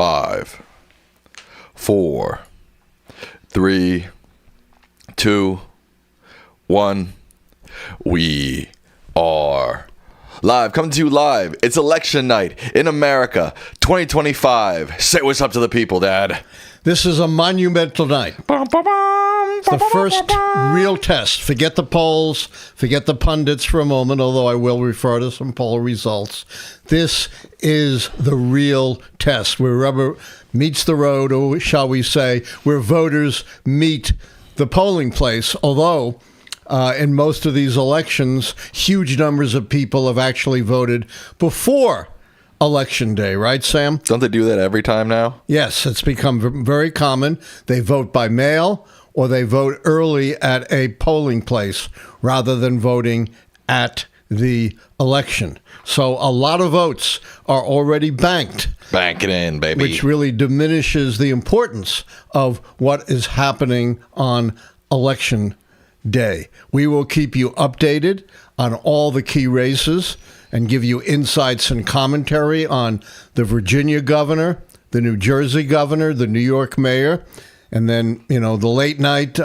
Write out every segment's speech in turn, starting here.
5, 4, 3, 2, 1. We are live. Coming to you live. It's election night in America, 2025. Say what's up to the people, Dad. This is a monumental night. It's the first real test. Forget the polls, forget the pundits for a moment, although I will refer to some poll results. This is the real test where rubber meets the road, or shall we say, where voters meet the polling place, although in most of these elections, huge numbers of people have actually voted before Election Day, right, Sam? Don't they do that every time now? Yes, it's become very common. They vote by mail or they vote early at a polling place rather than voting at the election. So a lot of votes are already banked. Bank it in, baby. Which really diminishes the importance of what is happening on Election Day. We will keep you updated on all the key races and give you insights and commentary on the Virginia governor, the New Jersey governor, the New York mayor, and then, the late night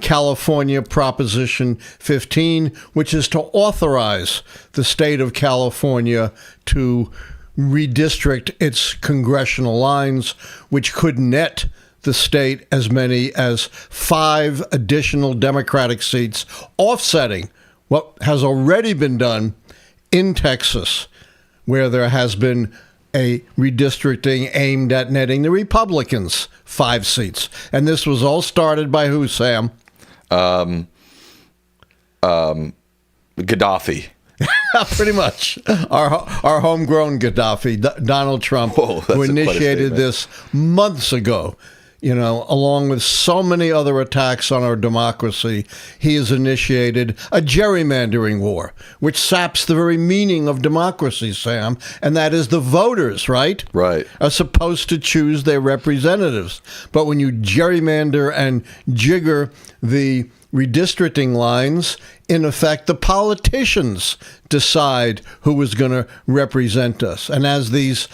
California Proposition 15, which is to authorize the state of California to redistrict its congressional lines, which could net the state as many as 5 additional Democratic seats, offsetting what has already been done in Texas, where there has been a redistricting aimed at netting the Republicans 5 seats. And this was all started by who, Sam? Gaddafi. Pretty much. Our homegrown Gaddafi, Donald Trump, who initiated this months ago. Along with so many other attacks on our democracy, he has initiated a gerrymandering war, which saps the very meaning of democracy, Sam, and that is the voters, right? Right. Are supposed to choose their representatives. But when you gerrymander and jigger the redistricting lines, in effect, the politicians decide who is going to represent us. And as these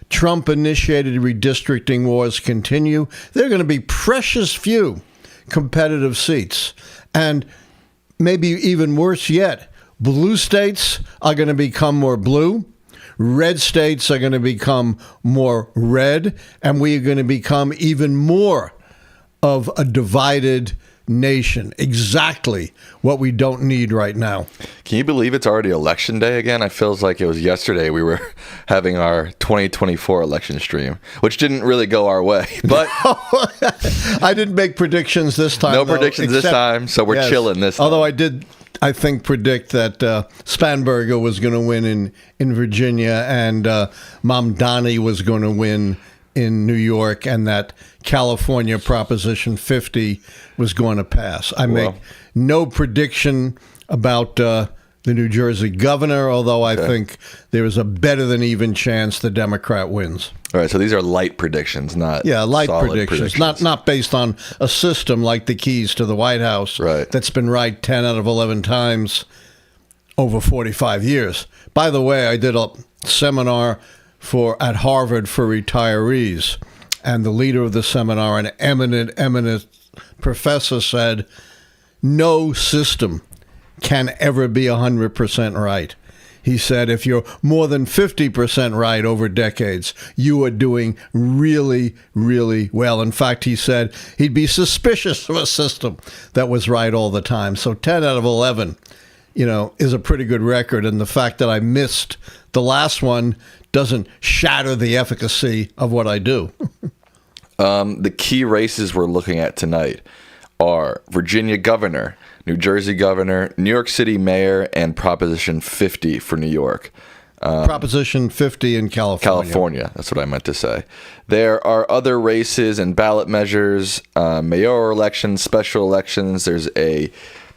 Trump-initiated redistricting wars continue, there are going to be precious few competitive seats. And maybe even worse yet, blue states are going to become more blue, red states are going to become more red, and we are going to become even more of a divided nation. Exactly what we don't need right now. Can you believe it's already election day again? It feels like it was yesterday we were having our 2024 election stream, which didn't really go our way. But I didn't make predictions this time. No predictions this time, so we're chilling this time. Although I think, predict that Spanberger was going to win in Virginia and Mamdani was going to win in New York, and that California Proposition 50 was going to pass. I make no prediction about the New Jersey governor, although I think there is a better than even chance the Democrat wins. All right, so these are light predictions, not light predictions. Not based on a system like the keys to the White House that's been right 10 out of 11 times over 45 years. By the way, I did a seminar at Harvard for retirees, and the leader of the seminar, an eminent professor, said, no system can ever be 100% right. He said, if you're more than 50% right over decades, you are doing really, really well. In fact, he said he'd be suspicious of a system that was right all the time. So 10 out of 11, is a pretty good record. And the fact that I missed the last one doesn't shatter the efficacy of what I do. The key races we're looking at tonight are Virginia governor, New Jersey governor, New York City mayor, and Proposition 50 for New York. Proposition 50 in California. California, that's what I meant to say. There are other races and ballot measures, mayoral elections, special elections. There's a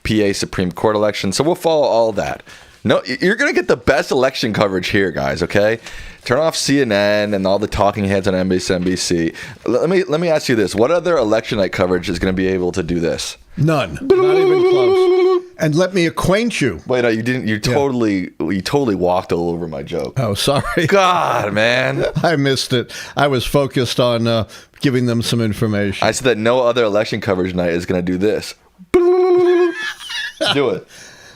PA Supreme Court election. So we'll follow all that. No, you're going to get the best election coverage here, guys, okay? Turn off CNN and all the talking heads on NBC. Let me ask you this. What other election night coverage is going to be able to do this? None. Not even close. And let me acquaint you. Wait, no, you didn't. You totally walked all over my joke. Oh, sorry. God, man. I missed it. I was focused on giving them some information. I said that no other election coverage night is going to do this. Do it.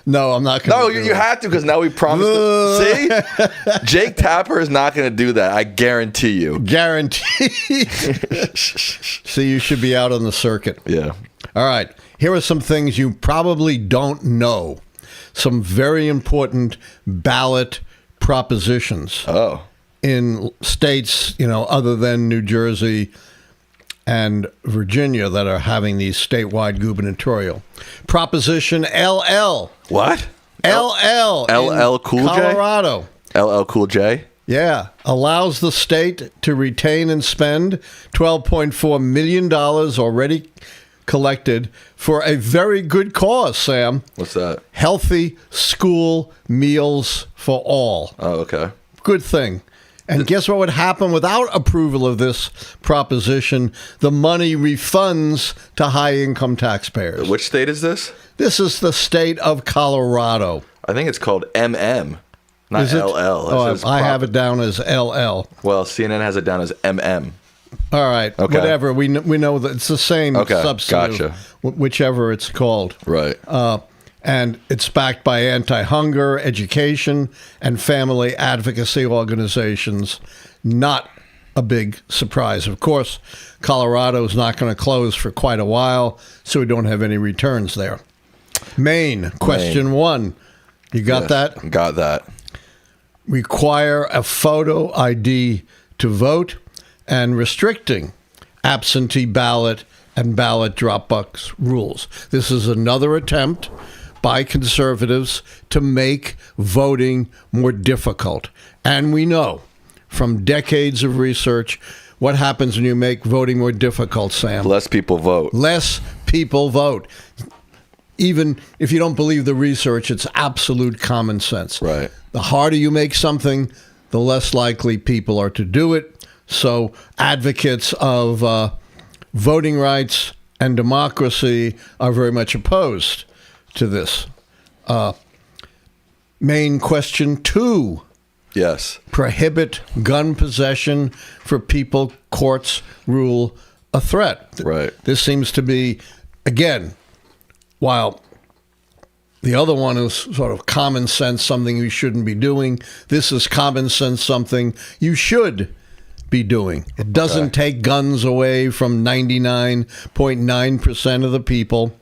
No, I'm not going to. No, you have to, because now we promised. See? Jake Tapper is not going to do that. I guarantee you. Guarantee. See, you should be out on the circuit. Yeah. All right. Here are some things you probably don't know. Some very important ballot propositions. Oh. In states, other than New Jersey and Virginia that are having these statewide gubernatorial. Proposition LL. What? LL. LL Cool J? Colorado. LL Cool J? Yeah. Allows the state to retain and spend $12.4 million already collected for a very good cause, Sam. What's that? Healthy school meals for all. Oh, okay. Good thing. And guess what would happen without approval of this proposition? The money refunds to high-income taxpayers. Which state is this? This is the state of Colorado. I think it's called MM, not Is it? LL. Oh, I have it down as LL. Well, CNN has it down as MM. All right, Okay. whatever. We know that it's the same Okay, substantive, gotcha. Whichever it's called. Right. And it's backed by anti-hunger, education, and family advocacy organizations. Not a big surprise. Of course, Colorado's not going to close for quite a while, so we don't have any returns there. Maine, question 1. You got that? Got that. Require a photo ID to vote and restricting absentee ballot and ballot drop box rules. This is another attempt by conservatives to make voting more difficult. And we know from decades of research what happens when you make voting more difficult, Sam. Less people vote. Less people vote. Even if you don't believe the research, it's absolute common sense. Right. The harder you make something, the less likely people are to do it. So advocates of voting rights and democracy are very much opposed to this. Main question 2. Yes. Prohibit gun possession for people courts rule a threat. Right. This seems to be, again, while the other one is sort of common sense, something you shouldn't be doing, this is common sense, something you should be doing. It doesn't take guns away from 99.9% of the people.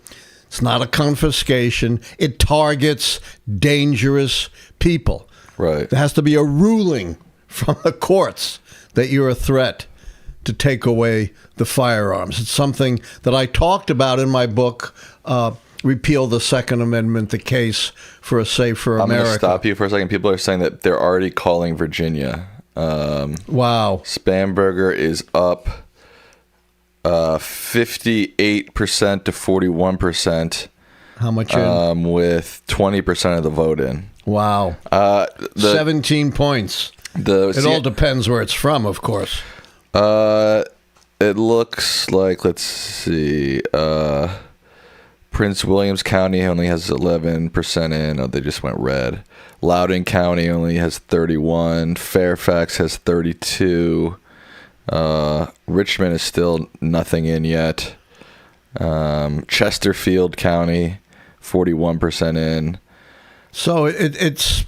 It's not a confiscation. It targets dangerous people. Right. There has to be a ruling from the courts that you're a threat to take away the firearms. It's something that I talked about in my book, Repeal the Second Amendment, the case for a safer America. I'm going to stop you for a second. People are saying that they're already calling Virginia. Wow. Spanberger is up 58% to 41%. How much in? With 20% of the vote in. Wow. 17 points. It all depends where it's from, of course. It looks like, let's see, Prince Williams County only has 11% in. Oh, they just went red. Loudoun County only has 31. Fairfax has 32. Richmond is still nothing in yet. Chesterfield County, 41% in. So it's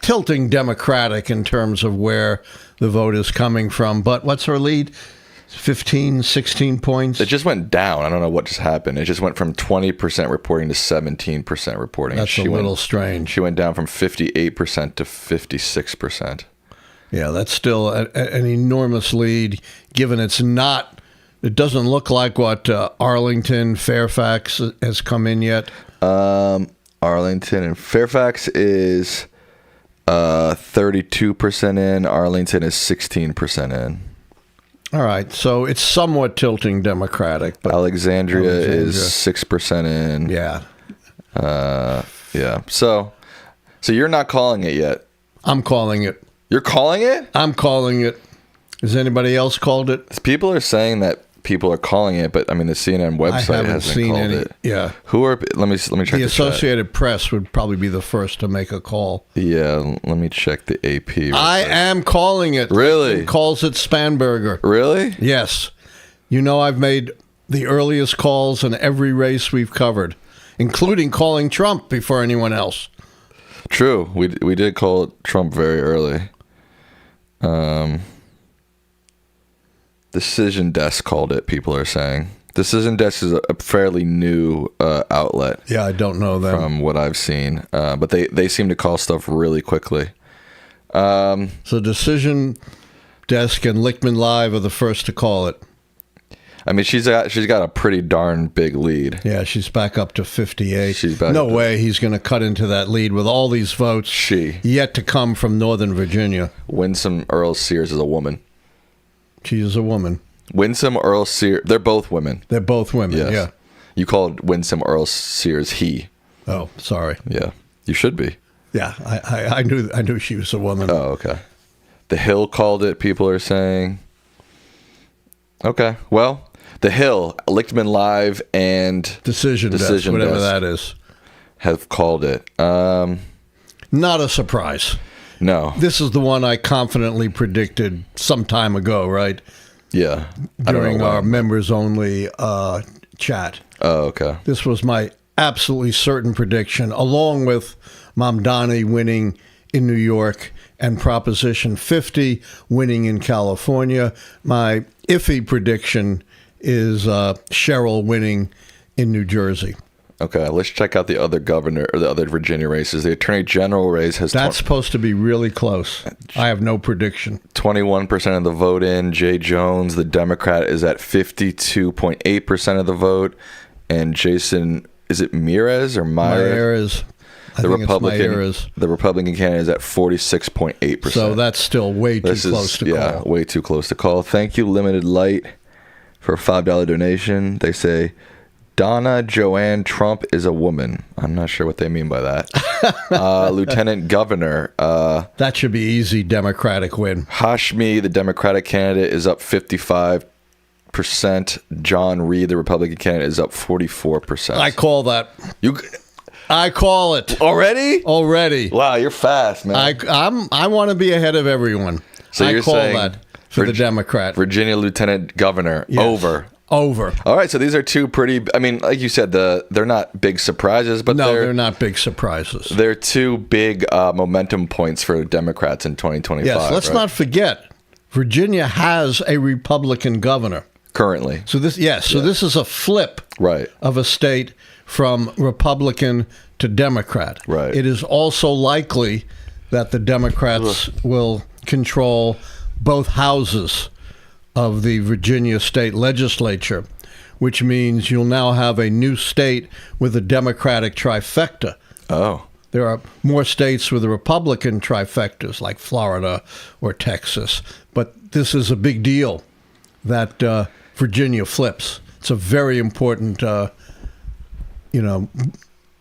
tilting Democratic in terms of where the vote is coming from. But what's her lead? 15, 16 points? It just went down. I don't know what just happened. It just went from 20% reporting to 17% reporting. That's a little strange. She went down from 58% to 56%. Yeah, that's still an enormous lead, given it doesn't look like what Arlington, Fairfax has come in yet. Arlington and Fairfax is 32% in. Arlington is 16% in. All right, so it's somewhat tilting Democratic. But Alexandria is 6% in. Yeah. Yeah. So you're not calling it yet. I'm calling it. You're calling it? I'm calling it. Has anybody else called it? People are saying that people are calling it, but I mean the CNN website hasn't called it. Yeah. Who are? Let me check. The Associated Press would probably be the first to make a call. Yeah, let me check the AP. I am calling it. Really? It calls it Spanberger. Really? Yes. You know, I've made the earliest calls in every race we've covered, including calling Trump before anyone else. True. We did call Trump very early. Decision Desk called it, people are saying. Decision Desk is a fairly new outlet. Yeah, I don't know them. From what I've seen. But they seem to call stuff really quickly. So Decision Desk and Lichtman Live are the first to call it. I mean, she's got a pretty darn big lead. Yeah, she's back up to 58. She's back no way he's going to cut into that lead with all these votes yet to come from Northern Virginia. Winsome Earle Sears is a woman. She is a woman. Winsome Earle Sears. They're both women. They're both women, yes. Yeah. You called Winsome Earle Sears he. Oh, sorry. Yeah, you should be. Yeah, I knew she was a woman. Oh, okay. The Hill called it, people are saying. Okay, well, The Hill, Lichtman Live, and Decision Desk, whatever that is, have called it. Not a surprise. No. This is the one I confidently predicted some time ago, right? Yeah. During our members-only chat. Oh, okay. This was my absolutely certain prediction, along with Mamdani winning in New York and Proposition 50 winning in California. My iffy prediction is Sherrill winning in New Jersey. Okay, let's check out the other governor or the other Virginia races. The Attorney General race has that's supposed to be really close. I have no prediction. 21% of the vote in. Jay Jones, the Democrat, is at 52.8% of the vote, and Jason, is it Mears or Myers? The Republican candidate is at 46.8%. So that's still way too close to call. Yeah, way too close to call. Thank you, Limited Light, for a $5 donation. They say Donna Joanne Trump is a woman. I'm not sure what they mean by that. Lieutenant Governor. That should be easy Democratic win. Hashmi, the Democratic candidate, is up 55%. John Reed, the Republican candidate, is up 44%. I call that. I call it. Already. Wow, you're fast, man. I want to be ahead of everyone. So I you're call saying that for the Democrat. Virginia Lieutenant Governor, yes. Over. Over. All right, so these are two pretty, I mean, like you said, they're not big surprises, but they're not big surprises. They're two big momentum points for Democrats in 2025. Yes, let's not forget, Virginia has a Republican governor. Currently. So this is a flip of a state from Republican to Democrat. Right. It is also likely that the Democrats will control both houses of the Virginia state legislature, which means you'll now have a new state with a Democratic trifecta. Oh. There are more states with a Republican trifectas, like Florida or Texas. But this is a big deal that Virginia flips. It's a very important,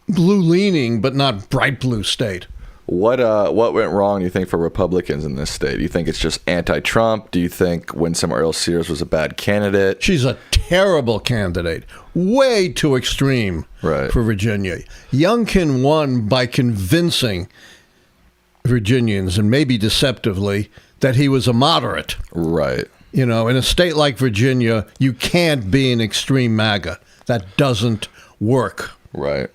blue-leaning but not bright blue state. What went wrong, do you think, for Republicans in this state? Do you think it's just anti-Trump? Do you think Winsome Earle Sears was a bad candidate? She's a terrible candidate. Way too extreme for Virginia. Youngkin won by convincing Virginians, and maybe deceptively, that he was a moderate. Right. In a state like Virginia, you can't be an extreme MAGA. That doesn't work. Right.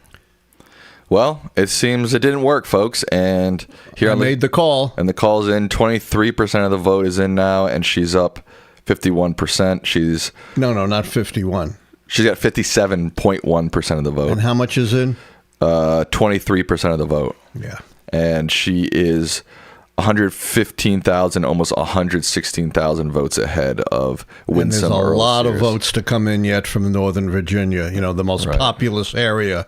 Well, it seems it didn't work, folks. And here I made the call. And the call's in. 23% of the vote is in now, and she's up 51%. She's not 51. She's got 57.1% of the vote. And how much is in? 23% of the vote. Yeah. And she is 115,000, almost 116,000 votes ahead of Winsome Earle Sears. And there's a lot of votes to come in yet from Northern Virginia, the most populous area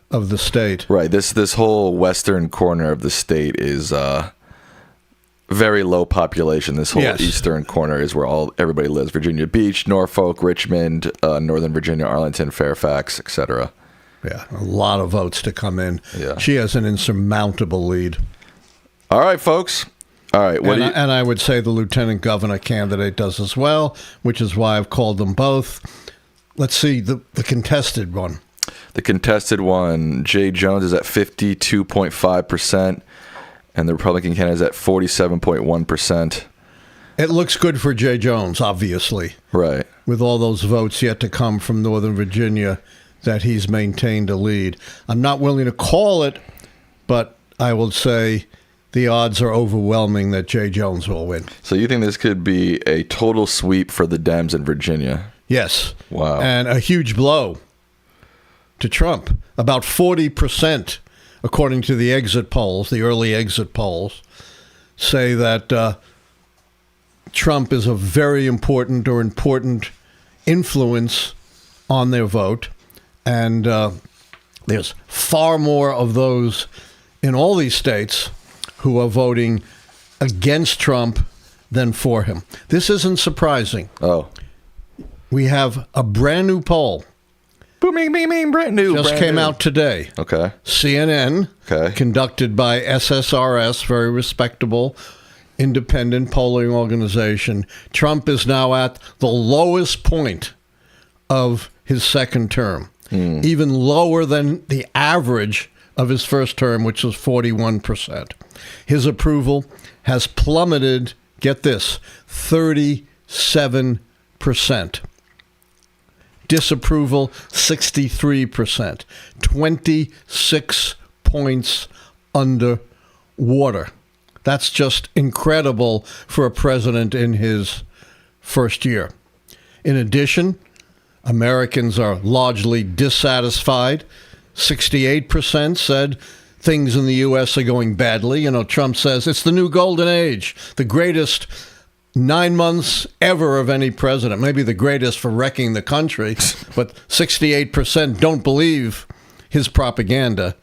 of the state. Right. This whole western corner of the state is very low population. This whole eastern corner is where everybody lives. Virginia Beach, Norfolk, Richmond, Northern Virginia, Arlington, Fairfax, etc. Yeah, a lot of votes to come in. Yeah. She has an insurmountable lead. All right, folks. All right. And I would say the lieutenant governor candidate does as well, which is why I've called them both. Let's see the contested one. The contested one, Jay Jones is at 52.5%, and the Republican candidate is at 47.1%. It looks good for Jay Jones, obviously. Right. With all those votes yet to come from Northern Virginia that he's maintained a lead. I'm not willing to call it, but I will say the odds are overwhelming that Jay Jones will win. So you think this could be a total sweep for the Dems in Virginia? Yes. Wow. And a huge blow to Trump. About 40%, according to the exit polls, the early exit polls, say that Trump is a very important influence on their vote. And there's far more of those in all these states who are voting against Trump than for him. This isn't surprising. Oh. We have a brand new poll. Brand new. Just came out today. Okay. CNN, conducted by SSRS, very respectable, independent polling organization. Trump is now at the lowest point of his second term, even lower than the average of his first term, which was 41%. His approval has plummeted, get this, 37%. Disapproval, 63%. 26 points under water. That's just incredible for a president in his first year. In addition, Americans are largely dissatisfied. 68% said things in the U.S. are going badly. You know, Trump says it's the new golden age, the greatest 9 months ever of any president, maybe the greatest for wrecking the country, but 68% don't believe his propaganda.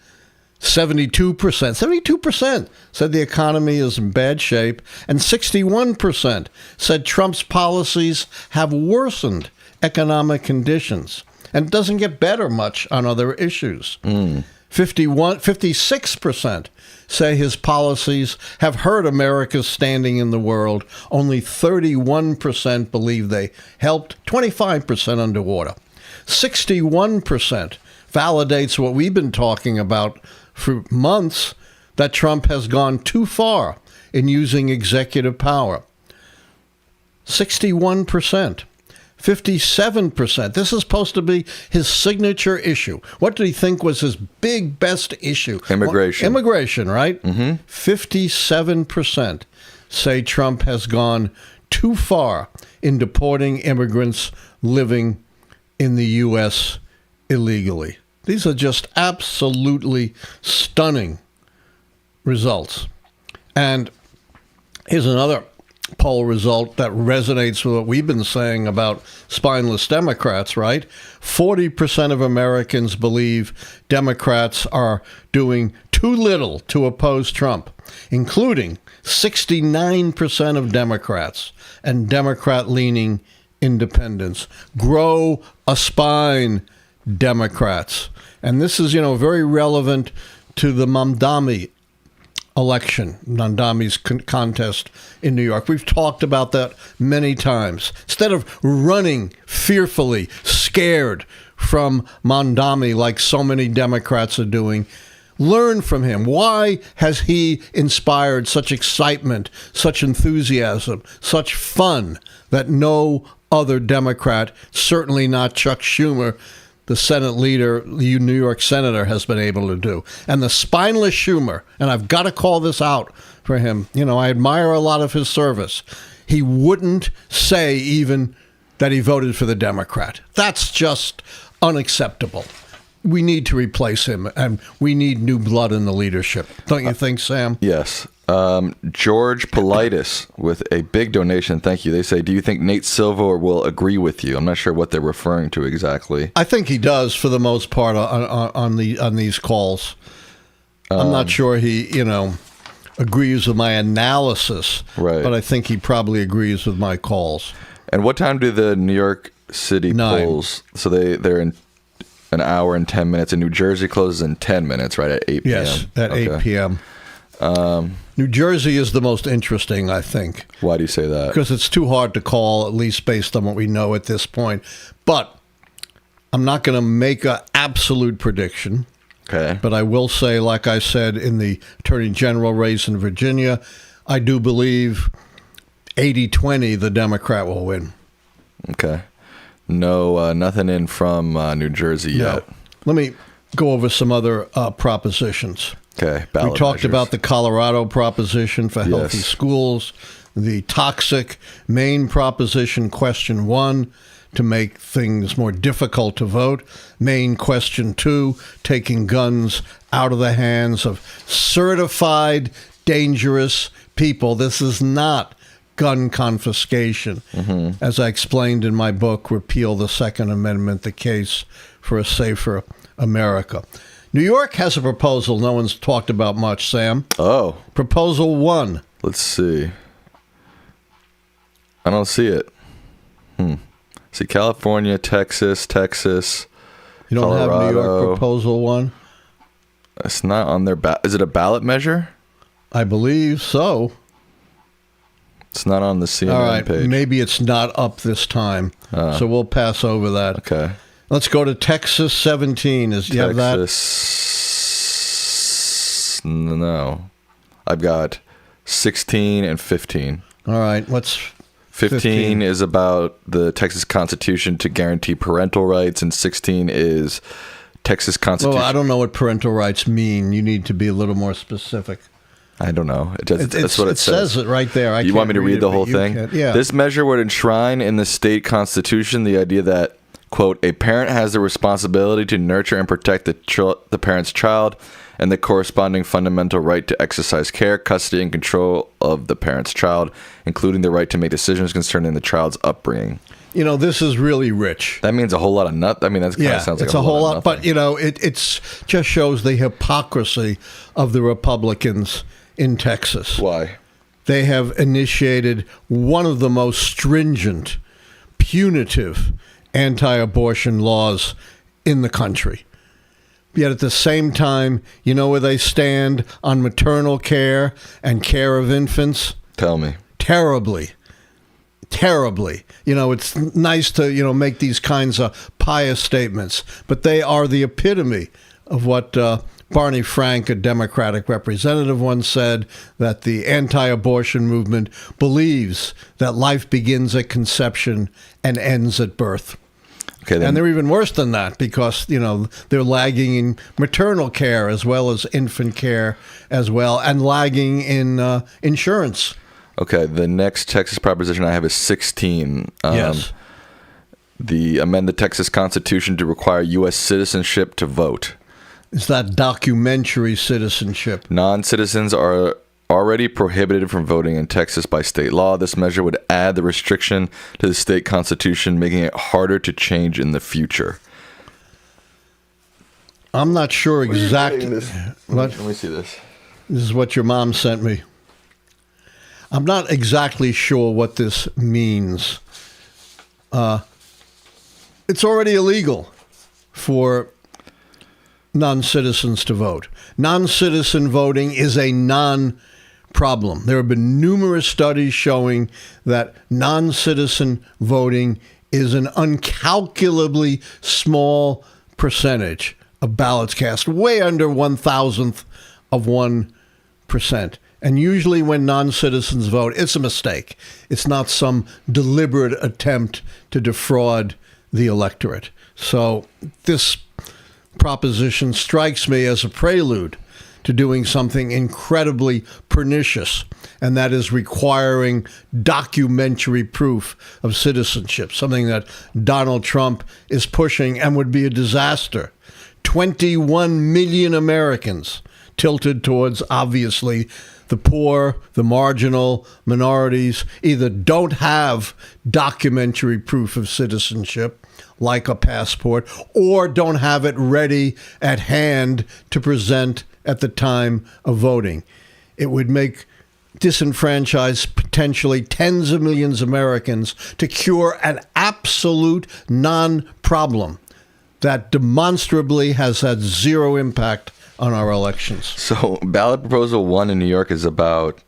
72% said the economy is in bad shape, and 61% said Trump's policies have worsened economic conditions, and it doesn't get better much on other issues. 56% say his policies have hurt America's standing in the world. Only 31% believe they helped, 25% underwater. 61% validates what we've been talking about for months, that Trump has gone too far in using executive power. 61%. 57%. This is supposed to be his signature issue. What did he think was his best issue? Immigration. Well, immigration, right? 57% say Trump has gone too far in deporting immigrants living in the U.S. illegally. These are just absolutely stunning results. And here's another poll result that resonates with what we've been saying about spineless Democrats, right? 40% of Americans believe Democrats are doing too little to oppose Trump, including 69% of Democrats and Democrat-leaning independents. Grow a spine, Democrats. And this is, very relevant to the Mamdani election, Mamdani's contest in New York. We've talked about that many times. Instead of running fearfully, scared from Mamdani like so many Democrats are doing, learn from him. Why has he inspired such excitement, such enthusiasm, such fun that no other Democrat, certainly not Chuck Schumer, the Senate leader, the New York senator, has been able to do? And the spineless Schumer, and I've got to call this out for him, I admire a lot of his service. He wouldn't say even that he voted for the Democrat. That's just unacceptable. We need to replace him, and we need new blood in the leadership. Don't you think, Sam? Yes. George Politis with a big donation. Thank you. They say, do you think Nate Silver will agree with you? I'm not sure what they're referring to exactly. I think he does for the most part on these calls. I'm not sure he, agrees with my analysis, right? But I think he probably agrees with my calls. And what time do the New York City 9. polls? So they're in an hour and 10 minutes, and New Jersey closes in 10 minutes, right, at 8 p.m.? Yes, at 8 p.m. New Jersey is the most interesting, I think. Why do you say that? Because it's too hard to call, at least based on what we know at this point. But I'm not going to make an absolute prediction. Okay. But I will say, like I said in the Attorney General race in Virginia, I do believe 80-20 the Democrat will win. Okay. No, nothing in from New Jersey yet. No. Let me go over some other propositions. Okay. We talked about the Colorado proposition for healthy schools, the toxic Maine proposition, question 1, to make things more difficult to vote. Maine question 2, taking guns out of the hands of certified dangerous people. This is not gun confiscation. As I explained in my book, Repeal the Second Amendment, the case for a safer America. New York has a proposal no one's talked about much, Sam. Oh. Proposal 1. Let's see. I don't see it. See California, Texas. You don't Colorado. have New York Proposal 1? It's not on their Is it a ballot measure? I believe so. It's not on the CNN All right, page. maybe it's not up this time, so we'll pass over that. Okay. Let's go to Texas 17. Do you have that? Texas. No. I've got 16 and 15. All right, what's 15 is about the Texas Constitution to guarantee parental rights, and 16 is Texas Constitution. Well, I don't know what parental rights mean. You need to be a little more specific. I don't know. That's what it says. It says it right there. You want me to read the whole thing? Yeah. This measure would enshrine in the state constitution the idea that, quote, a parent has the responsibility to nurture and protect the parent's child and the corresponding fundamental right to exercise care, custody, and control of the parent's child, including the right to make decisions concerning the child's upbringing. You know, this is really rich. That means a whole lot of nut. I mean, that kind of sounds like it's a whole lot. Nothing. But, you know, it's just shows the hypocrisy of the Republicans in Texas. Why? They have initiated one of the most stringent, punitive anti-abortion laws in the country. Yet at the same time, you know where they stand on maternal care and care of infants? Tell me. Terribly. You know, it's nice to, make these kinds of pious statements, but they are the epitome of what Barney Frank, a Democratic representative, once said, that the anti-abortion movement believes that life begins at conception and ends at birth. Okay, then. And they're even worse than that because, they're lagging in maternal care as well as infant care as well, and lagging in insurance. Okay, the next Texas proposition I have is 16. Yes. Amend the Texas Constitution to require U.S. citizenship to vote. Is that documentary citizenship? Non-citizens are already prohibited from voting in Texas by state law. This measure would add the restriction to the state constitution, making it harder to change in the future. I'm not sure exactly. Let me see this. This is what your mom sent me. I'm not exactly sure what this means. It's already illegal for non-citizens to vote. Non-citizen voting is a non-problem. There have been numerous studies showing that non-citizen voting is an incalculably small percentage of ballots cast, way under 1,000th of 1%. And usually when non-citizens vote, it's a mistake. It's not some deliberate attempt to defraud the electorate. So this proposition strikes me as a prelude to doing something incredibly pernicious, and that is requiring documentary proof of citizenship, something that Donald Trump is pushing and would be a disaster. 21 million Americans tilted towards, obviously, the poor, the marginal, minorities, either don't have documentary proof of citizenship, like a passport, or don't have it ready at hand to present at the time of voting. It would make disenfranchise potentially tens of millions of Americans to cure an absolute non-problem that demonstrably has had zero impact on our elections. So ballot proposal 1 in New York is about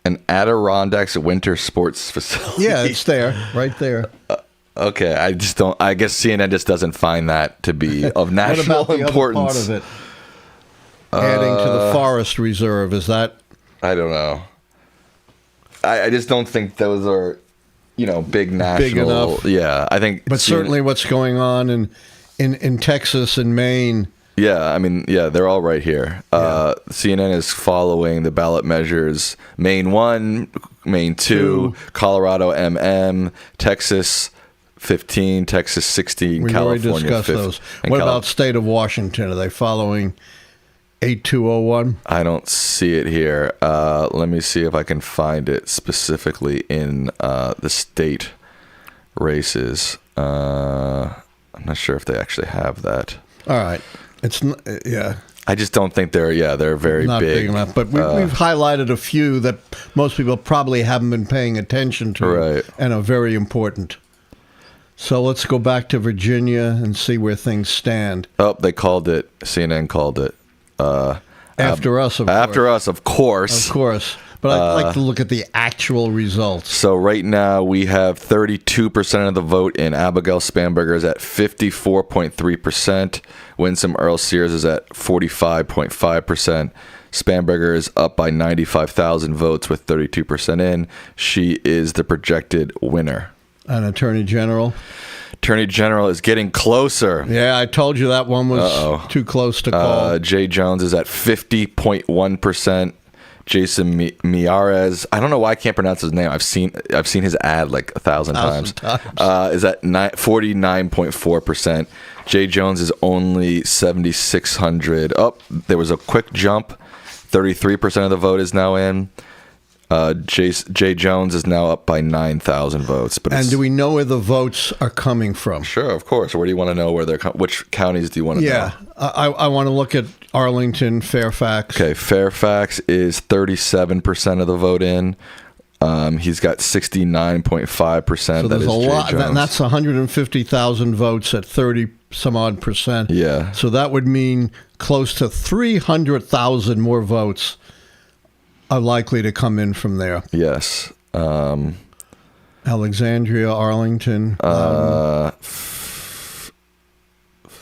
an Adirondacks winter sports facility. Yeah, it's there, right there. Okay, I just don't. I guess CNN just doesn't find that to be of national what about importance. The other part of it? Adding to the forest reserve, is that? I don't know. I just don't think those are, big national. Big enough. Yeah, I think. But certainly, what's going on in Texas and Maine. Yeah, they're all right here. CNN is following the ballot measures: Maine 1, Maine 2, Colorado MM, Texas 15, Texas 16, we California already discussed 15. those. What about state of Washington? Are they following 8201? I don't see it here. Let me see if I can find it specifically in the state races. I'm not sure if they actually have that. All right. It's yeah. I just don't think they're very not big enough. But we've highlighted a few that most people probably haven't been paying attention to, right, and are very important. So let's go back to Virginia and see where things stand. Oh, they called it. CNN called it. After us, of course. After us, of course. Of course. But I'd like to look at the actual results. So right now we have 32% of the vote in Abigail Spanberger is at 54.3%. Winsome Earle Sears is at 45.5%. Spanberger is up by 95,000 votes with 32% in. She is the projected winner. An Attorney General? Attorney General is getting closer. Yeah, I told you that one was too close to call. Jay Jones is at 50.1%. Jason Miarez, I don't know why I can't pronounce his name. I've seen his ad like 1,000 times. Is at 49.4%. Jay Jones is only 7,600. Oh, there was a quick jump. 33% of the vote is now in. Jay Jones is now up by 9,000 votes. And do we know where the votes are coming from? Sure, of course. Where do you want to know where they're which counties do you want to know? Yeah, I want to look at Arlington, Fairfax. Okay, Fairfax is 37% of the vote in. He's got 69.5%. So there's a lot. That's 150,000 votes at 30 some odd percent. Yeah. So that would mean close to 300,000 more votes are likely to come in from there. Yes. Alexandria, Arlington. That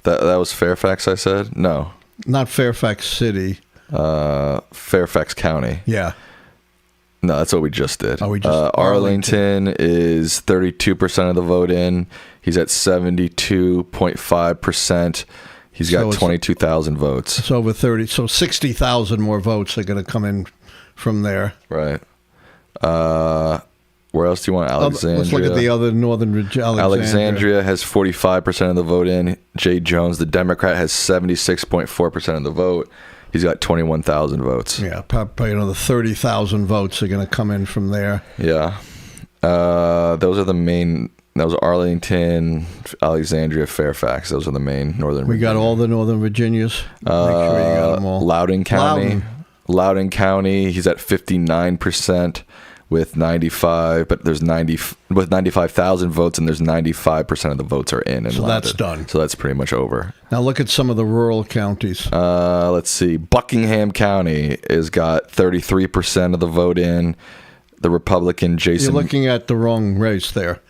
was Fairfax, I said? No. Not Fairfax City. Fairfax County. Yeah. No, that's what we just did. Oh, we just Arlington is 32% of the vote in. He's at 72.5%. He's got 22,000 votes. It's over 30. So 60,000 more votes are going to come in from there. Right. Where else do you want? Alexandria. Let's look at the other northern Alexandria. Alexandria has 45% of the vote in. Jay Jones, the Democrat, has 76.4% of the vote. He's got 21,000 votes. Yeah, probably another 30,000 votes are going to come in from there. Yeah. Those are the main. That was Arlington, Alexandria, Fairfax. Those are the main northern. We got all the northern Virginias. Make sure you got them all. Loudoun County. Loudoun County, he's at 59% with 95, but there's 95,000 votes, and there's 95% of the votes are in. So that's done. So that's pretty much over. Now look at some of the rural counties. Let's see. Buckingham County has got 33% of the vote in. The Republican Jason. You're looking at the wrong race there.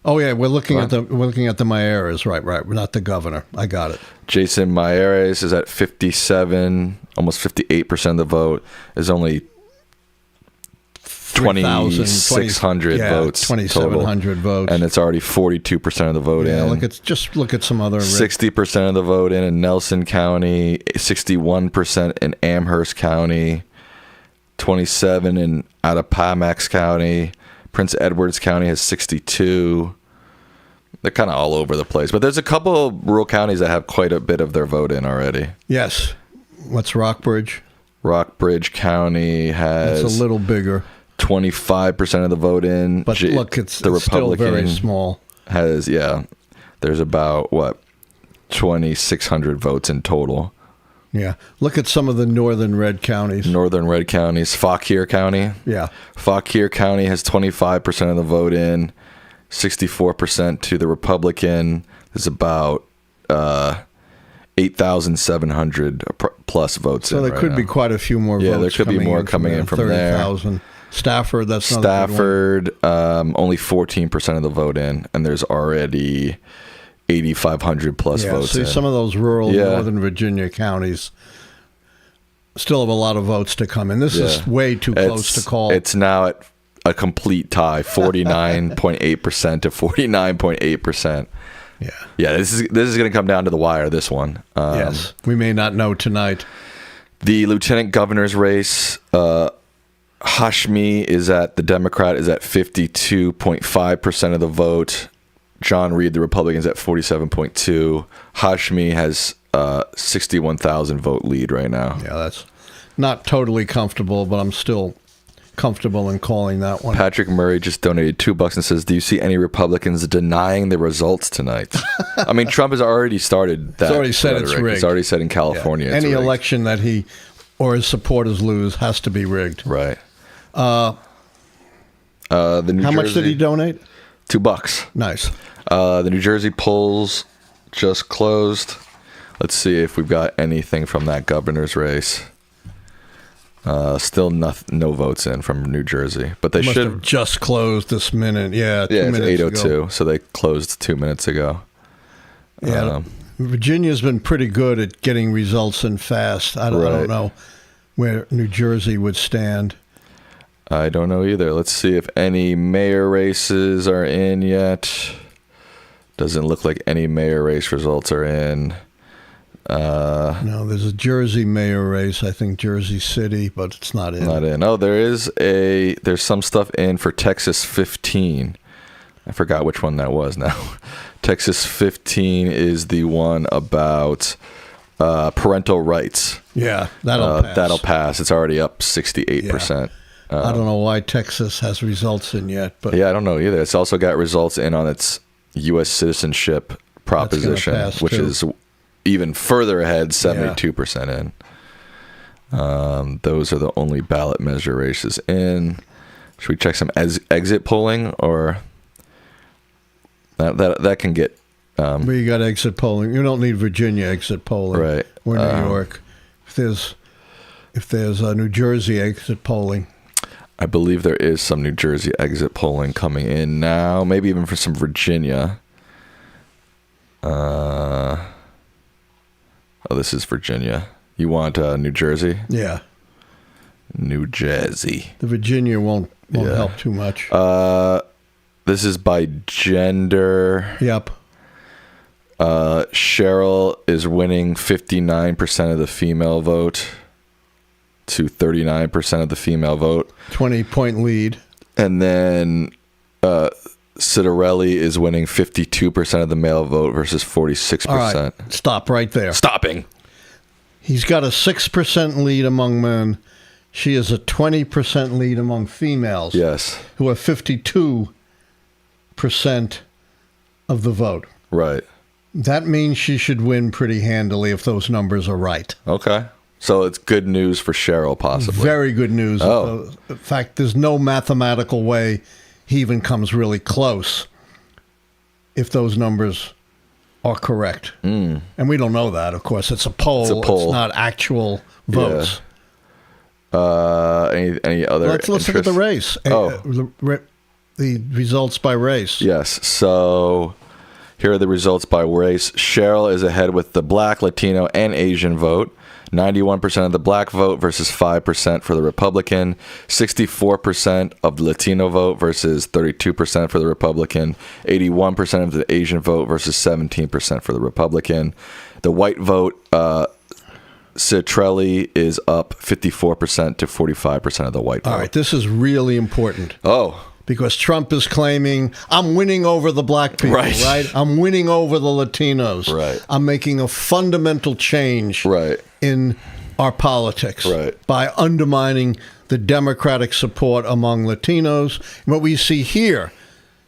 Oh yeah, we're looking at the mayors, right, not the governor. I got it. Jason Miarez is at 57, almost 58% of the vote. Is only 2,600 votes. 2,700 votes, and it's already 42% of the vote in. Look at some other 60% of the vote in Nelson County, 61% in Amherst County, 27% in Ottapamax County. Prince Edwards County has 62. They're kind of all over the place. But there's a couple of rural counties that have quite a bit of their vote in already. Yes. What's Rockbridge? Rockbridge County has... It's a little bigger. 25% of the vote in. But look, it's still very small. Has, there's about, 2,600 votes in total. Yeah. Look at some of the northern red counties. Fauquier County. Yeah. Fauquier County has 25% of the vote in, 64% to the Republican. There's about 8,700 plus votes. So in there right could now. be quite a few more votes. Yeah, there could be more coming in from there. 30,000. Stafford, that's not Stafford, only 14% of the vote in, and there's already 8,500 plus votes see, in. some of those rural Northern Virginia counties still have a lot of votes to come in. This is way too close to call. It's now at a complete tie, 49.8% to 49.8%. Yeah. This is going to come down to the wire. This one. Yes, we may not know tonight. The lieutenant governor's race. Hashmi the Democrat is at 52.5% of the vote. John Reed, the Republican, is at 47.2%. Hashmi has 61,000 vote lead right now. Yeah, that's not totally comfortable, but I'm still comfortable in calling that one. Patrick Murray just donated $2 and says, "Do you see any Republicans denying the results tonight?" I mean, Trump has already started that. He's already said rhetoric. it's rigged. He's already said in California. Any it's rigged. election that he or his supporters lose has to be rigged. Right. How much did he donate? $2. Nice. The New Jersey polls just closed. Let's see if we've got anything from that governor's race. Still no votes in from New Jersey, but they Must should have just closed this minute. Yeah, 2 it's minutes 8:02, ago. so they closed 2 minutes ago. Yeah, Virginia's been pretty good at getting results in fast. I don't know where New Jersey would stand. I don't know either. Let's see if any mayor races are in yet. Doesn't look like any mayor race results are in. No, there's a Jersey mayor race. I think Jersey City, but it's not in. Not in. Oh, there's some stuff in for Texas 15. I forgot which one that was now. Texas 15 is the one about parental rights. Yeah, that'll pass. That'll pass. It's already up 68%. I don't know why Texas has results in yet, but yeah, I don't know either. It's also got results in on its U.S. citizenship proposition, which is even further ahead, 72% in. Those are the only ballot measure races in. Should we check some exit polling, or that can get? We got exit polling. You don't need Virginia exit polling, right? Or New York. If there's New Jersey exit polling. I believe there is some New Jersey exit polling coming in now, maybe even for some Virginia. This is Virginia. You want New Jersey? Yeah. New Jersey. The Virginia won't help too much. This is by gender. Yep. Sherrill is winning 59% of the female vote to 39% of the female vote. 20-point lead. And then Ciattarelli is winning 52% of the male vote versus 46%. All right, stop right there. Stopping. He's got a 6% lead among men. She is a 20% lead among females. Yes. Who are 52% of the vote. Right. That means she should win pretty handily if those numbers are right. Okay. So it's good news for Sherrill, possibly. Very good news. Oh. In fact, there's no mathematical way he even comes really close if those numbers are correct. And we don't know that, of course. It's a poll. It's not actual votes. Yeah. Any other Let's look at the race. The results by race. Yes. So here are the results by race. Sherrill is ahead with the Black, Latino, and Asian vote. 91% of the Black vote versus 5% for the Republican. 64% of the Latino vote versus 32% for the Republican. 81% of the Asian vote versus 17% for the Republican. The white vote, Ciattarelli is up 54% to 45% of the white vote. All right, this is really important. Oh. Because Trump is claiming, I'm winning over the black people, right? I'm winning over the Latinos. Right. I'm making a fundamental change in our politics by undermining the Democratic support among Latinos. And what we see here,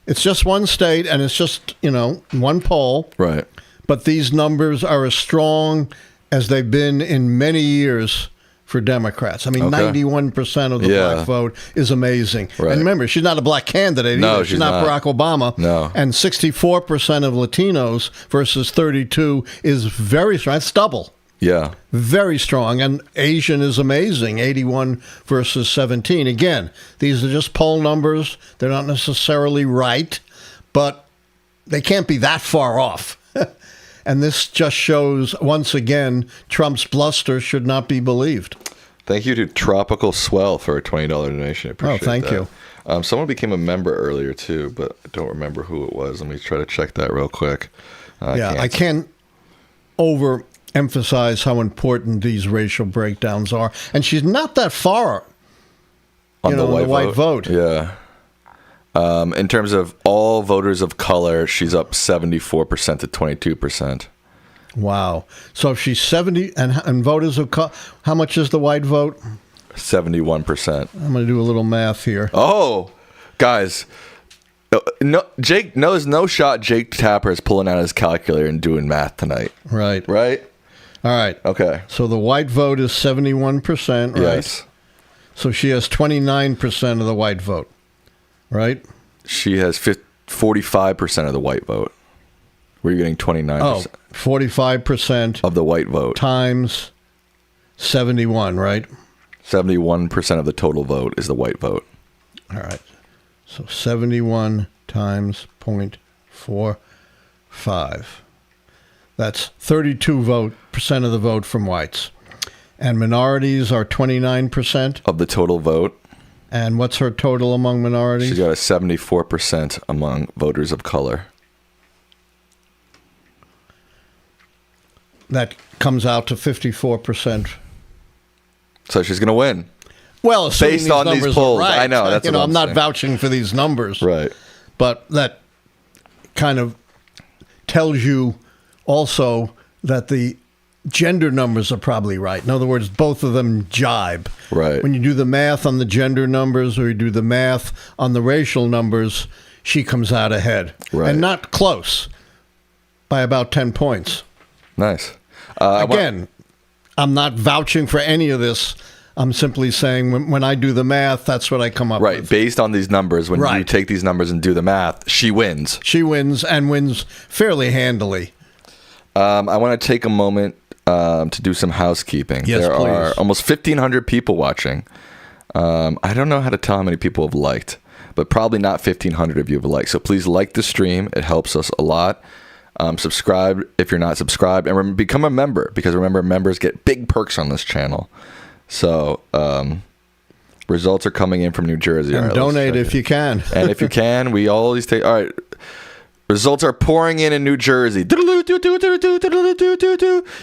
it's just one state and it's just, one poll. Right. But these numbers are as strong as they've been in many years for Democrats. I mean, Okay. 91% of the black vote is amazing. Right. And remember, she's not a black candidate No, either. she's not not. Barack Obama. No. And 64% of Latinos versus 32 is very strong. That's double. Yeah. Very strong. And Asian is amazing, 81 versus 17. Again, these are just poll numbers. They're not necessarily right, but they can't be that far off. And this just shows, once again, Trump's bluster should not be believed. Thank you to Tropical Swell for a $20 donation. I appreciate thank that. you. Someone became a member earlier, too, but I don't remember who it was. Let me try to check that real quick. I can't overemphasize how important these racial breakdowns are. And she's not that far on the white vote. Yeah. In terms of all voters of color, she's up 74% to 22%. Wow. So if she's 70 and voters of color, how much is the white vote? 71%. I'm going to do a little math here. Oh, guys. No, Jake knows no shot Jake Tapper is pulling out his calculator and doing math tonight. Right. Right? All right. Okay. So the white vote is 71%, right? Yes. So she has 29% of the white vote, right? She has 45% of the white vote. We're getting 29%. Oh, 45% of the white vote. Times 71, right? 71% of the total vote is the white vote. All right. So 71 times 0.45. That's 32% of the vote from whites. And minorities are 29%. Of the total vote. And what's her total among minorities? She's got a 74% among voters of color. That comes out to 54%. So she's going to win. Well, assuming based these on numbers these polls. are right. I know. That's what I'm not saying. vouching for these numbers. Right. But that kind of tells you also that the gender numbers are probably right. In other words, both of them jibe. Right. When you do the math on the gender numbers or you do the math on the racial numbers, she comes out ahead. Right. And not close, by about 10 points. Nice. Again, I'm not vouching for any of this. I'm simply saying when I do the math, that's what I come up with. Right. Based on these numbers, when you take these numbers and do the math, she wins. She wins and wins fairly handily. I want to take a moment to do some housekeeping. Yes, there please. are almost 1,500 people watching. I don't know how to tell how many people have liked, but probably not 1,500 of you have liked. So please like the stream. It helps us a lot. Subscribe if you're not subscribed, and become a member, because remember, members get big perks on this channel. So results are coming in from New Jersey. And right, donate if you can. And if you can, we always take. All right. Results are pouring in New Jersey.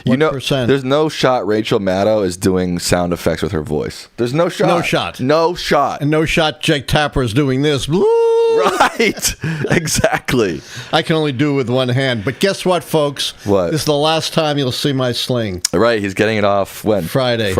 You know, percent? There's no shot Rachel Maddow is doing sound effects with her voice. There's no shot. No shot. No shot. And no shot Jake Tapper is doing this. Right. Exactly. I can only do it with one hand. But guess what, folks? What? This is the last time you'll see my sling. Right. He's getting it off when? Friday.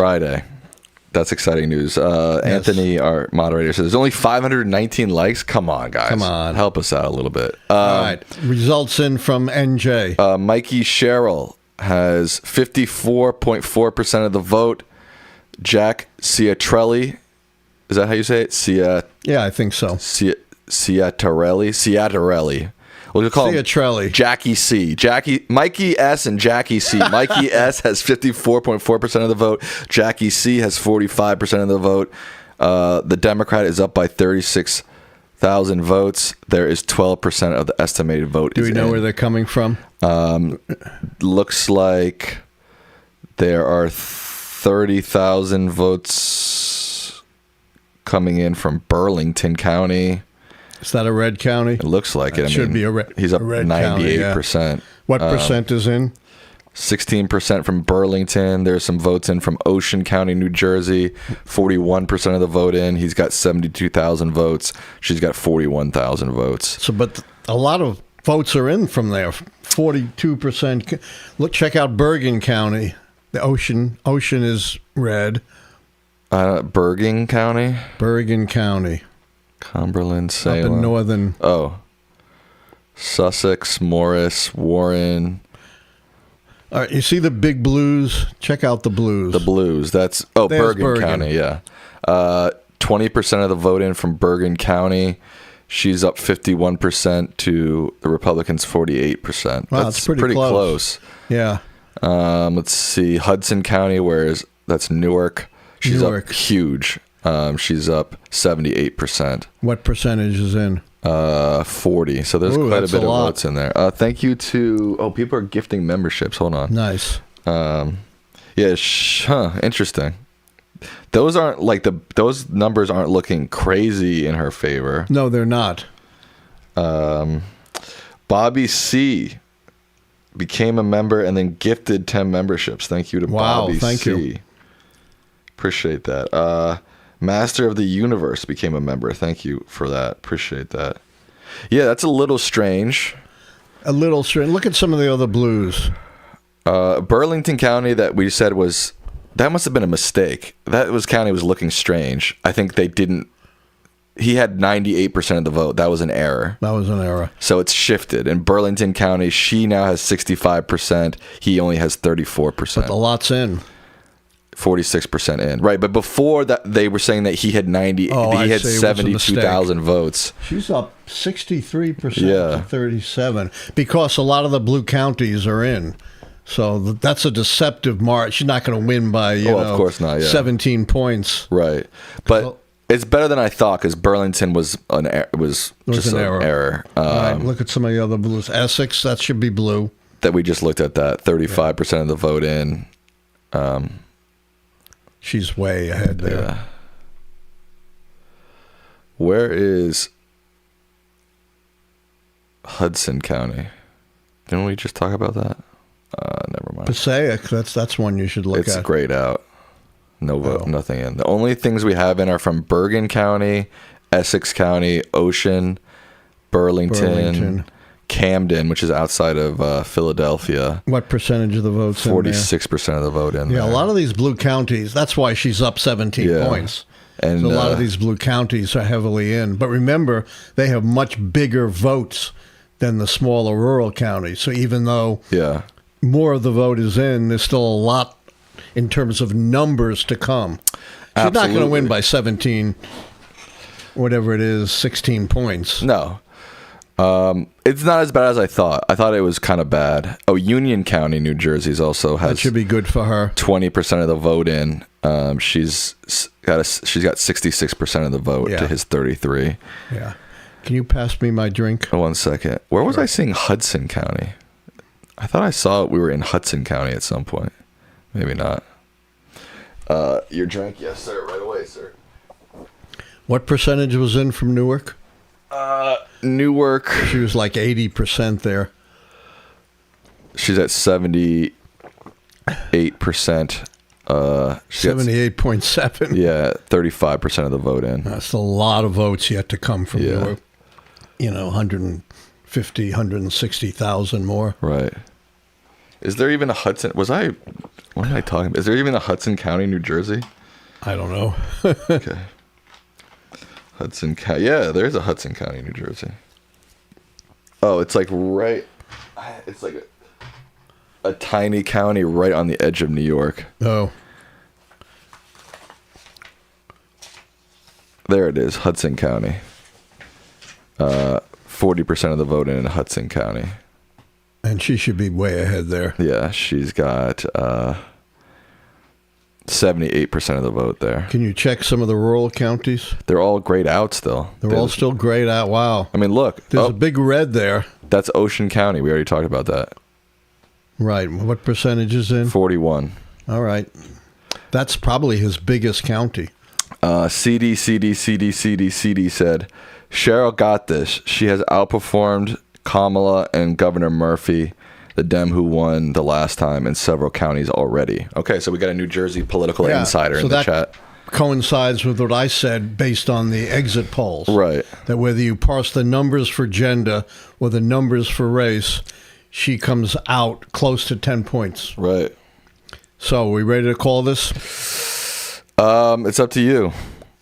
That's exciting news. Anthony, our moderator, says there's only 519 likes. Come on, guys. Come on. Help us out a little bit. All right. Results in from NJ. Mikie Sherrill has 54.4% of the vote. Jack Ciattarelli, is that how you say it? Yeah, I think so. Ciattarelli. We'll call him Ciattarelli. Jackie C. Mikey S. and Jackie C. Mikey S. has 54.4% of the vote. Jackie C. has 45% of the vote. The Democrat is up by 36,000 votes. There is 12% of the estimated vote. Do we know where they're coming from? Looks like there are 30,000 votes coming in from Burlington County. Is that a red county? It looks like it. Should be a red. He's up 98%. What percent is in? 16% from Burlington. There's some votes in from Ocean County, New Jersey. 41% of the vote in. He's got 72,000 votes. She's got 41,000 votes. So, but a lot of votes are in from there. 42%. Look, check out Bergen County. The Ocean is red. Bergen County. Bergen County. Cumberland, Salem. Up in northern. Oh. Sussex, Morris, Warren. All right, you see the big blues? Check out the blues. The blues. That's There's Bergen County. Yeah, 20% of the vote in from Bergen County. She's up 51% to the Republicans 48%. Wow, that's pretty close. Yeah. Let's see, Hudson County, that's Newark. She's up huge. She's up 78%. What percentage is in? 40. So there's quite a bit of votes in there. Thank you to people are gifting memberships. Hold on. Nice. Interesting. Those aren't those numbers aren't looking crazy in her favor. No, they're not. Bobby C became a member and then gifted 10 memberships. Thank you to Bobby thank C. you. Appreciate that. Master of the Universe became a member. Thank you for that. Appreciate that. Yeah, that's a little strange. A little strange. Look at some of the other blues. Burlington County that we said that must have been a mistake. County was looking strange. I think they didn't. He had 98% of the vote. That was an error. So it's shifted. In Burlington County, she now has 65%. He only has 34%. But the lot's in. 46% in. Right, but before that, they were saying that he had 72,000 votes. She's up 63% to 37 because a lot of the blue counties are in. So that's a deceptive mark. She's not going to win by, of course not, 17 points. Right. But it's better than I thought because Burlington was an error. Right, look at some of the other blues. Essex, that should be blue. That we just looked at that. 35% of the vote in. She's way ahead there. Yeah. Where is Hudson County? Didn't we just talk about that? Never mind. Passaic, that's one you should look at. It's grayed out. No vote, nothing in. The only things we have in are from Bergen County, Essex County, Ocean, Burlington, Camden, which is outside of Philadelphia. What percentage of the votes 46% of the vote in there. Yeah, a lot of these blue counties, that's why she's up 17 points. And so a lot of these blue counties are heavily in. But remember, they have much bigger votes than the smaller rural counties. So even though more of the vote is in, there's still a lot in terms of numbers to come. She's not going to win by 17, whatever it is, 16 points. No. It's not as bad as I thought. I thought it was kind of bad. Union County, New Jersey's also has. That should be good for her. 20% of the vote in. She's got 66% of the vote to his 33. Yeah. Can you pass me my drink? 1 second. Where was I seeing Hudson County? I thought I saw we were in Hudson County at some point. Maybe not. Your drink? Yes, sir. Right away, sir. What percentage was in from Newark? Newark. She was like 80% there. She's at 78%. 78.7. Yeah, 35% of the vote in. That's a lot of votes yet to come from Newark. 150, 160,000 more. Right. Is there even a Hudson? What am I talking about? Is there even a Hudson County, New Jersey? I don't know. Okay. Hudson County. Yeah, there's a Hudson County, New Jersey. Oh, it's like it's like a tiny county right on the edge of New York. Oh. There it is, Hudson County. 40% of the vote in Hudson County. And she should be way ahead there. Yeah, she's got 78% of the vote there. Can you check some of the rural counties? They're all grayed out still. They're all still grayed out. Wow. I mean, look. There's a big red there. That's Ocean County. We already talked about that. Right. What percentage is in? 41. All right. That's probably his biggest county. CD said, Sherrill got this. She has outperformed Kamala and Governor Murphy, the Dem who won the last time, in several counties already. Okay, so we got a New Jersey political insider in the chat. Coincides with what I said based on the exit polls. Right. That whether you parse the numbers for gender or the numbers for race, she comes out close to 10 points. Right. So, we ready to call this? It's up to you.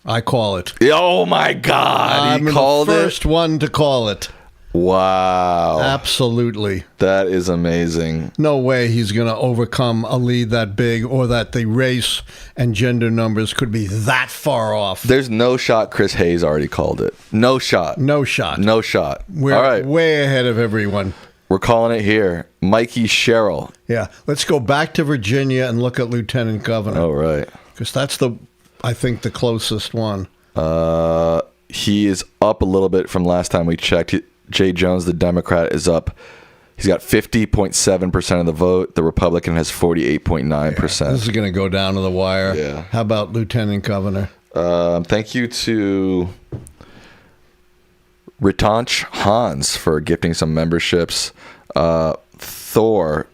I call it. Oh my God! I'm the first one to call it. Wow. Absolutely. That is amazing. No way he's going to overcome a lead that big, or that the race and gender numbers could be that far off. There's no shot. Chris Hayes already called it. No shot. No shot. No shot. We're all right. way ahead of everyone. We're calling it here. Mikie Sherrill. Yeah. Let's go back to Virginia and look at lieutenant governor. Oh, right. Because that's I think the closest one. He is up a little bit from last time we checked. Jay Jones, the Democrat, is up. He's got 50.7% of the vote. The Republican has 48.9%. This is going to go down to the wire. Yeah. How about lieutenant governor? Thank you to Ritanch Hans for gifting some memberships. Thor,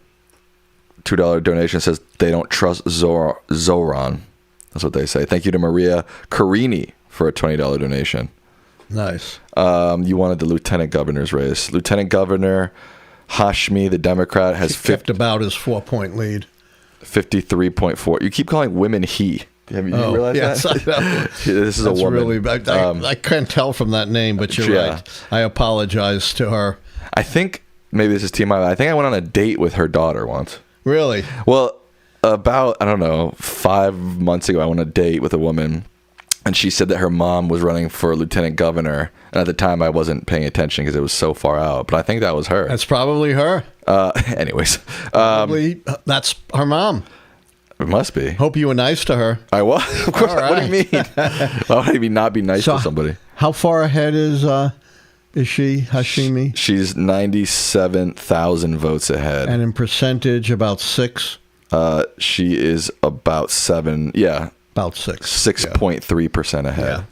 $2 donation, says they don't trust Zohran. That's what they say. Thank you to Maria Carini for a $20 donation. Nice. You wanted the lieutenant governor's race. Lieutenant Governor Hashmi, the Democrat, has kept about his 4-point lead. 53.4. You keep calling women he. Have you realized yes, that? I know. This is That's a woman. Really, I can't tell from that name, but you're right. I apologize to her. I think maybe this is TMI. I think I went on a date with her daughter once. Really? Well, about, I don't know, 5 months ago, I went on a date with a woman. And she said that her mom was running for lieutenant governor. And at the time, I wasn't paying attention because it was so far out. But I think that was her. That's probably her. Anyways. Probably, that's her mom. It must be. Hope you were nice to her. I was. Of course. Right. What do you mean? Why would he not be nice to somebody? How far ahead is she, Hashimi? She's 97,000 votes ahead. And in percentage, about 6? She is about 7. Yeah. About 6. 6.3% ahead. Yeah.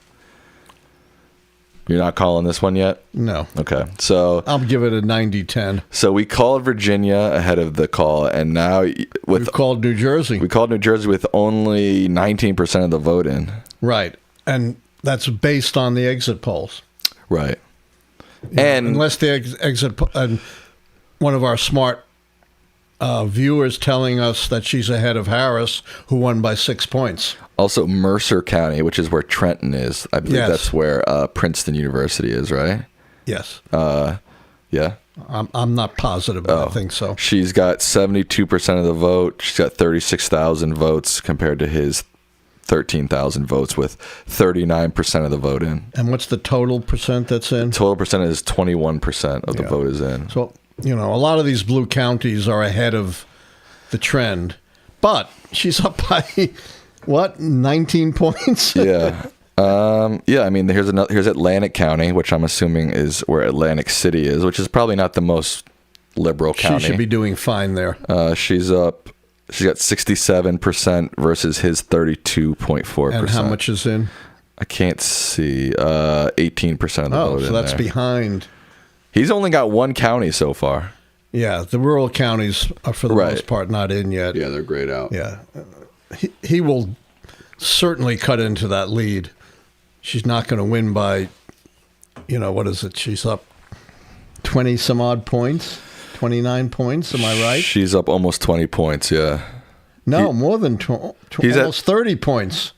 You're not calling this one yet? No. Okay. So I'll give it a 90-10. So we called Virginia ahead of the call, and now We've called New Jersey. We called New Jersey with only 19% of the vote in. Right. And that's based on the exit polls. Right. And unless the exit and one of our smart viewers telling us that she's ahead of Harris, who won by 6 points. Also, Mercer County, which is where Trenton is. I believe that's where Princeton University is, right? Yes. Yeah. I'm not positive, but I think so. She's got 72% of the vote. She's got 36,000 votes compared to his 13,000 votes, with 39% of the vote in. And what's the total percent that's in? Total percent is 21% of the vote is in. So, a lot of these blue counties are ahead of the trend, but she's up by, 19 points? Yeah. I mean, here's Atlantic County, which I'm assuming is where Atlantic City is, which is probably not the most liberal county. She should be doing fine there. She's up. She's got 67% versus his 32.4%. And how much is in? I can't see. 18% of the vote. So that's there. Behind. He's only got one county so far. Yeah, the rural counties are for the most part not in yet. Yeah, they're grayed out. Yeah, he will certainly cut into that lead. She's not going to win by, what is it? She's up 20 some odd points, 29 points. Am I right? She's up almost 20 points. Yeah. No, more than almost 30 points.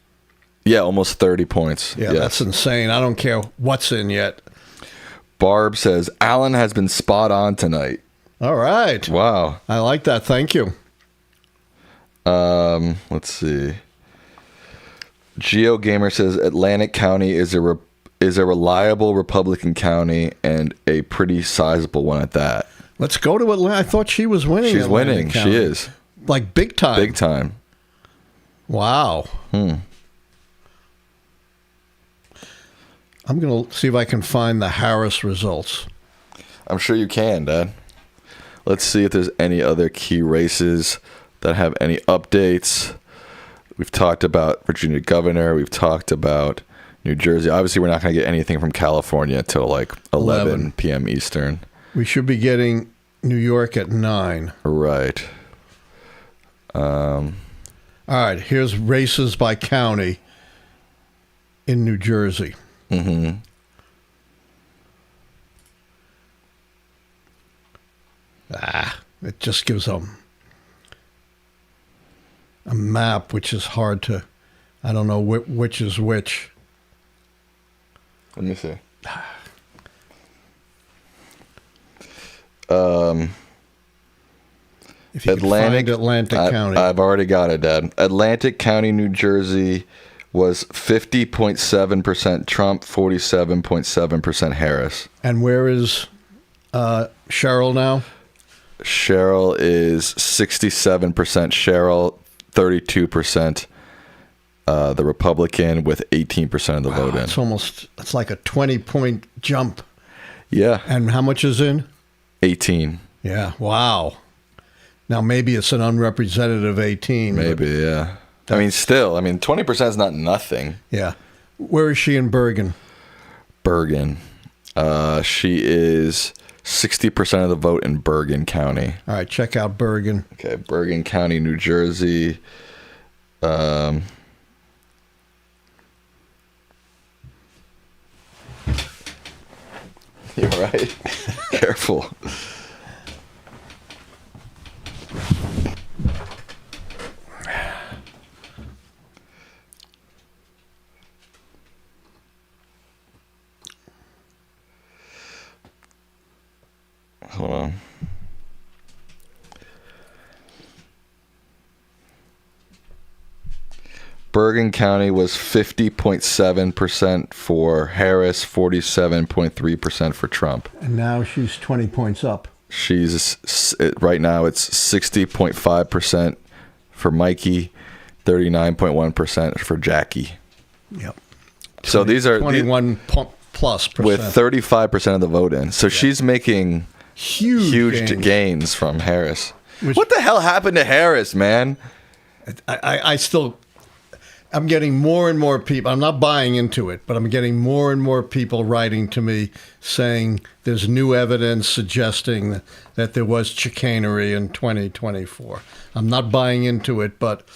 Yeah, almost 30 points. Yeah, that's insane. I don't care what's in yet. Barb says, Alan has been spot on tonight. All right. Wow. I like that. Thank you. Let's see. GeoGamer says Atlantic County is a reliable Republican county and a pretty sizable one at that. Let's go to Atlanta. I thought she was winning. She's winning. County. She is. Like big time. Big time. Wow. I'm going to see if I can find the Harris results. I'm sure you can, Dad. Let's see if there's any other key races that have any updates. We've talked about Virginia governor. We've talked about New Jersey. Obviously, we're not going to get anything from California until like 11 p.m. Eastern. We should be getting New York at 9. Right. All right. Here's races by county in New Jersey. Mm-hmm. It just gives a map, which is hard to, I don't know which is which. Let me see. If you could find Atlantic County. I've already got it, Dad. Atlantic County, New Jersey was 50.7% Trump, 47.7% Harris. And where is Sherrill now? Sherrill is 67% Sherrill, 32% the Republican, with 18% of the vote in. It's like a 20-point jump. Yeah. And how much is in? 18. Yeah. Wow. Now, maybe it's an unrepresentative 18. Maybe, yeah. I mean, still, 20% is not nothing. Yeah. Where is she in Bergen? Bergen. She is 60% of the vote in Bergen County. All right, check out Bergen. Okay, Bergen County, New Jersey. You're right. Careful. Hold on. Bergen County was 50.7% for Harris, 47.3% for Trump. And now she's 20 points up. Right now it's 60.5% for Mikie, 39.1% for Jackie. Yep. So these are 21 plus percent. with 35% of the vote in. So she's making huge gains from Harris. What the hell happened to Harris, man? I'm getting more and more people. I'm not buying into it, but I'm getting more and more people writing to me saying there's new evidence suggesting that there was chicanery in 2024. I'm not buying into it, but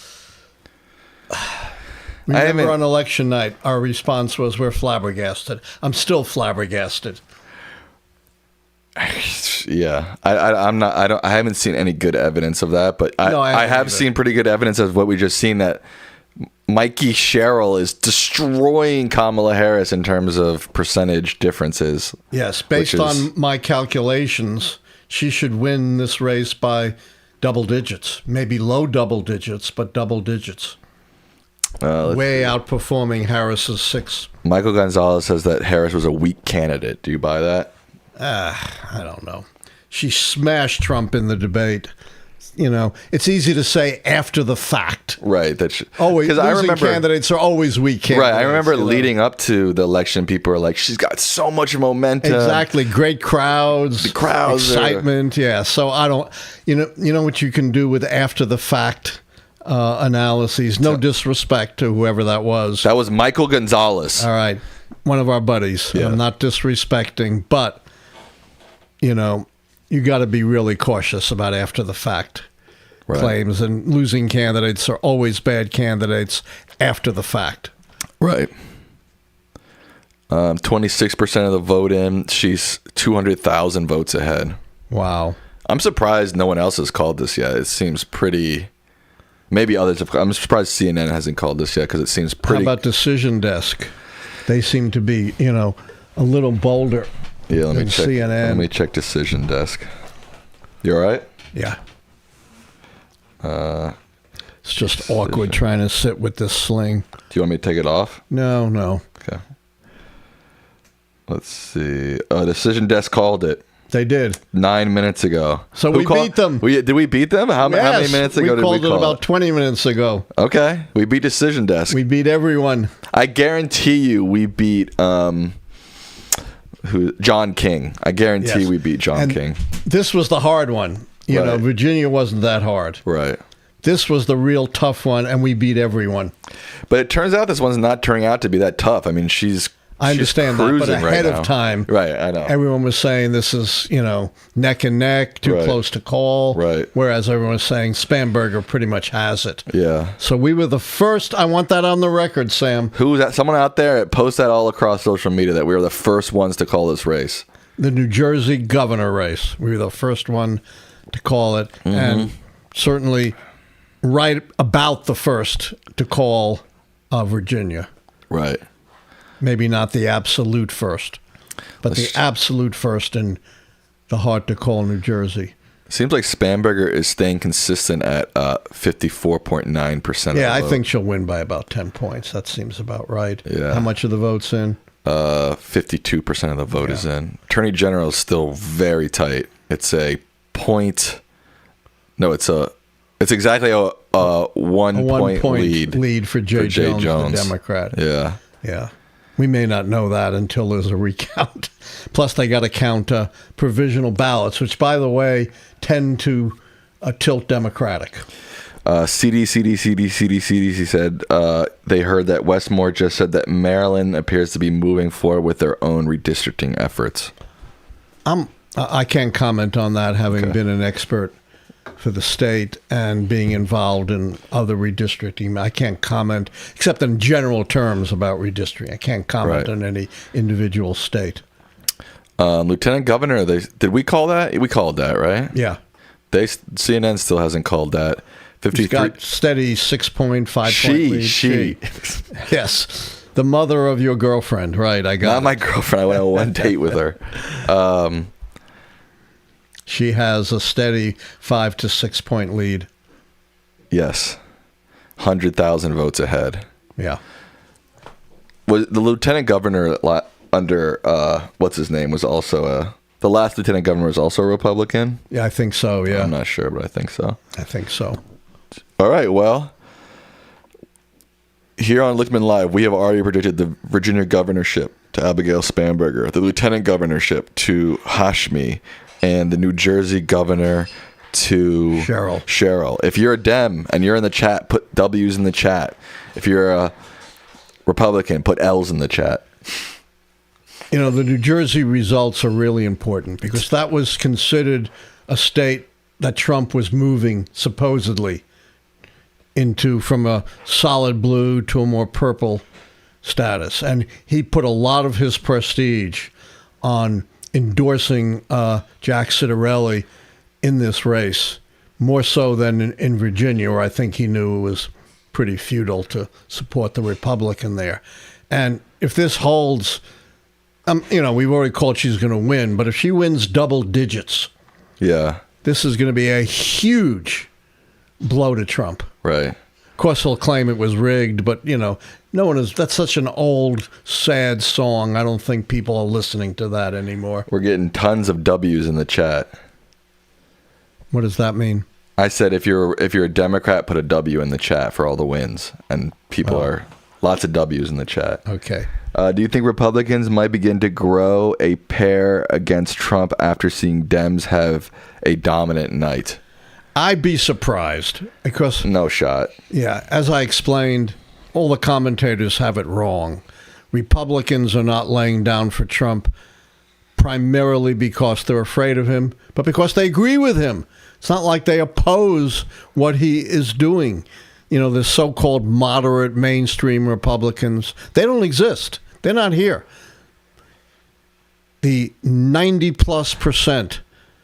remember on election night, our response was we're flabbergasted. I'm still flabbergasted. Yeah, I haven't seen any good evidence of that, but I have seen pretty good evidence of what we just seen, that Mikie Sherrill is destroying Kamala Harris in terms of percentage differences. Yes, based on my calculations, she should win this race by double digits, maybe low double digits, but double digits. Way outperforming Harris's 6. Michael Gonzalez says that Harris was a weak candidate. Do you buy that? I don't know. She smashed Trump in the debate. You know, it's easy to say after the fact. Right. Always, because I remember candidates are always weak candidates. Right. I remember leading up to the election, people were like, she's got so much momentum. Exactly. Great crowds. The crowds. Excitement. Yeah. So I don't, you know what you can do with after the fact analyses. No disrespect to whoever that was. That was Michael Gonzalez. All right. One of our buddies. Yeah. I'm not disrespecting, but, you got to be really cautious about after the fact claims, and losing candidates are always bad candidates after the fact. Right. 26% of the vote in. She's 200,000 votes ahead. Wow. I'm surprised no one else has called this yet. It seems pretty. Maybe others have. I'm surprised CNN hasn't called this yet because it seems pretty. How about Decision Desk? They seem to be, a little bolder. Yeah, let me check. CNN. Let me check Decision Desk. You all right? Yeah. It's just awkward trying to sit with this sling. Do you want me to take it off? No. Okay. Let's see. Decision Desk called it. They did 9 minutes ago. So we beat them. Did we beat them? How many minutes ago did we call it? We called it about 20 minutes ago. Okay. We beat Decision Desk. We beat everyone. I guarantee you we beat John King. I guarantee we beat John King. This was the hard one. You know, Virginia wasn't that hard. Right. This was the real tough one, and we beat everyone. But it turns out this one's not turning out to be that tough. I mean, I understand that, but ahead of time, right? I know everyone was saying this is neck and neck, too close to call, right? Whereas everyone was saying Spanberger pretty much has it. Yeah. So we were the first. I want that on the record, Sam. Who's that? Someone out there post that all across social media that we were the first ones to call this race. The New Jersey governor race. We were the first one to call it, and certainly right about the first to call Virginia. Right. Maybe not the absolute first, but the absolute first in the hard to call New Jersey. Seems like Spanberger is staying consistent at 54.9%. Yeah, I think she'll win by about 10 points. That seems about right. Yeah. How much of the vote's in? 52% of the vote is in. Attorney General is still very tight. It's a point. No, it's exactly a 1 point lead for Jay Jones, the Democrat. Yeah. Yeah. We may not know that until there's a recount. Plus, they got to count provisional ballots, which, by the way, tend to tilt Democratic. CDC said they heard that Westmore just said that Maryland appears to be moving forward with their own redistricting efforts. I can't comment on that, having been an expert for the state and being involved in other redistricting. I can't comment, except in general terms, about redistricting. I can't comment on any individual state. Lieutenant Governor, did we call that? We called that, right? Yeah. CNN still hasn't called that. 53. He's got steady 6.5 point lead. She. Yes. The mother of your girlfriend, right? I got Not my girlfriend. I went on one date with her. She has a steady 5 to 6 point lead. Yes. 100,000 votes ahead. Yeah. Was the lieutenant governor under what's his name was also the last lieutenant governor was also a Republican? Yeah, I think so, yeah. I'm not sure, but I think so. I think so. All right, well, here on Lichtman Live, we have already predicted the Virginia governorship to Abigail Spanberger, the lieutenant governorship to Hashmi, and the New Jersey governor to Sherrill. If you're a Dem and you're in the chat, put W's in the chat. If you're a Republican, put L's in the chat. You know, the New Jersey results are really important because that was considered a state that Trump was moving, supposedly, into from a solid blue to a more purple status. And he put a lot of his prestige on endorsing Jack Ciattarelli in this race, more so than in Virginia, where I think he knew it was pretty futile to support the Republican there. And if this holds, we've already called she's going to win, but if she wins double digits, this is going to be a huge blow to Trump. Right. Of course, he'll claim it was rigged, but, no one is. That's such an old, sad song. I don't think people are listening to that anymore. We're getting tons of W's in the chat. What does that mean? I said if you're a Democrat, put a W in the chat for all the wins, and people are lots of W's in the chat. Okay. Do you think Republicans might begin to grow a pair against Trump after seeing Dems have a dominant night? I'd be surprised because... No shot. Yeah, as I explained, all the commentators have it wrong. Republicans are not laying down for Trump primarily because they're afraid of him, but because they agree with him. It's not like they oppose what he is doing. The so-called moderate mainstream Republicans, they don't exist. They're not here. The 90+%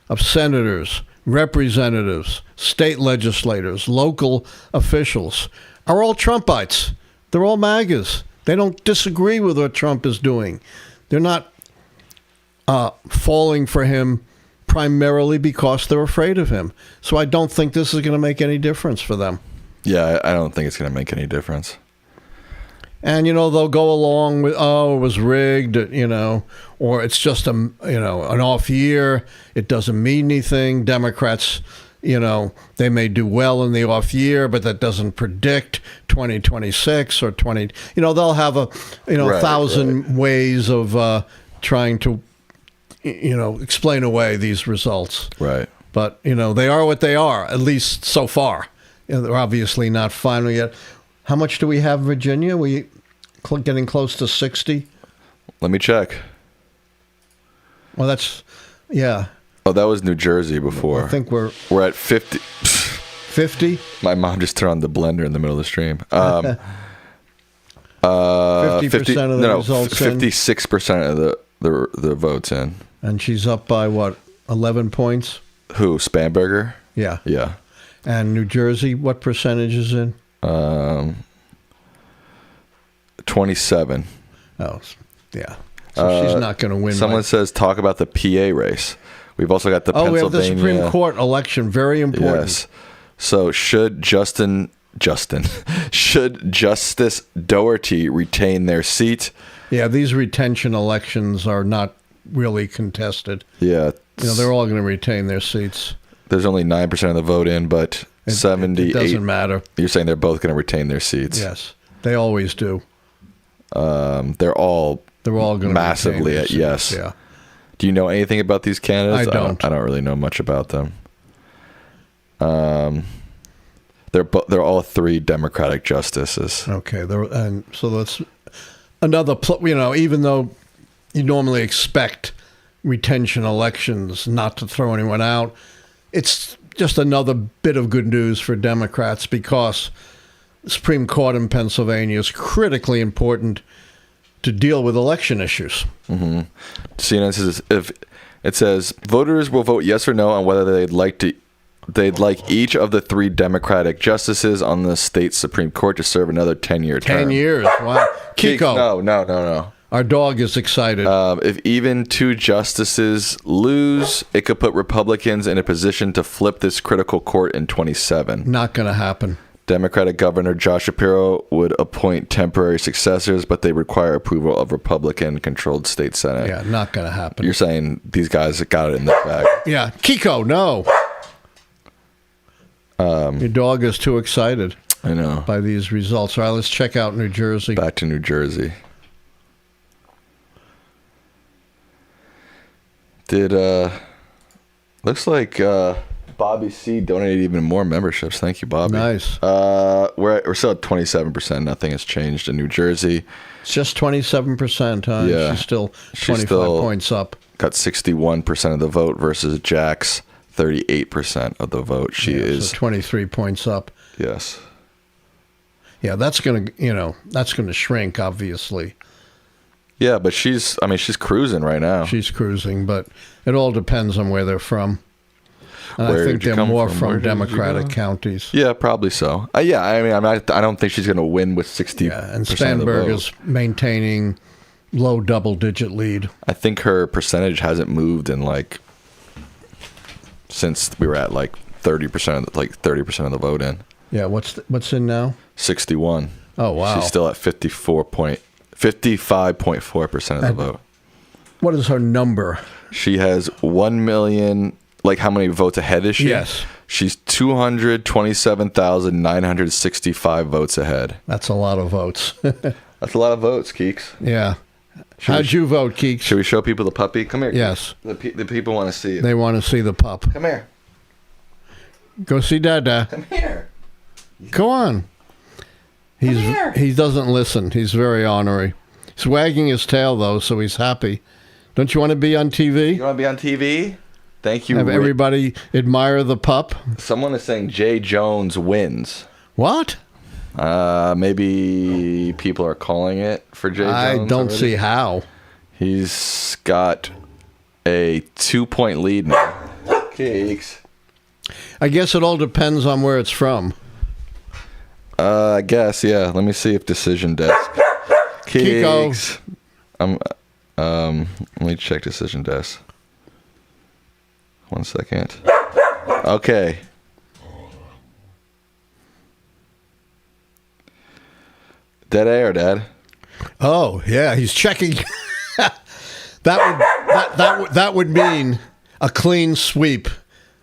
of senators, representatives, state legislators, local officials are all Trumpites. They're all MAGAs. They don't disagree with what Trump is doing. They're not falling for him primarily because they're afraid of him. So I don't think this is going to make any difference for them. Yeah, I don't think it's going to make any difference. And, they'll go along with, it was rigged, or it's just, an off year. It doesn't mean anything. Democrats, they may do well in the off year, but that doesn't predict 2026 or 20, they'll have a 1,000 ways of trying to, explain away these results. Right. But, they are what they are, at least so far. They're obviously not final yet. How much do we have in Virginia? We getting close to 60? Let me check. Well, that's, yeah. Oh, that was New Jersey before. I think we're at 50. 50? My mom just turned on the blender in the middle of the stream. 50% of the results 56% of the votes in. And she's up by what, 11 points? Who, Spanberger? Yeah. Yeah. And New Jersey, what percentage is in? 27. Oh, yeah. So she's not going to win. Someone says talk about the PA race. We've also got the we Pennsylvania. have the Supreme Court election. Very important. Yes. So should should Justice Doherty retain their seat? Yeah, these retention elections are not really contested. Yeah. They're all going to retain their seats. There's only 9% of the vote in, but 78. It doesn't matter. You're saying they're both going to retain their seats? Yes, they always do. They're all going to massively at yes. Yeah. Do you know anything about these candidates? I don't. I don't really know much about them. They're all 3 Democratic justices. Okay, and so that's another. Even though you normally expect retention elections not to throw anyone out, it's just another bit of good news for Democrats because the Supreme Court in Pennsylvania is critically important to deal with election issues. Mm-hmm. CNN says it says voters will vote yes or no on whether they'd like each of the 3 Democratic justices on the state Supreme Court to serve another 10-year term. 10 years. Wow. Kiko. No. Our dog is excited. If even 2 justices lose, it could put Republicans in a position to flip this critical court in 27. Not going to happen. Democratic Governor Josh Shapiro would appoint temporary successors, but they require approval of Republican-controlled state Senate. Yeah, not going to happen. You're saying these guys got it in their bag. Yeah. Kiko, no. Your dog is too excited. I know. By these results. All right, let's check out New Jersey. Back to New Jersey. Looks like Bobby C donated even more memberships. Thank you, Bobby. Nice. We're still at 27%. Nothing has changed in New Jersey. It's just 27%, huh? Yeah. She's still 25 points up. Got 61% of the vote versus Jack's 38% of the vote. She is so 23 points up. Yes. Yeah, that's going to shrink, obviously. Yeah, but she's cruising right now. She's cruising, but it all depends on where they're from. And Where I think did you they're come more from? from Where did you Democratic go? counties. Yeah, probably so. Yeah, I don't think she's going to win with 60%. Yeah, and of the vote. Spanberger's maintaining low double-digit lead. I think her percentage hasn't moved in since we were at 30% of the vote in. Yeah, what's in now? 61. Oh wow. She's still at 55.4% of the vote. What is her number? She has 1 million. How many votes ahead is she? Yes. She's 227,965 votes ahead. That's a lot of votes. That's a lot of votes, Keeks. Yeah. How'd you vote, Keeks? Should we show people the puppy? Come here. Yes. The people want to see it. They want to see the pup. Come here. Go see Dada. Come here. Go on. He doesn't listen. He's very ornery. He's wagging his tail, though, so he's happy. Don't you want to be on TV? You want to be on TV? Thank you. Have everybody admire the pup? Someone is saying Jay Jones wins. What? Maybe people are calling it for Jay Jones. I don't already. see how. He's got a 2-point lead now. Keeks. I guess it all depends on where it's from. I guess, yeah. Let me see if Decision Desk. Keeks. Let me check Decision Desk. 1 second. Okay. Dead air, Dad. Oh yeah, he's checking. that would mean a clean sweep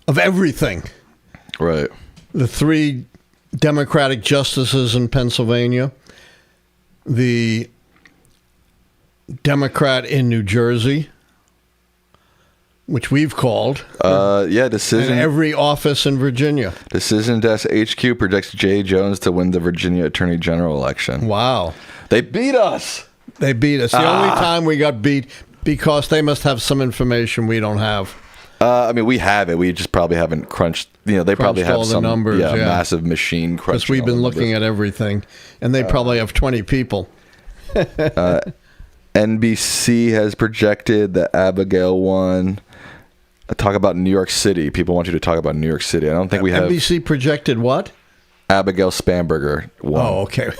of everything. Right. The 3 Democratic justices in Pennsylvania, the Democrat in New Jersey, which we've called. Decision. And every office in Virginia. Decision Desk HQ projects Jay Jones to win the Virginia Attorney General election. Wow. They beat us. They beat us. The only time we got beat because they must have some information we don't have. We have it. We just probably haven't crunched. They probably have all the some numbers, yeah. massive machine crunching. Because we've been looking at everything, and they probably have 20 people. NBC has projected that Abigail won. Talk about New York City. People want you to talk about New York City. I don't think we have. NBC projected what? Abigail Spanberger won. Oh, okay.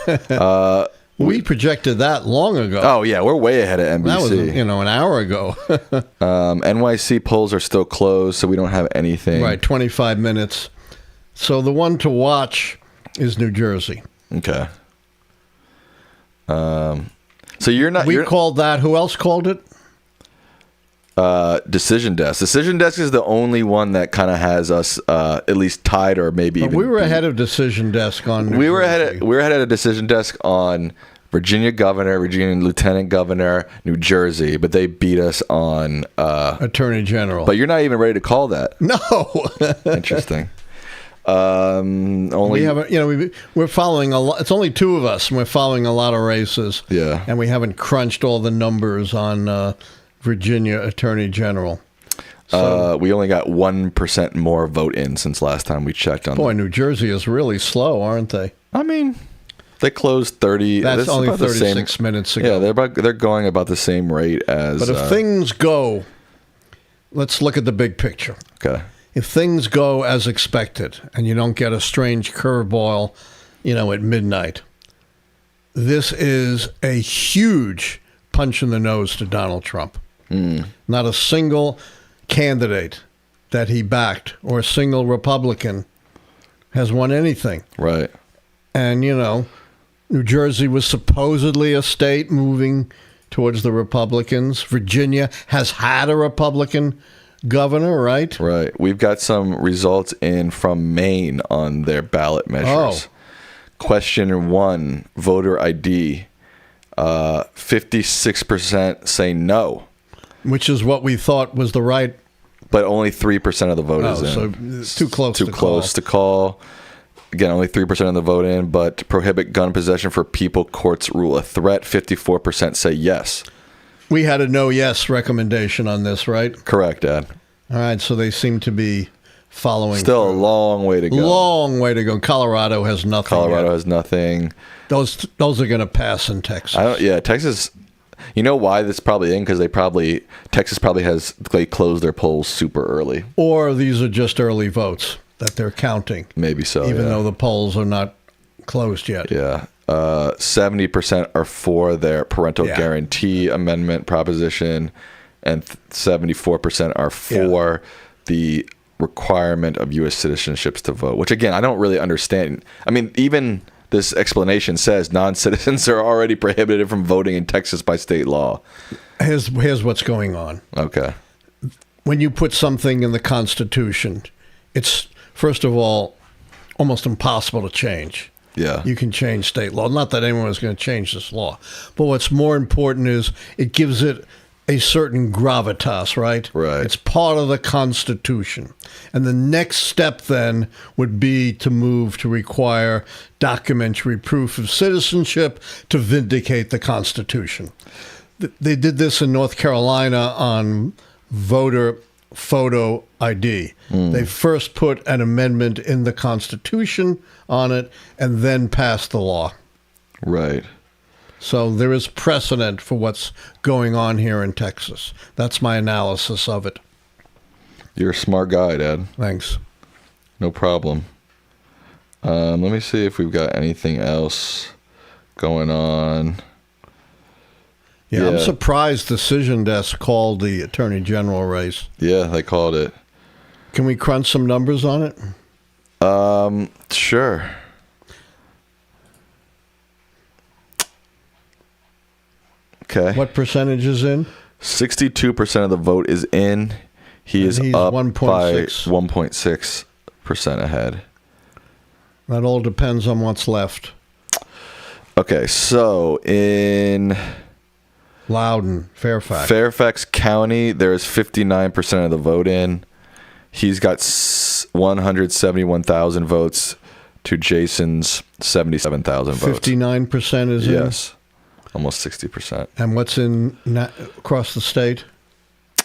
We projected that long ago. Oh, yeah, we're way ahead of NBC. That was, an hour ago. NYC polls are still closed, so we don't have anything. Right, 25 minutes. So the one to watch is New Jersey. Okay. So you're not... We called that. Who else called it? Decision Desk. Decision Desk is the only one that kind of has us at least tied or maybe even... We were ahead of Decision Desk on New We were Jersey. ahead of Decision Desk on Virginia Governor, Virginia Lieutenant Governor, New Jersey, but they beat us on... Attorney General. But you're not even ready to call that. No. Interesting. Only we haven't, we're following a lot. It's only two of us, and we're following a lot of races. Yeah. And we haven't crunched all the numbers on Virginia Attorney General. So, we only got 1% more vote in since last time we checked on. Boy, New Jersey is really slow, aren't they? I mean, they closed 30. That's only 36 minutes ago. Yeah, they're going about the same rate as. But if things go, let's look at the big picture. Okay. If things go as expected and you don't get a strange curveball, at midnight, this is a huge punch in the nose to Donald Trump. Not a single candidate that he backed or a single Republican has won anything. Right. And, New Jersey was supposedly a state moving towards the Republicans. Virginia has had a Republican governor, right? Right. We've got some results in from Maine on their ballot measures. Question 1, voter ID. 56% say no. Which is what we thought was the right. But only 3% of the vote is in. So it's too close to call. Again, only 3% of the vote in, but to prohibit gun possession for people courts rule a threat, 54% say yes. We had a no-yes recommendation on this, right? Correct, Dad. All right, so they seem to be following. Still a long way to go. Long way to go. Colorado has nothing. Colorado has nothing. Those are going to pass in Texas. Texas. You know why this probably in? Because Texas probably has closed their polls super early. Or these are just early votes that they're counting. Maybe so. Even though the polls are not closed yet. Yeah. 70% are for their parental guarantee amendment proposition, and 74% are for the requirement of U.S. citizenships to vote, which, again, I don't really understand. I mean, even this explanation says non-citizens are already prohibited from voting in Texas by state law. Here's what's going on. Okay. When you put something in the Constitution, it's, first of all, almost impossible to change. Yeah. You can change state law. Not that anyone is going to change this law. But what's more important is it gives it a certain gravitas, right? Right. It's part of the Constitution. And the next step then would be to move to require documentary proof of citizenship to vindicate the Constitution. They did this in North Carolina on voter photo ID. They first put an amendment in the Constitution on it and then passed the law. Right. So there is precedent for what's going on here in Texas. That's my analysis of it. You're a smart guy, Dad. Thanks. No problem. Let me see if we've got anything else going on. Yeah, I'm surprised Decision Desk called the Attorney General race. Yeah, they called it. Can we crunch some numbers on it? Sure. Okay. What percentage is in? 62% of the vote is in. He's up 1.6. by 1.6% ahead. That all depends on what's left. Okay, so in Loudoun, Fairfax County, there is 59% of the vote in. He's got 171,000 votes to Jason's 77,000 votes. 59% is in? Yes, almost 60%. And what's in across the state?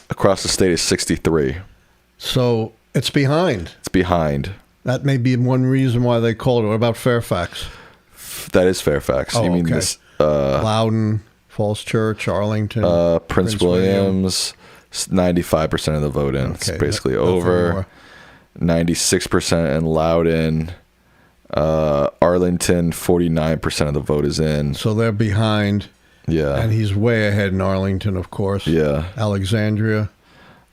Across the state is 63. So it's behind. It's behind. That may be one reason why they called it. What about Fairfax? That is Fairfax. Oh, you mean okay. this? Loudoun, Falls Church, Arlington, Prince Williams, 95% of the vote in. Okay, it's basically over. 96% in Loudoun. Arlington, 49% of the vote is in. So they're behind. Yeah. And he's way ahead in Arlington, of course. Yeah. Alexandria,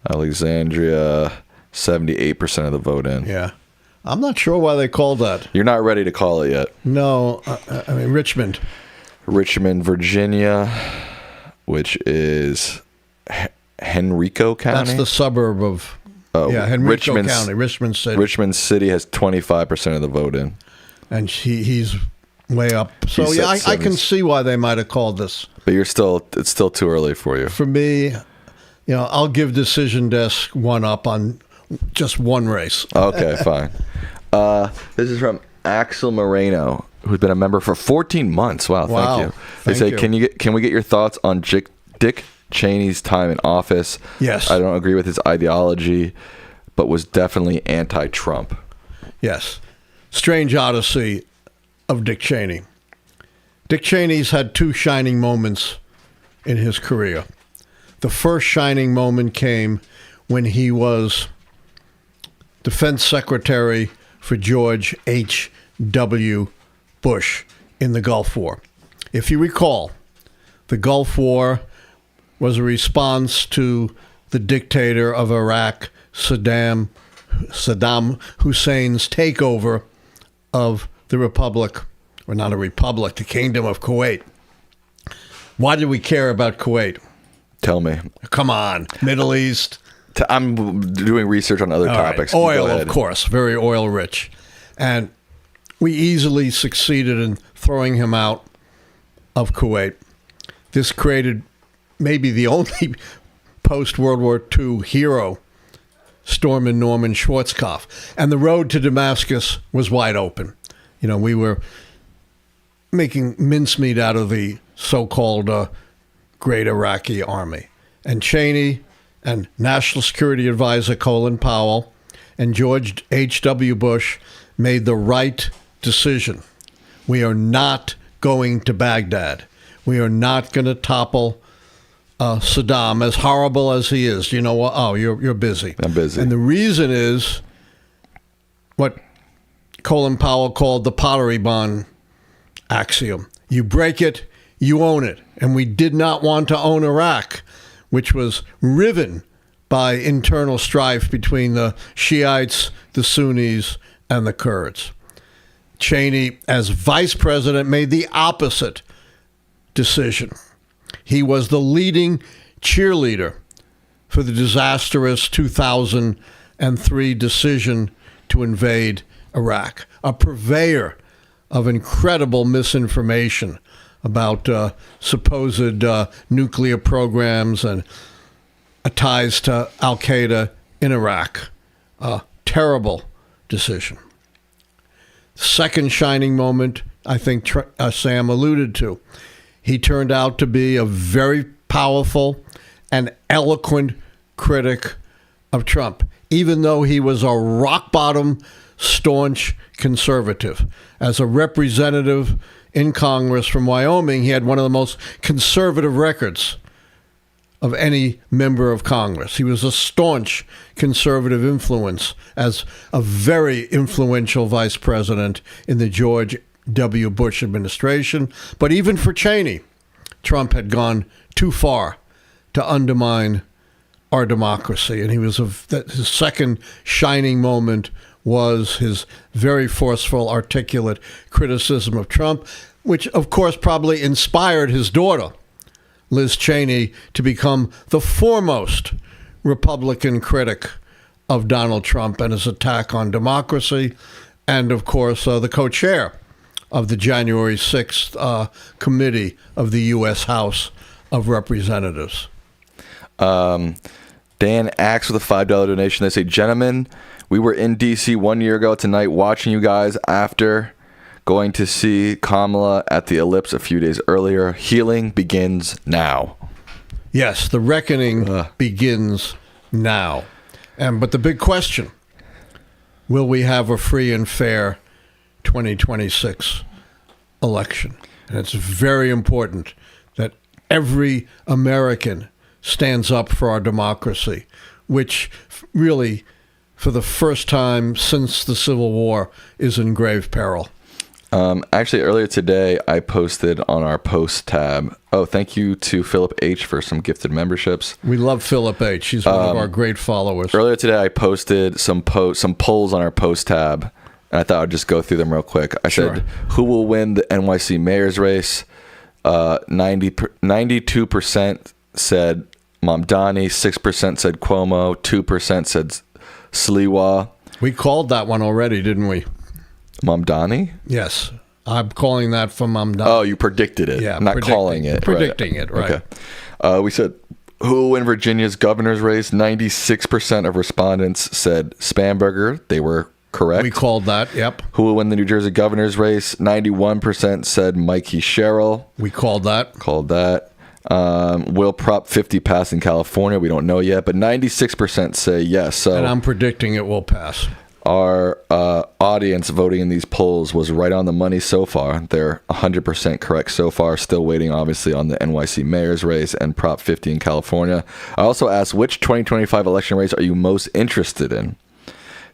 78% of the vote in. Yeah. I'm not sure why they called that. You're not ready to call it yet. No, I mean, Richmond, Virginia, which is Henrico County. That's the suburb of Henrico County, Richmond City. Richmond City has 25% of the vote in. And he's way up. So, I can see why they might have called this. But it's still too early for you. For me, I'll give Decision Desk one up on just one race. Okay, fine. This is from Axel Moreno, who's been a member for 14 months. Wow, thank you. They say, can we get your thoughts on Dick Cheney's time in office? Yes. I don't agree with his ideology, but was definitely anti-Trump. Yes. Strange odyssey of Dick Cheney. Dick Cheney's had two shining moments in his career. The first shining moment came when he was Defense Secretary for George H.W. Bush in the Gulf War. If you recall, the Gulf War was a response to the dictator of Iraq, Saddam Hussein's takeover of the republic, or not a republic, the Kingdom of Kuwait. Why did we care about Kuwait? Tell me. Come on, Middle East. I'm doing research on other topics. Right. Oil, of course, very oil rich. And we easily succeeded in throwing him out of Kuwait. This created maybe the only post-World War II hero, Storeman Norman Schwarzkopf. And the road to Damascus was wide open. We were making mincemeat out of the so-called Great Iraqi Army. And Cheney and National Security Advisor Colin Powell and George H.W. Bush made the right decision. We are not going to Baghdad. We are not going to topple Saddam, as horrible as he is. You know what? Oh, you're busy. I'm busy. And the reason is what Colin Powell called the Pottery Barn axiom. You break it, you own it. And we did not want to own Iraq, which was riven by internal strife between the Shiites, the Sunnis, and the Kurds. Cheney, as vice president, made the opposite decision. He was the leading cheerleader for the disastrous 2003 decision to invade Iraq, a purveyor of incredible misinformation about supposed nuclear programs and ties to al-Qaeda in Iraq. A terrible decision. Second shining moment, I think Sam alluded to. He turned out to be a very powerful and eloquent critic of Trump, even though he was a rock-bottom, staunch conservative. As a representative in Congress from Wyoming, he had one of the most conservative records of any member of Congress. He was a staunch conservative influence as a very influential vice president in the George W. Bush administration. But even for Cheney, Trump had gone too far to undermine our democracy. And his second shining moment was his very forceful, articulate criticism of Trump, which, of course, probably inspired his daughter, Liz Cheney, to become the foremost Republican critic of Donald Trump and his attack on democracy, and, of course, the co-chair of the January 6th committee of the U.S. House of Representatives. Dan Axe with a $5 donation. They say, gentlemen, we were in D.C. 1 year ago tonight watching you guys after going to see Kamala at the Ellipse a few days earlier. Healing begins now. Yes, the reckoning begins now. But the big question, will we have a free and fair 2026 election? And it's very important that every American stands up for our democracy, which really for the first time since the Civil War, is in grave peril? Actually, earlier today, I posted on our post tab. Oh, thank you to Philip H. for some gifted memberships. We love Philip H. He's one of our great followers. Earlier today, I posted some polls on our post tab, and I thought I'd just go through them real quick. I said, who will win the NYC mayor's race? 92% said Mamdani, 6% said Cuomo, 2% said Sliwa. We called that one already, didn't we? Mamdani? Yes. I'm calling that for Mamdani. Oh, you predicted it. Yeah, not calling it. Predicting it, right. Okay. We said, who will win Virginia's governor's race? 96% of respondents said Spanberger. They were correct. We called that, yep. Who will win the New Jersey governor's race? 91% said Mikie Sherrill. We called that. Called that. Will Prop 50 pass in California? We don't know yet, but 96% say yes. So, and I'm predicting it will pass. Our audience voting in these polls was right on the money so far. They're 100% correct so far. Still waiting, obviously, on the NYC mayor's race and Prop 50 in California. I also asked, which 2025 election race are you most interested in?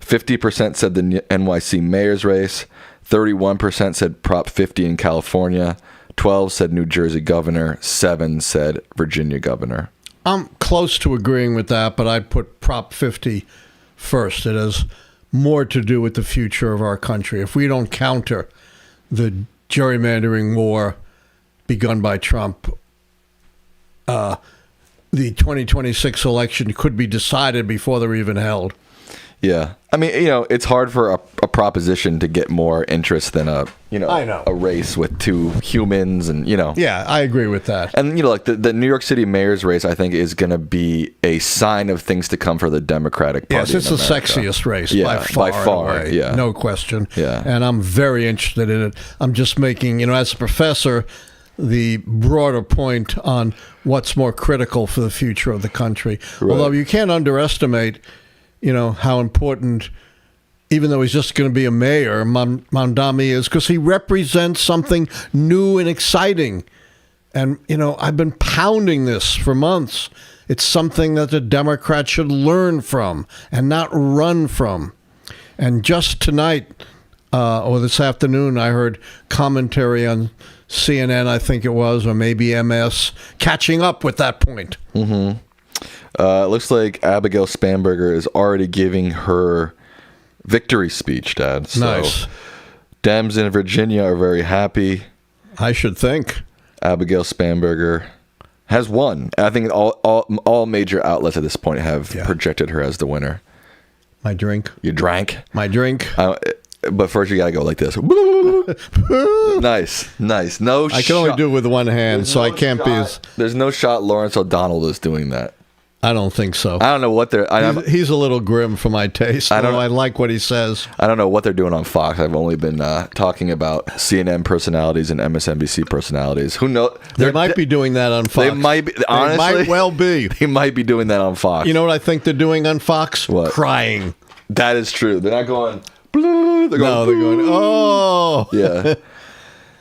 50% said the NYC mayor's race. 31% said Prop 50 in California. 12 said New Jersey governor. 7 said Virginia governor. I'm close to agreeing with that, but I'd put Prop 50 first. It has more to do with the future of our country. If we don't counter the gerrymandering war begun by Trump, the 2026 election could be decided before they're even held. Yeah. I mean, it's hard for a proposition to get more interest than a race with two humans and, Yeah, I agree with that. And, like the New York City mayor's race, I think, is going to be a sign of things to come for the Democratic Party. Yes, it's the sexiest race by far. Yeah. No question. Yeah. And I'm very interested in it. I'm just making, as a professor, the broader point on what's more critical for the future of the country. Right. Although you can't underestimate how important, even though he's just going to be a mayor, Mamdani is, because he represents something new and exciting. And, I've been pounding this for months. It's something that the Democrats should learn from and not run from. And just tonight, or this afternoon, I heard commentary on CNN, I think it was, or maybe MS, catching up with that point. Mm-hmm. It looks like Abigail Spanberger is already giving her victory speech, Dad. So nice. Dems in Virginia are very happy. I should think. Abigail Spanberger has won. I think all major outlets at this point have projected her as the winner. My drink. You drank? My drink. But first you got to go like this. Nice. No shot. I can only do it with one hand, so I can't be as... There's no shot Lawrence O'Donnell is doing that. I don't think so. I don't know what they're... He's a little grim for my taste, although I like what he says. I don't know what they're doing on Fox. I've only been talking about CNN personalities and MSNBC personalities. Who knows? They might be doing that on Fox. They might be. Honestly, they might well be. They might be doing that on Fox. You know what I think they're doing on Fox? What? Crying. That is true. They're not going... They're going, oh. Yeah.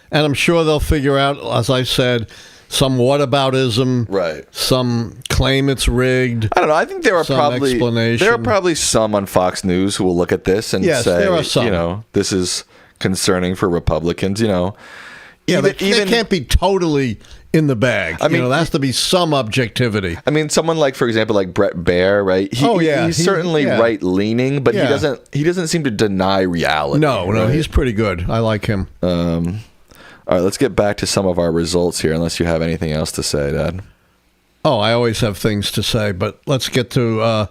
And I'm sure they'll figure out, as I said... Some whataboutism, right? Some claim it's rigged. I don't know. I think there are probably some on Fox News who will look at this and say, there are some. This is concerning for Republicans. Yeah, they can't be totally in the bag. I mean, there has to be some objectivity. I mean, someone like, for example, like Brett Baier, right? He's certainly right leaning, but he doesn't seem to deny reality. No, right? He's pretty good. I like him. All right, let's get back to some of our results here, unless you have anything else to say, Dad. Oh, I always have things to say, but let's get to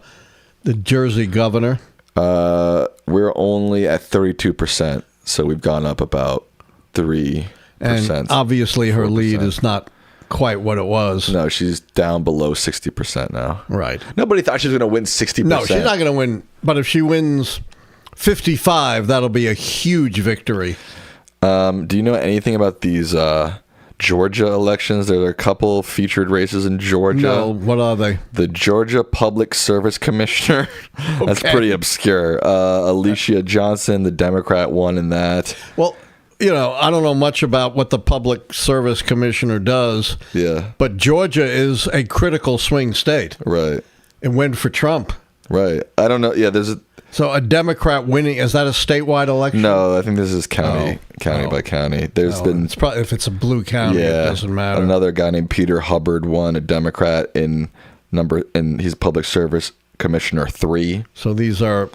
the Jersey governor. We're only at 32%, so we've gone up about 3%. And obviously her 4%. Lead is not quite what it was. No, she's down below 60% now. Right. Nobody thought she was going to win 60%. No, she's not going to win, but if she wins 55, that'll be a huge victory. Do you know anything about these Georgia elections? There are a couple featured races in Georgia. No, what are they? The Georgia Public Service Commissioner. That's pretty obscure. Alicia Johnson, the Democrat, won in that. Well, I don't know much about what the Public Service Commissioner does. Yeah. But Georgia is a critical swing state. Right. It went for Trump. Right. I don't know. Yeah, there's So a Democrat winning, is that a statewide election? No, I think this is county by county. There's been it's probably, if it's a blue county, it doesn't matter. Another guy named Peter Hubbard won, a Democrat in he's public service commissioner 3. So these are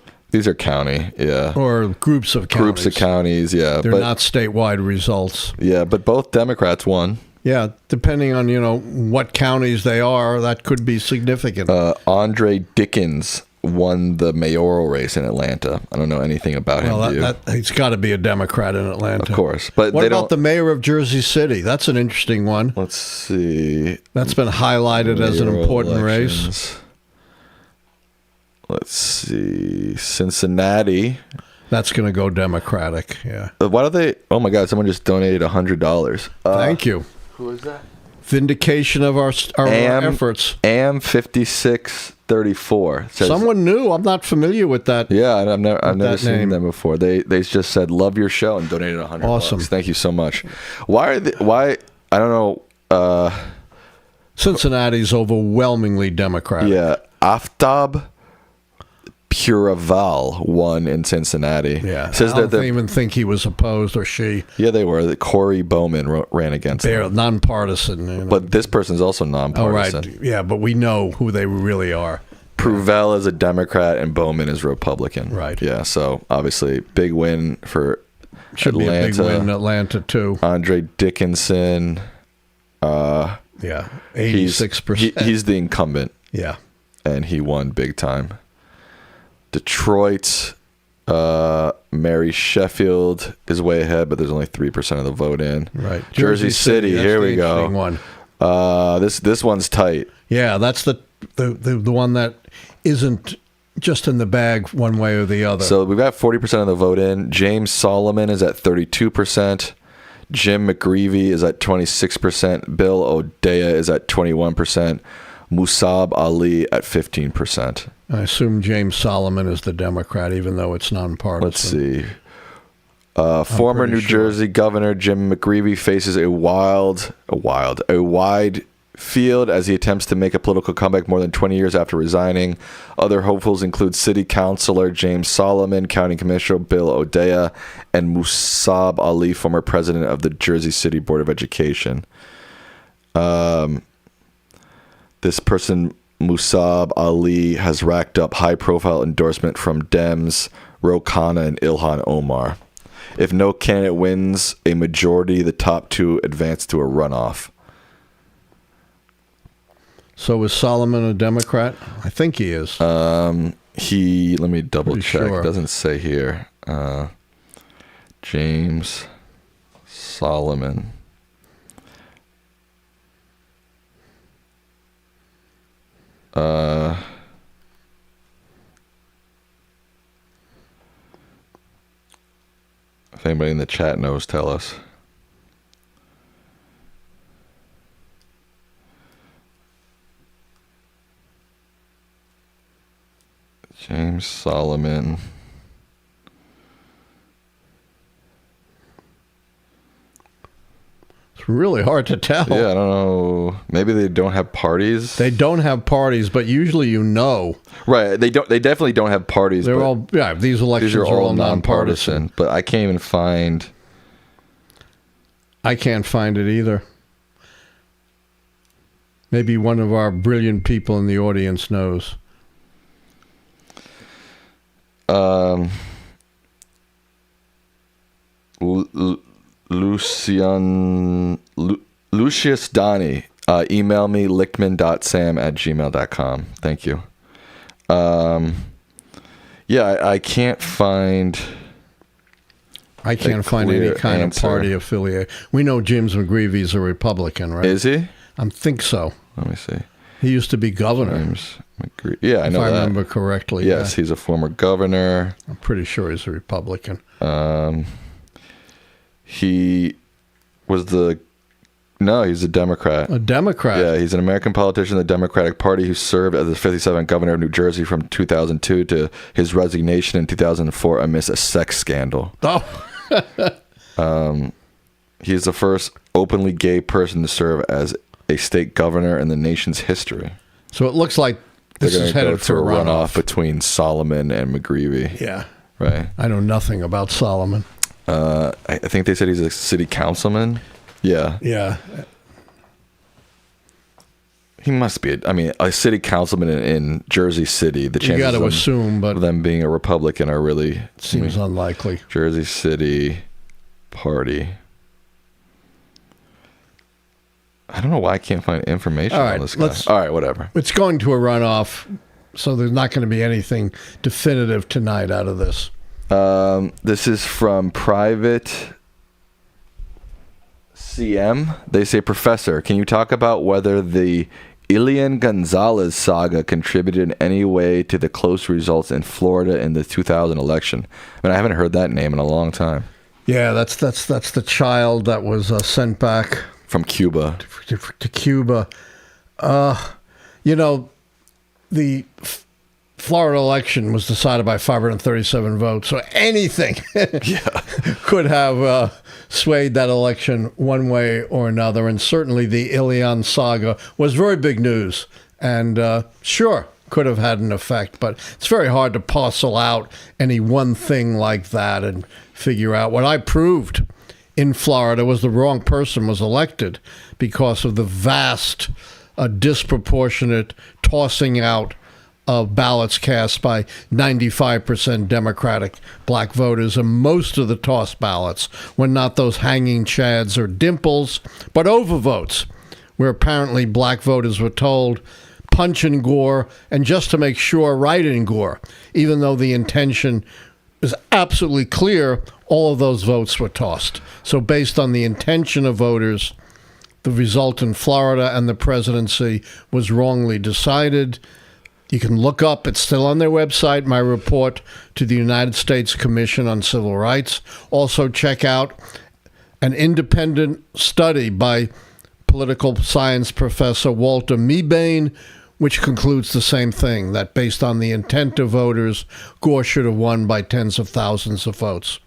county, yeah, or groups of counties. Groups of counties, yeah. They're not statewide results. Yeah, but both Democrats won. Yeah, depending on what counties they are, that could be significant. Andre Dickens won the mayoral race in Atlanta. I don't know anything about him. He's got to be a Democrat in Atlanta, of course. But what about the mayor of Jersey City? That's an interesting one. Let's see. That's been highlighted as an important race. Let's see. Cincinnati. That's going to go Democratic, yeah. Why do they... Oh, my God. Someone just donated $100. Thank you. Who is that? Vindication of our efforts. AM 5634. Someone new. I'm not familiar with that. Yeah, I've never seen them before. They just said, love your show, and donated $100. Awesome. Thank you so much. Why I don't know. Cincinnati's overwhelmingly Democratic. Yeah. Aftab Puraval won in Cincinnati. Yeah, I don't even think he was opposed, or she. Yeah, they were. Corey Bowman ran against them. They're nonpartisan. But this person's also nonpartisan. Oh, right. Yeah, but we know who they really are. Pruvel is a Democrat and Bowman is Republican. Right. Yeah, so obviously big win for Should Atlanta. Be a big win in Atlanta, too. Andre Dickinson. Yeah, 86%. He's the incumbent. Yeah. And he won big time. Detroit, Mary Sheffield is way ahead, but there's only 3% of the vote in. Right. Jersey City, here we go. One. This one's tight. Yeah, that's the one that isn't just in the bag one way or the other. So we've got 40% of the vote in. James Solomon is at 32%. Jim McGreevey is at 26%. Bill O'Dea is at 21%. Musab Ali at 15%. I assume James Solomon is the Democrat, even though it's nonpartisan. Let's see. Former New Jersey Governor Jim McGreevey faces a wide field as he attempts to make a political comeback more than 20 years after resigning. Other hopefuls include City Councilor James Solomon, County Commissioner Bill O'Dea, and Musab Ali, former president of the Jersey City Board of Education. This person, Musab Ali, has racked up high-profile endorsement from Dems, Ro Khanna, and Ilhan Omar. If no candidate wins a majority, the top two advance to a runoff. So is Solomon a Democrat? I think he is. Let me double check. Sure. It doesn't say here. James Solomon. If anybody in the chat knows, tell us. James Solomon. It's really hard to tell. Yeah, I don't know. Maybe they don't have parties. They don't have parties, but usually you know. Right. They definitely don't have parties. They're all these elections are all nonpartisan. But I can't even find. I can't find it either. Maybe one of our brilliant people in the audience knows. Lucius Donnie, email me lickman.sam@gmail.com. Thank you. I can't find. I can't find any kind of party affiliate. We know James McGreevey's a Republican, right? Is he? I think so. Let me see. He used to be governor. James McGreevey. Yeah, I know that. If I remember correctly. Yes, he's a former governor. I'm pretty sure he's a Republican. He was he's a Democrat. A Democrat? Yeah, he's an American politician of the Democratic Party who served as the 57th governor of New Jersey from 2002 to his resignation in 2004 amidst a sex scandal. Oh. He's the first openly gay person to serve as a state governor in the nation's history. So it looks like they're This going is to go headed to for a a runoff runoff. between Solomon and McGreevey. Yeah. Right. I know nothing about Solomon. I think they said he's a city councilman. Yeah. Yeah. He must be. A city councilman in Jersey City. The You chances got to of assume, but them being a Republican are really seems unlikely. Jersey City Party. I don't know why I can't find information on this guy. All right, whatever. It's going to a runoff, so there's not going to be anything definitive tonight out of this. This is from Private CM. They say, Professor, can you talk about whether the Elian Gonzalez saga contributed in any way to the close results in Florida in the 2000 election? I haven't heard that name in a long time. Yeah, that's the child that was sent back from Cuba to Cuba. The Florida election was decided by 537 votes, so anything could have swayed that election one way or another. And certainly the Elian saga was very big news, and sure, could have had an effect. But it's very hard to parcel out any one thing like that and figure out. What I proved in Florida was the wrong person was elected because of the vast, disproportionate tossing out of ballots cast by 95% Democratic black voters, and most of the tossed ballots were not those hanging chads or dimples, but overvotes, where apparently black voters were told, punch in Gore, and just to make sure, write in Gore, even though the intention is absolutely clear, all of those votes were tossed. So based on the intention of voters, the result in Florida and the presidency was wrongly decided. You can look up, it's still on their website, my report to the United States Commission on Civil Rights. Also check out an independent study by political science professor Walter Mebane, which concludes the same thing, that based on the intent of voters, Gore should have won by tens of thousands of votes.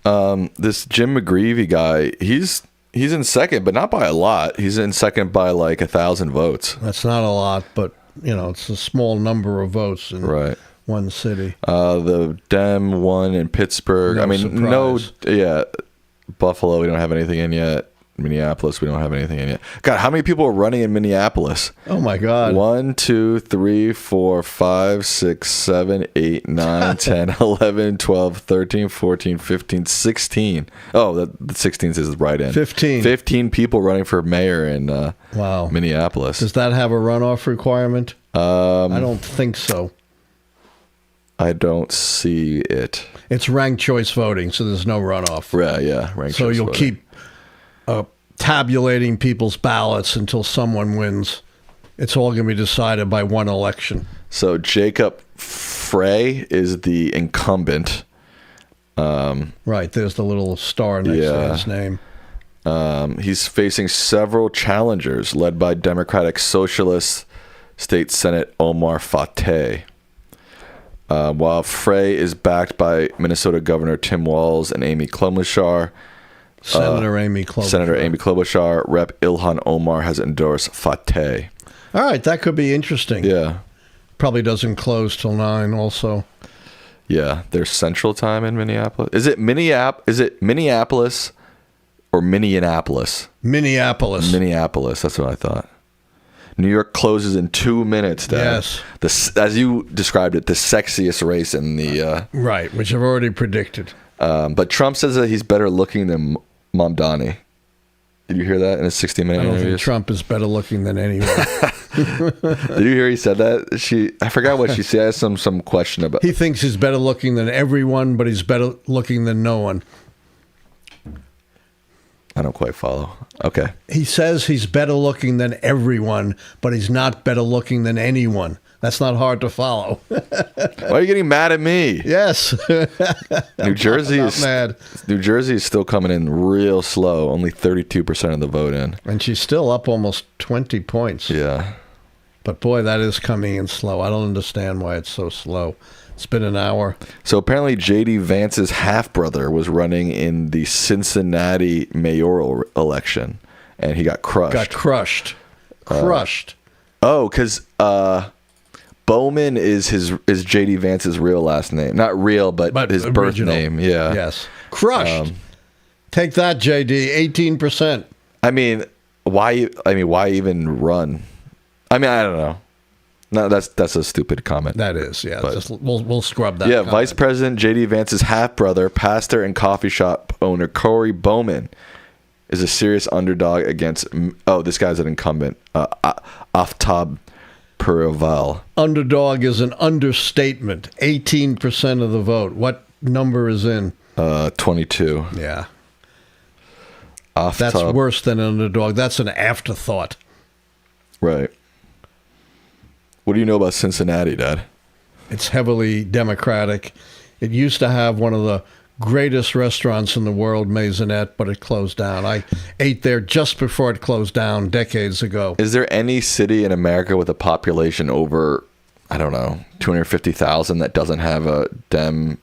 This Jim McGreevey guy, he's in second, but not by a lot. He's in second by like 1,000 votes. That's not a lot, but it's a small number of votes in one city. The Dem won in Pittsburgh. Surprise. Buffalo, we don't have anything in yet. Minneapolis, we don't have anything in yet. God, how many people are running in Minneapolis? Oh my God. 1, 2, 3, 4, 5, 6, 7, 8, 9, 10, 11, 12, 13, 14, 15, 16. Oh, the 16th is right in. 15 people running for mayor in Minneapolis. Does that have a runoff requirement? I don't think so. I don't see it. It's ranked choice voting, so there's no runoff. Yeah, ranked so choice you'll voting. keep tabulating people's ballots until someone wins. It's all going to be decided by one election. So Jacob Frey is the incumbent. Right, there's the little star next to his name. He's facing several challengers led by Democratic Socialist State Senate Omar Fateh. While Frey is backed by Minnesota Governor Tim Walz and Amy Klobuchar. Senator Amy Klobuchar. Rep. Ilhan Omar has endorsed Fateh. All right, that could be interesting. Yeah. Probably doesn't close till 9 also. Yeah, there's Central Time in Minneapolis. Is it Minneapolis or Minneapolis? Minneapolis, that's what I thought. New York closes in 2 minutes, Dad. Yes. As you described it, the sexiest race in the... right, which I've already predicted. But Trump says that he's better looking than Mamdani. Did you hear that in a 60-minute interview? I don't think Trump is better looking than anyone. Did you hear he said that? I forgot what she said. I asked some question about... He thinks he's better looking than everyone, but he's better looking than no one. I don't quite follow. Okay. He says he's better looking than everyone, but he's not better looking than anyone. That's not hard to follow. Why are you getting mad at me? Yes. New Jersey I'm not mad. New Jersey is still coming in real slow. Only 32% of the vote in. And she's still up almost 20 points. Yeah. But boy, that is coming in slow. I don't understand why it's so slow. It's been an hour. So apparently J.D. Vance's half-brother was running in the Cincinnati mayoral election, and he got crushed. Crushed. Oh, because Bowman is J.D. Vance's real last name. Not real, but his original. Birth name. Yeah. Yes. Crushed. Take that, JD. 18%. I mean, why even run? I mean, I don't know. No, that's a stupid comment. That is, yeah. We'll scrub that. Yeah, comment. Vice President J.D. Vance's half-brother, pastor and coffee shop owner Corey Bowman is a serious underdog against, this guy's an incumbent, Aftab Puraval. Underdog is an understatement. 18% of the vote. What number is in? 22. Yeah. Aftab. That's worse than an underdog. That's an afterthought. Right. What do you know about Cincinnati, Dad? It's heavily Democratic. It used to have one of the greatest restaurants in the world, Maisonette, but it closed down. I ate there just before it closed down decades ago. Is there any city in America with a population over, 250,000 that doesn't have a Dem,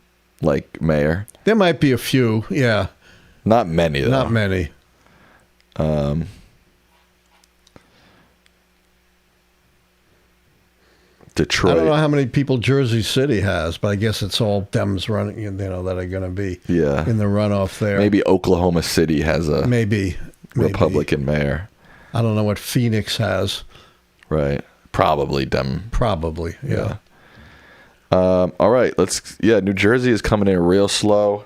mayor? There might be a few, yeah. Not many, though. Not many. Detroit. I don't know how many people Jersey City has, but I guess it's all Dems running, that are going to be in the runoff there. Maybe Oklahoma City has a maybe Republican mayor. I don't know what Phoenix has. Right. Probably Dem. Probably, yeah. All right. New Jersey is coming in real slow.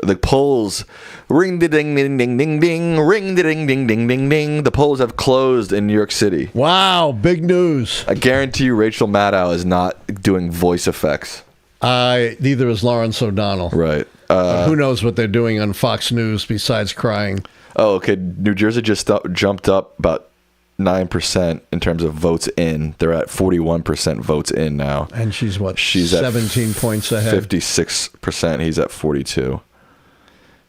The polls, ring ding ding ding ding ding, ring ding ding ding ding ding. The polls have closed in New York City. Wow, big news! I guarantee you, Rachel Maddow is not doing voice effects. Neither is Lawrence O'Donnell. Right. Who knows what they're doing on Fox News besides crying? Oh, okay. New Jersey just jumped up about 9% in terms of votes in. They're at 41% votes in now. And she's what? She's 17 points ahead. 56%. He's at 42.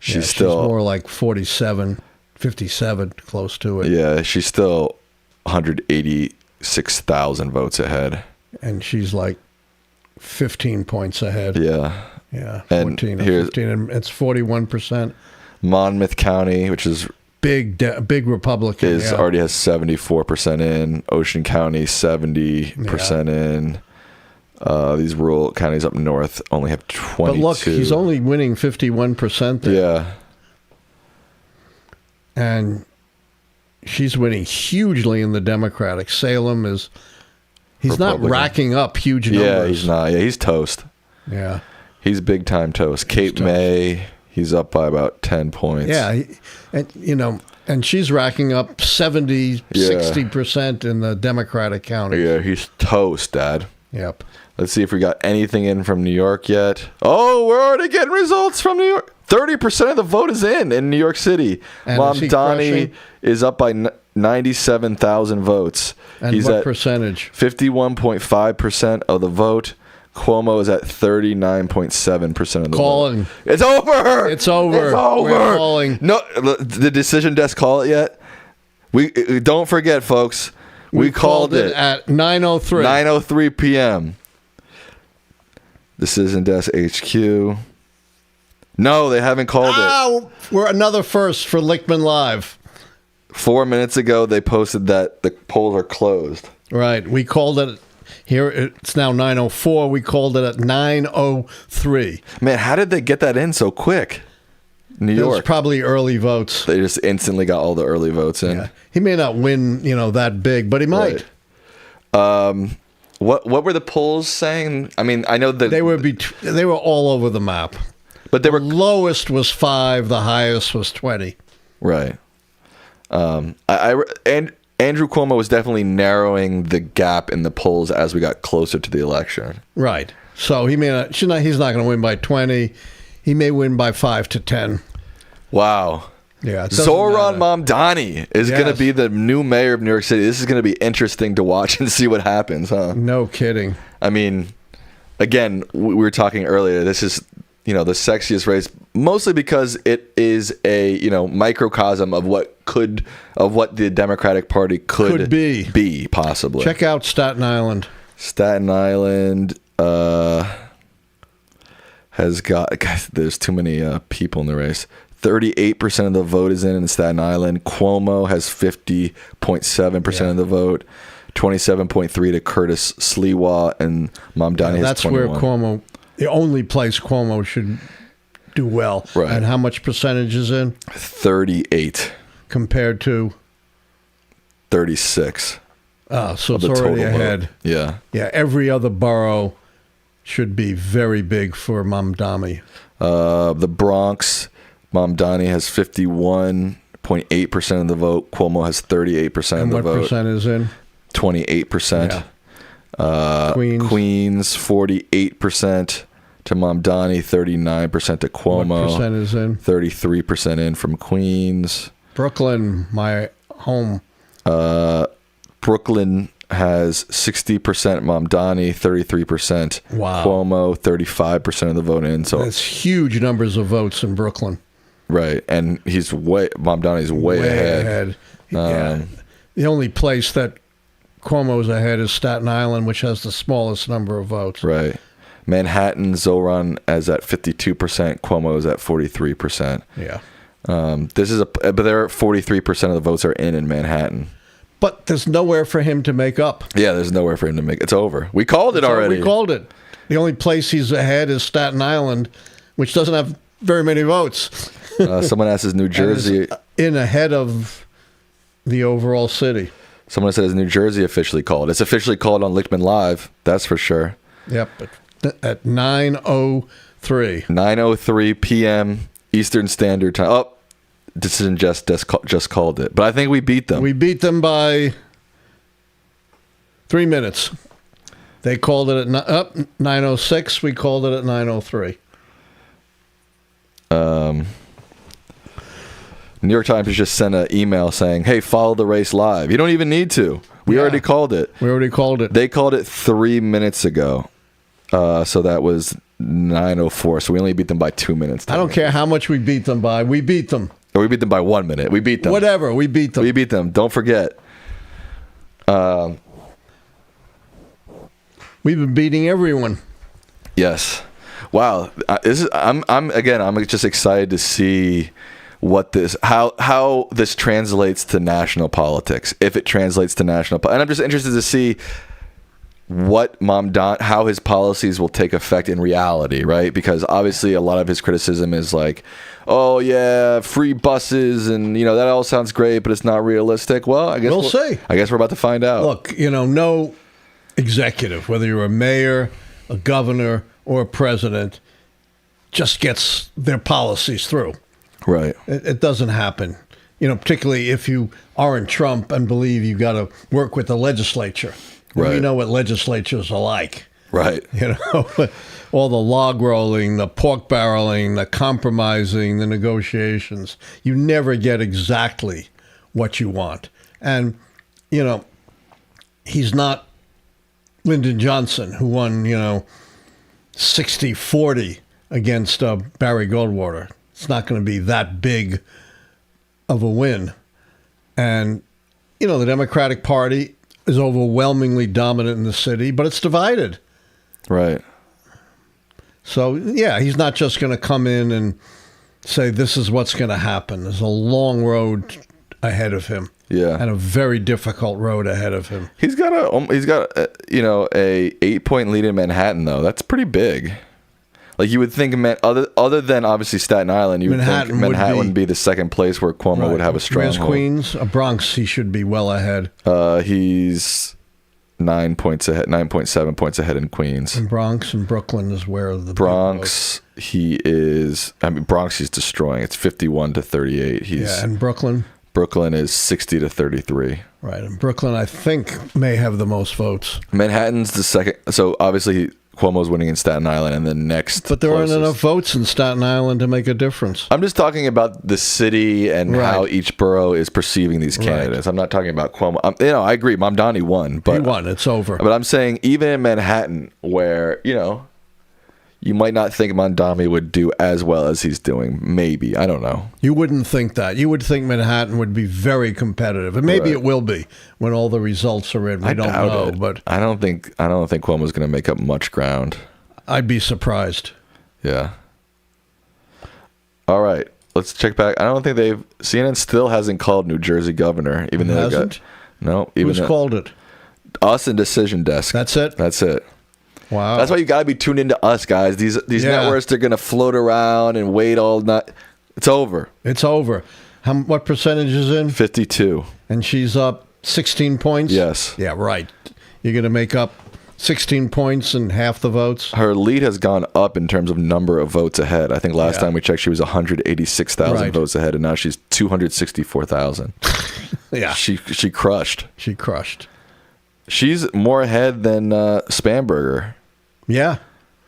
She's more like 47, 57, close to it. Yeah, she's still 186,000 votes ahead. And she's like 15 points ahead. Yeah. Yeah, 14 or 15, and it's 41%. Monmouth County, which is big Republican, already has 74% in. Ocean County, 70% in. These rural counties up north only have 22. But look, he's only winning 51% there. Yeah. And she's winning hugely in the Democratic. Salem he's Republican. Not racking up huge numbers. Yeah, he's not. Yeah, he's toast. Yeah. He's big time toast. Cape May, he's up by about 10 points. Yeah. And she's racking up 60% in the Democratic county. Yeah, he's toast, Dad. Yep. Let's see if we got anything in from New York yet. Oh, we're already getting results from New York. 30% of the vote is in New York City. And Mamdani is up by 97,000 votes. And he's what at percentage? 51.5% of the vote. Cuomo is at 39.7% of the vote. It's over. It's over. It's over. We're calling. No, the decision desk call it yet? We don't forget, folks. We called it at 9:03. 9:03 p.m. Decision Desk HQ. No, they haven't called it. We're another first for Lichtman Live. 4 minutes ago, they posted that the polls are closed. Right. We called it. Here it's now 9:04. We called it at 9:03. Man, how did they get that in so quick? New York. It was probably early votes. They just instantly got all the early votes in. Yeah. He may not win, that big, but he might. Right. What were the polls saying? I mean, I know that they were all over the map. But the lowest was 5, the highest was 20. Right. And Andrew Cuomo was definitely narrowing the gap in the polls as we got closer to the election. Right. So he's not going to win by 20. He may win by 5 to 10. Wow. Yeah. Zohran Mamdani is going to be the new mayor of New York City. This is going to be interesting to watch and see what happens, huh? No kidding. I mean, again, we were talking earlier. This is, the sexiest race, mostly because it is a, microcosm of what the Democratic Party could be possibly. Check out Staten Island. Staten Island has got, guys, there's too many people in the race. 38% of the vote is in Staten Island. Cuomo has 50.7% of the vote. 27.3 to Curtis Sliwa, and Mamdani has that's 21. where Cuomo, the only place Cuomo should do well. Right. And how much percentage is in? 38. Compared to? 36. Oh, so it's already ahead. Vote. Yeah. Yeah, every other borough should be very big for Mamdani. The Bronx, Mamdani has 51.8% of the vote. Cuomo has 38% of the vote. And what percent is in? 28%. Yeah. Queens, 48% to Mamdani, 39% to Cuomo. What percent is in? 33% in from Queens. Brooklyn, my home. Brooklyn has 60% Mamdani, 33% Wow. Cuomo, 35% of the vote in. So that's huge numbers of votes in Brooklyn. Right, and Mamdani's way ahead. Yeah. The only place that Cuomo's ahead is Staten Island, which has the smallest number of votes. Right. Manhattan, Zohran is at 52%. Cuomo is at 43%. Yeah. But there are 43% of the votes are in Manhattan. But there's nowhere for him to make up. Yeah, there's nowhere for him to make. It's over. We called it already. We called it. The only place he's ahead is Staten Island, which doesn't have very many votes. Someone asked, is New Jersey in ahead of the overall city? Someone said, is New Jersey officially called? It's officially called on Lichtman Live. That's for sure. Yep. At 9:03. 9:03 p.m. Eastern Standard Time. Oh, Decision just called it. But I think we beat them. We beat them by 3 minutes. They called it at 9:06. We called it at 9:03. New York Times just sent an email saying, hey, follow the race live. You don't even need to. We already called it. We already called it. They called it 3 minutes ago. So that was 9:04. So we only beat them by 2 minutes. I don't care how much we beat them by. We beat them. Or we beat them by 1 minute. We beat them. Whatever. We beat them. We beat them. Don't forget. We've been beating everyone. Yes. Wow. I'm just excited to see how this translates to national politics. If it translates to national, and I'm just interested to see how his policies will take effect in reality, right? Because obviously a lot of his criticism is like, oh yeah, free buses, and that all sounds great, but it's not realistic. Well, I guess we'll see. I guess we're about to find out. Look, no executive, whether you're a mayor, a governor, or a president, just gets their policies through. Right. It doesn't happen. Particularly if you aren't Trump and believe you got to work with the legislature. Right. We know what legislatures are like. Right. All the log rolling, the pork barreling, the compromising, the negotiations. You never get exactly what you want. And, he's not Lyndon Johnson, who won, 60-40 against Barry Goldwater. It's not going to be that big of a win. And, the Democratic Party is overwhelmingly dominant in the city, but it's divided. Right. So, yeah, he's not just going to come in and say this is what's going to happen. There's a long road ahead of him. Yeah. And a very difficult road ahead of him. He's got a 8-point lead in Manhattan, though. That's pretty big. Like, you would think, other than obviously Staten Island, you would think Manhattan would be the second place where Cuomo would have a stronghold. Where's Queens? Bronx, he should be well ahead. He's 9 points ahead, 9.7 points ahead in Queens. And Bronx and Brooklyn is where the Bronx, Bronx he's destroying. It's 51-38. And Brooklyn? Brooklyn is 60-33. Right, and Brooklyn, I think, may have the most votes. Manhattan's the second. So obviously Cuomo's winning in Staten Island, and the next. But there aren't enough votes in Staten Island to make a difference. I'm just talking about the city and how each borough is perceiving these candidates. I'm not talking about Cuomo. I agree. Mamdani won, but he won. It's over. But I'm saying even in Manhattan, where you might not think Mamdani would do as well as he's doing. Maybe. I don't know. You wouldn't think that. You would think Manhattan would be very competitive. And maybe it will be when all the results are in. We don't know. It. But I don't think Cuomo's going to make up much ground. I'd be surprised. Yeah. All right. Let's check back. I don't think CNN still hasn't called New Jersey governor. Even though hasn't? No. Who's called it? Us and Decision Desk. That's it? That's it. Wow. That's why you got to be tuned into us, guys. These networks, they're going to float around and wait all night. It's over. It's over. What percentage is in? 52. And she's up 16 points? Yes. Yeah, right. You're going to make up 16 points and half the votes? Her lead has gone up in terms of number of votes ahead. I think last time we checked, she was 186,000 votes ahead, and now she's 264,000. Yeah. She crushed. She crushed. She's more ahead than Spanberger. Yeah.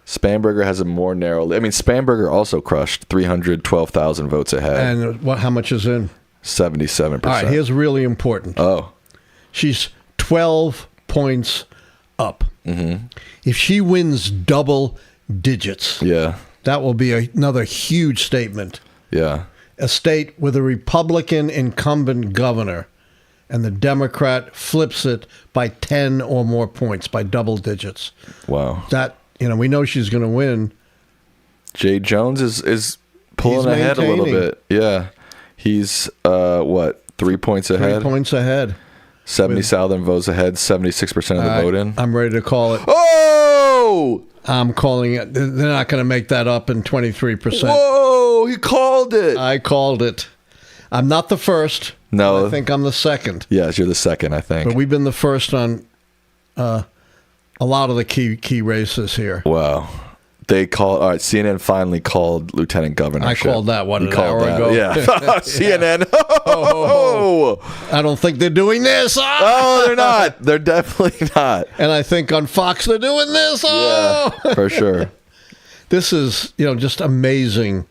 Spanberger has a more narrow. I mean, Spanberger also crushed 312,000 votes ahead. And how much is in? 77%. All right, here's really important. Oh. She's 12 points up. Mm-hmm. If she wins double digits, that will be another huge statement. Yeah. A state with a Republican incumbent governor and the Democrat flips it by 10 or more points, by double digits. Wow. That, we know she's going to win. Jay Jones is pulling ahead a little bit. Yeah. He's, 3 points ahead? 3 points ahead. 70,000 votes ahead, 76% of the vote in. I'm ready to call it. Oh! I'm calling it. They're not going to make that up in 23%. Whoa! He called it. I called it. I'm not the first. No. I think I'm the second. Yes, you're the second, I think. But we've been the first on a lot of the key races here. Wow. They called. All right, CNN finally called Lieutenant Governor. I called that an hour ago. Yeah. CNN. Oh. I don't think they're doing this. Oh, they're not. They're definitely not. And I think on Fox they're doing this. Oh. Yeah, for sure. This is, just amazing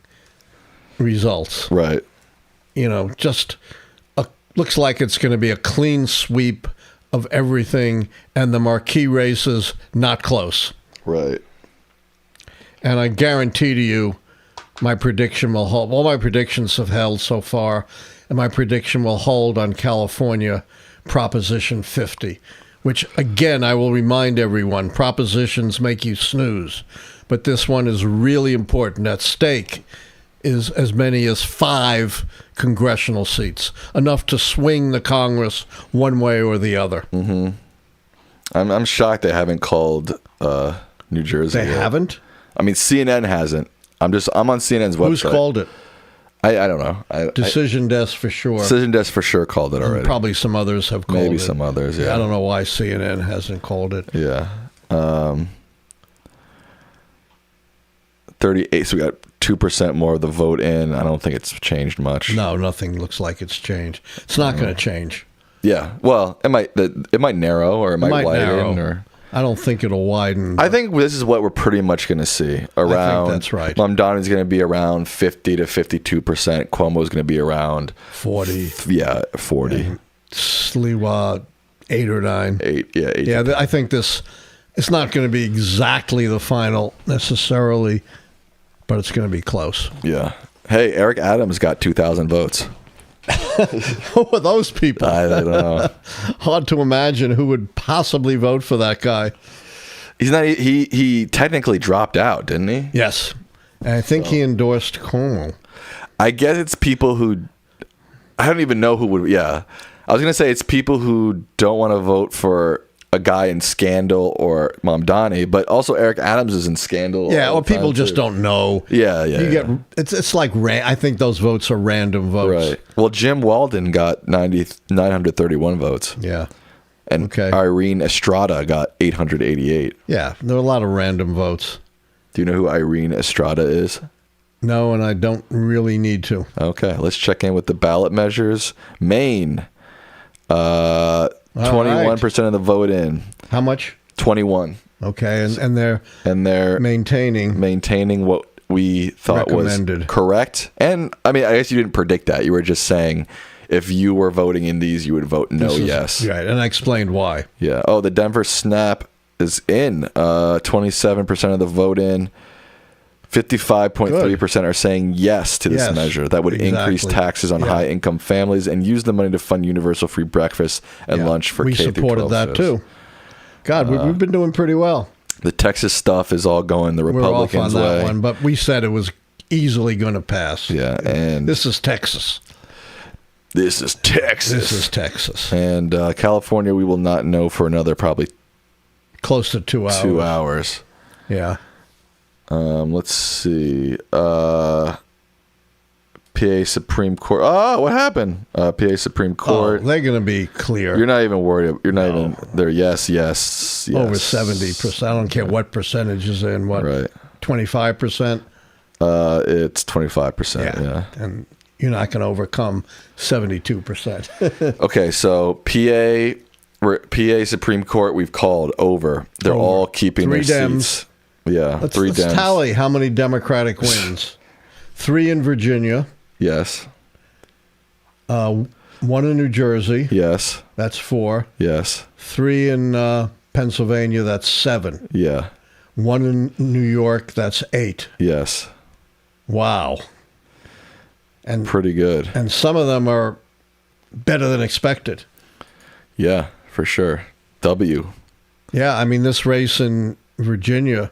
results. Right. Just looks like it's going to be a clean sweep of everything, and the marquee races not close. Right. And I guarantee to you, my prediction will hold. All my predictions have held so far, and my prediction will hold on California Proposition 50, which, again, I will remind everyone, propositions make you snooze. But this one is really important. At stake is as many as 5 congressional seats, enough to swing the Congress one way or the other. Mm-hmm. I'm shocked they haven't called New Jersey They yet. haven't? I mean, CNN hasn't. I'm on CNN's website. Who's called it? I don't know. Decision Desk for sure. Decision Desk for sure called it already. And probably some others have called it. Maybe some others, yeah. I don't know why CNN hasn't called it. Yeah. 38, so we got 2% more of the vote in. I don't think it's changed much. No, nothing looks like it's changed. It's not going to change. Yeah. Well, it might narrow or it might widen. Or I don't think it'll widen. I think this is what we're pretty much going to see. Around, I think that's right. Mamdani's going to be around 50 to 52%. Cuomo's going to be around 40. Yeah, 40. And Sliwa, 8 or 9. 8, yeah. 8. Yeah, I think it's not going to be exactly the final necessarily, but it's going to be close. Yeah. Hey, Eric Adams got 2,000 votes. Who are those people? I don't know. Hard to imagine who would possibly vote for that guy. He's not. He technically dropped out, didn't he? Yes, and I think he endorsed Cuomo. I guess it's people who I don't even know who would. Yeah, I was gonna say it's people who don't want to vote for a guy in Scandal or Mamdani, but also Eric Adams is in Scandal. Yeah, or people just don't know. Yeah. It's like I think those votes are random votes. Right. Well, Jim Walden got 931 votes. Yeah. And Irene Estrada got 888. Yeah, there are a lot of random votes. Do you know who Irene Estrada is? No, and I don't really need to. Okay, let's check in with the ballot measures. Maine. 21% of the vote in. How much? 21. Okay, and they're maintaining what we thought recommended. Was correct. And I mean, I guess you didn't predict that. You were just saying if you were voting in these, you would vote yes. Right, and I explained why. Yeah. Oh, the Denver snap is in. 27% of the vote in. 55.3% are saying yes to this measure. That would increase taxes on high-income families and use the money to fund universal free breakfast and lunch for K through 12. We supported that too. God, we've been doing pretty well. The Texas stuff is all going the Republicans' way. We're off on that one, but we said it was easily going to pass. Yeah, and this is Texas. This is Texas. This is Texas. And California, we will not know for another probably close to 2 hours. 2 hours. Yeah. Let's see. PA Supreme Court. Oh, what happened? PA Supreme Court. Oh, they're going to be clear. You're not even worried. You're not even there. Yes. Over 70%. I don't care what percentage is in. What? Right. 25%. It's 25%. Yeah. And you're not going to overcome 72%. Okay, so PA Supreme Court we've called over. They're all keeping Three their Dems. seats. Yeah, Let's Dems. tally how many Democratic wins. 3 in Virginia. Yes. 1 in New Jersey. Yes. That's 4. Yes. 3 in Pennsylvania. That's 7. Yeah. 1 in New York. That's 8. Yes. Wow. And pretty good. And some of them are better than expected. Yeah, for sure. W. Yeah, I mean, this race in Virginia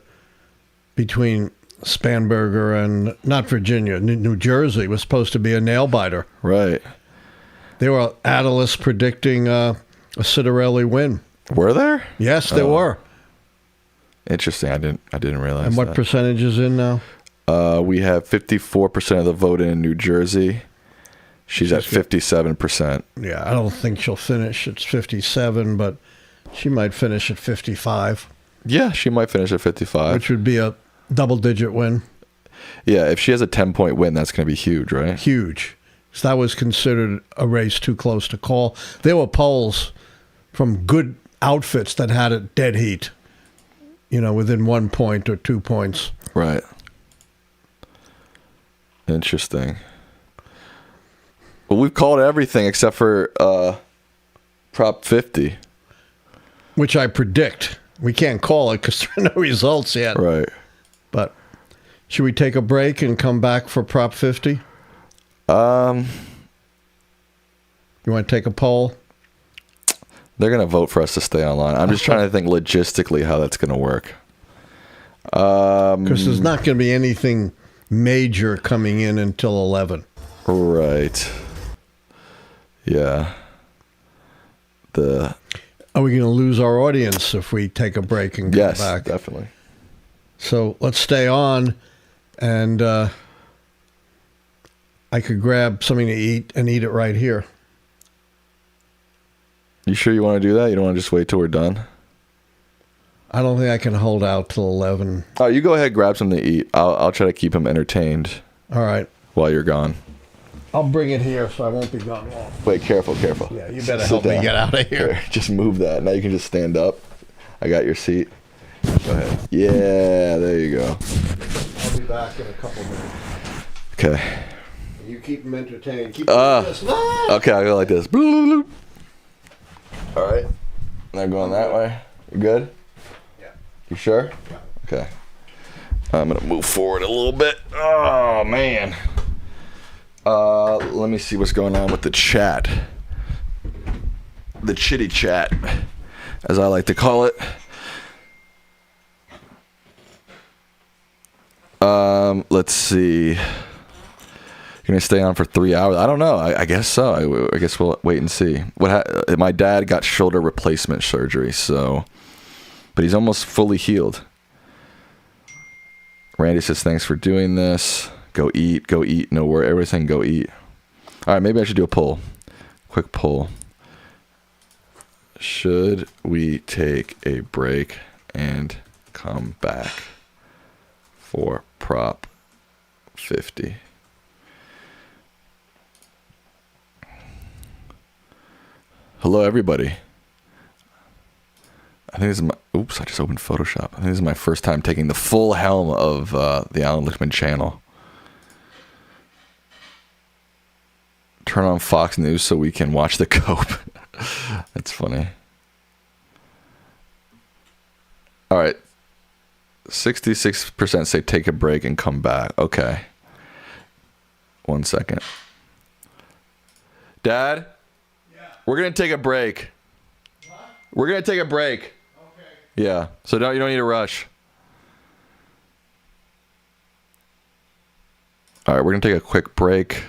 between Spanberger and, not Virginia, New Jersey was supposed to be a nail-biter. Right. They were analysts predicting a Ciattarelli win. Were there? Yes, there were. Interesting. I didn't realize. And what that. percentage is in now? We have 54% of the vote in New Jersey. She's at 57%. Yeah, I don't think she'll finish. It's 57, but she might finish at 55. Yeah, she might finish at 55. Which would be a double-digit win. Yeah, if she has a 10-point win, that's going to be huge, right? Huge. So that was considered a race too close to call. There were polls from good outfits that had it dead heat, within 1 point or 2 points. Right. Interesting. Well, we've called everything except for Prop 50. Which I predict. We can't call it because there are no results yet. Right. But should we take a break and come back for Prop 50? You want to take a poll? They're going to vote for us to stay online. I'm just trying to think logistically how that's going to work. Because there's not going to be anything major coming in until 11. Right. Yeah. Are we going to lose our audience if we take a break and come back? Yes, definitely. So let's stay on, and I could grab something to eat and eat it right here. You sure you want to do that? You don't want to just wait till we're done? I don't think I can hold out till 11. Oh, you go ahead, grab something to eat. I'll try to keep him entertained. All right. While you're gone. I'll bring it here so I won't be gone long. Wait, careful. Yeah, you better help me get out of here. Just move that. Now you can just stand up. I got your seat. Go ahead. Yeah, there you go. I'll be back in a couple minutes. Okay. You keep them entertained. Keep them this. Okay, I'll go like this. All right. Now going that way. You good? Yeah. You sure? Yeah. Okay. I'm going to move forward a little bit. Oh, man. Let me see what's going on with the chat. The chitty chat, as I like to call it. Let's see. You're going to stay on for 3 hours? I don't know. I guess so. I guess we'll wait and see. My dad got shoulder replacement surgery, but he's almost fully healed. Randy says, thanks for doing this. Go eat. No worry. Everything, go eat. All right, maybe I should do a poll. Quick poll. Should we take a break and come back for Prop 50? Hello, everybody. I think this is I just opened Photoshop. I think this is my first time taking the full helm of the Alan Lichtman channel. Turn on Fox News so we can watch the Cope. That's funny. All right. 66% say take a break and come back. Okay. 1 second. Dad? Yeah. We're going to take a break. What? We're going to take a break. Okay. Yeah. So you don't need to rush. All right, we're going to take a quick break.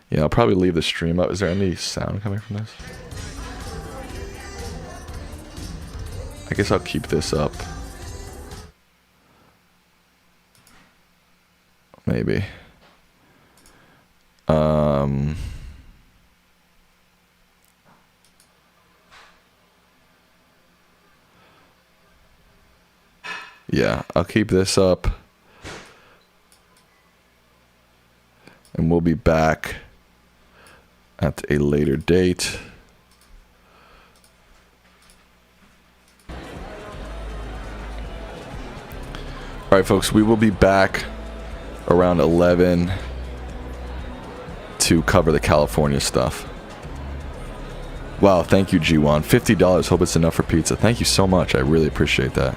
Yeah, I'll probably leave the stream up. Is there any sound coming from this? I guess I'll keep this up. Maybe. Yeah, I'll keep this up. And we'll be back at a later date. All right, folks, we will be back around 11 to cover the California stuff. Wow, thank you, G1. $50. Hope it's enough for pizza. Thank you so much. I really appreciate that.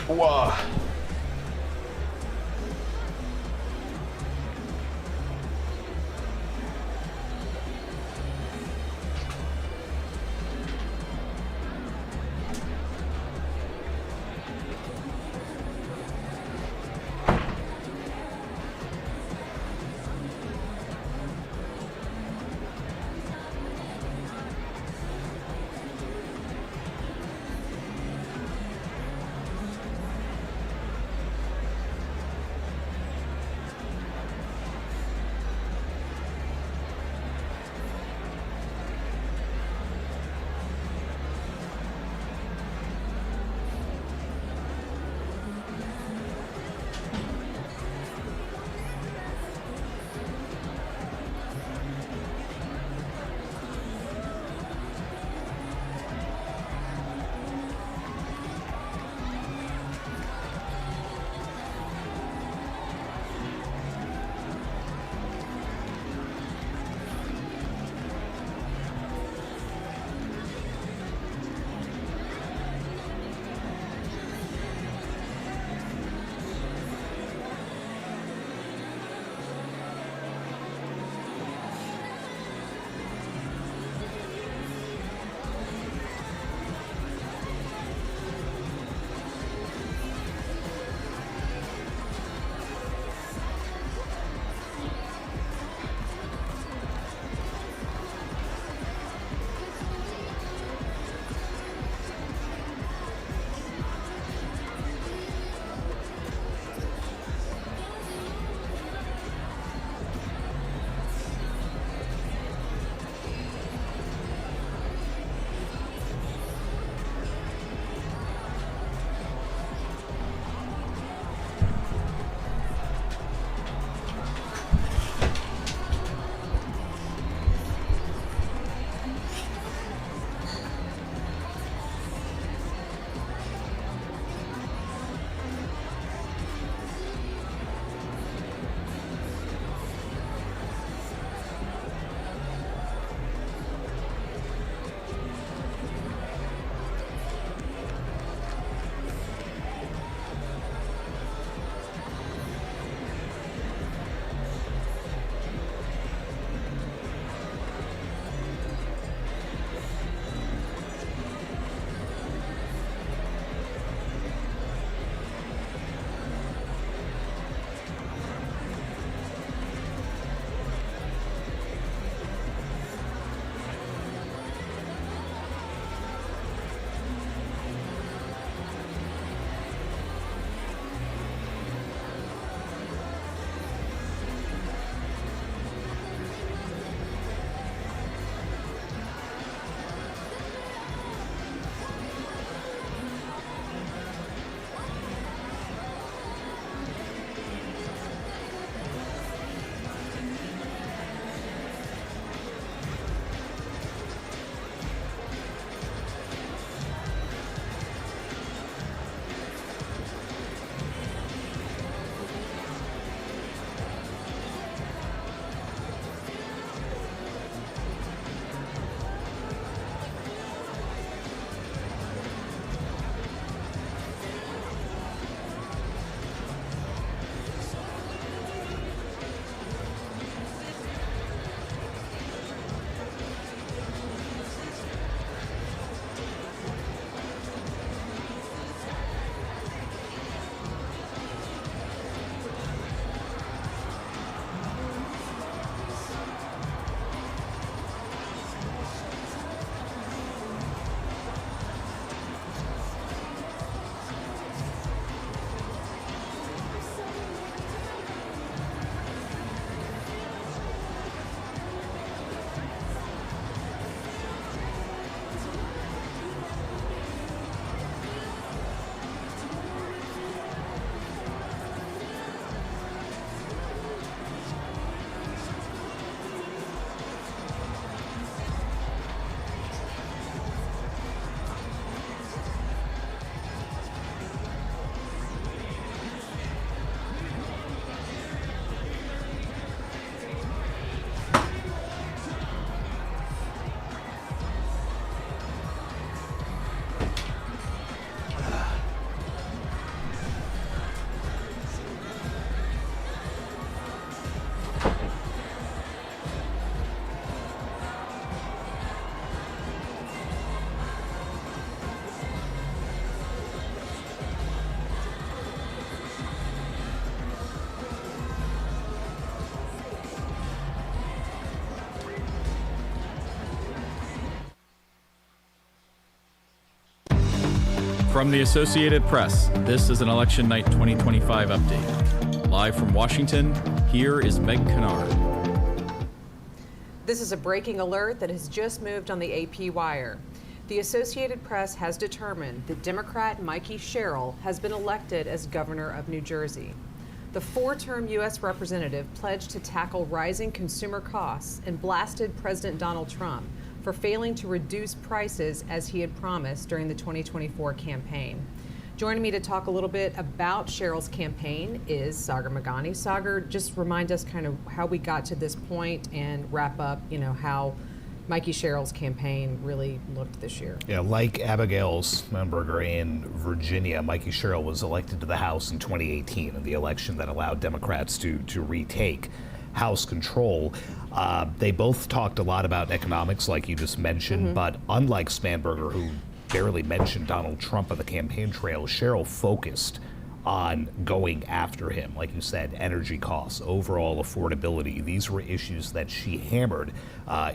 Wow. From the Associated Press, this is an Election Night 2025 update. Live from Washington, here is Meg Kennard. This is a breaking alert that has just moved on the AP wire. The Associated Press has determined that Democrat Mikie Sherrill has been elected as governor of New Jersey. The four-term U.S. representative pledged to tackle rising consumer costs and blasted President Donald Trump for failing to reduce prices as he had promised during the 2024 campaign. Joining me to talk a little bit about Sherrill's campaign is Zohran Mamdani. Zohran, just remind us kind of how we got to this point and wrap up, how Mikie Sherrill's campaign really looked this year. Yeah, like Abigail Spanberger in Virginia, Mikie Sherrill was elected to the House in 2018 in the election that allowed Democrats to retake House control. They both talked a lot about economics, like you just mentioned, but unlike Spanberger, who barely mentioned Donald Trump on the campaign trail, Sherrill focused on going after him. Like you said, energy costs, overall affordability. These were issues that she hammered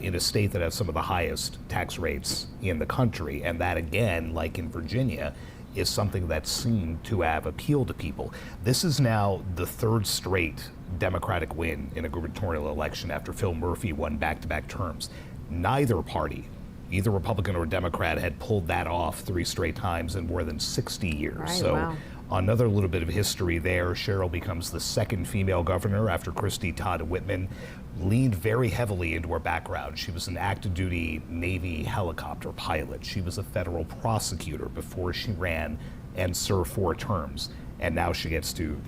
in a state that has some of the highest tax rates in the country. And that, again, like in Virginia, is something that seemed to have appealed to people. This is now the third straight Democratic win in a gubernatorial election after Phil Murphy won back-to-back terms. Neither party, either Republican or Democrat, had pulled that off three straight times in more than 60 years. Right, so wow. Another little bit of history there. Sherrill becomes the second female governor after Christy Todd Whitman leaned very heavily into her background. She was an active duty Navy helicopter pilot. She was a federal prosecutor before she ran and served 4 terms. And now she gets to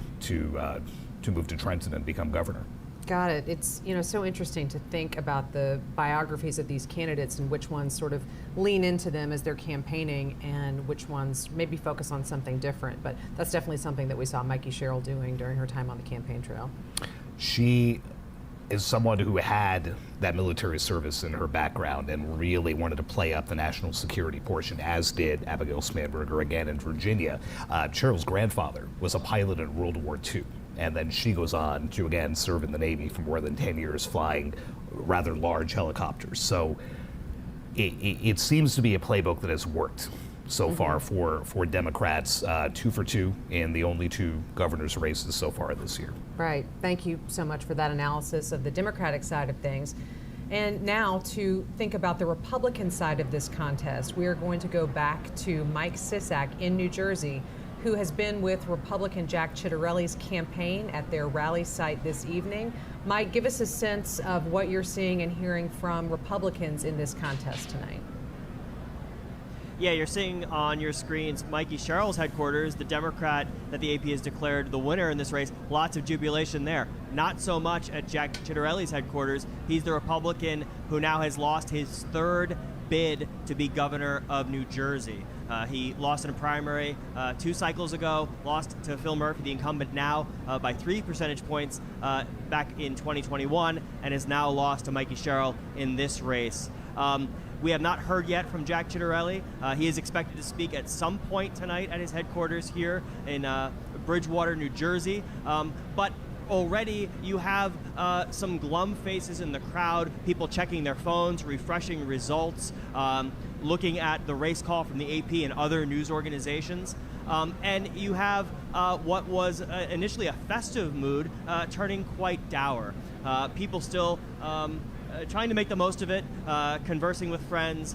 move to Trenton and become governor. Got it. It's so interesting to think about the biographies of these candidates and which ones sort of lean into them as they're campaigning and which ones maybe focus on something different. But that's definitely something that we saw Mikie Sherrill doing during her time on the campaign trail. She is someone who had that military service in her background and really wanted to play up the national security portion, as did Abigail Spanberger again in Virginia. Sherrill's grandfather was a pilot in World War II. And then she goes on to, again, serve in the Navy for more than 10 years, flying rather large helicopters. So it seems to be a playbook that has worked so far for Democrats, 2 for 2 in the only 2 governor's races so far this year. Right. Thank you so much for that analysis of the Democratic side of things. And now to think about the Republican side of this contest, we are going to go back to Mike Sisak in New Jersey, who has been with Republican Jack Ciattarelli's campaign at their rally site this evening. Mike, give us a sense of what you're seeing and hearing from Republicans in this contest tonight. Yeah, you're seeing on your screens Mikie Sherrill's headquarters, the Democrat that the AP has declared the winner in this race. Lots of jubilation there. Not so much at Jack Ciattarelli's headquarters. He's the Republican who now has lost his 3rd bid to be governor of New Jersey. He lost in a primary 2 cycles ago, lost to Phil Murphy, the incumbent now, by 3 percentage points back in 2021, and has now lost to Mikie Sherrill in this race. We have not heard yet from Jack Ciattarelli. He is expected to speak at some point tonight at his headquarters here in Bridgewater, New Jersey. But already you have some glum faces in the crowd, people checking their phones, refreshing results, looking at the race call from the AP and other news organizations. And you have what was initially a festive mood turning quite dour. People still trying to make the most of it, conversing with friends,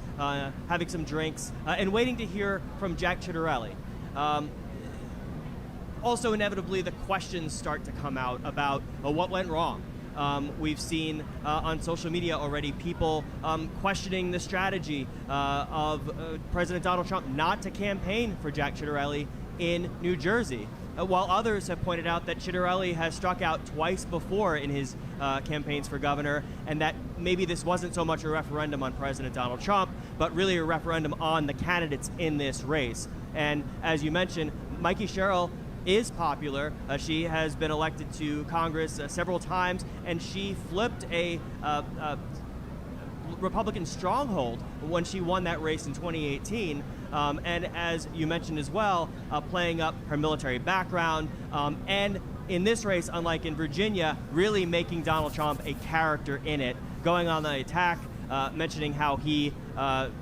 having some drinks, and waiting to hear from Jack Ciattarelli. Also, inevitably, the questions start to come out about what went wrong. We've seen on social media already people questioning the strategy of President Donald Trump not to campaign for Jack Ciattarelli in New Jersey, while others have pointed out that Ciattarelli has struck out twice before in his campaigns for governor, and that maybe this wasn't so much a referendum on President Donald Trump, but really a referendum on the candidates in this race. And as you mentioned, Mikie Sherrill is popular. She has been elected to Congress several times, and she flipped a Republican stronghold when she won that race in 2018. And as you mentioned as well, playing up her military background, and in this race, unlike in Virginia, really making Donald Trump a character in it, going on the attack, mentioning how he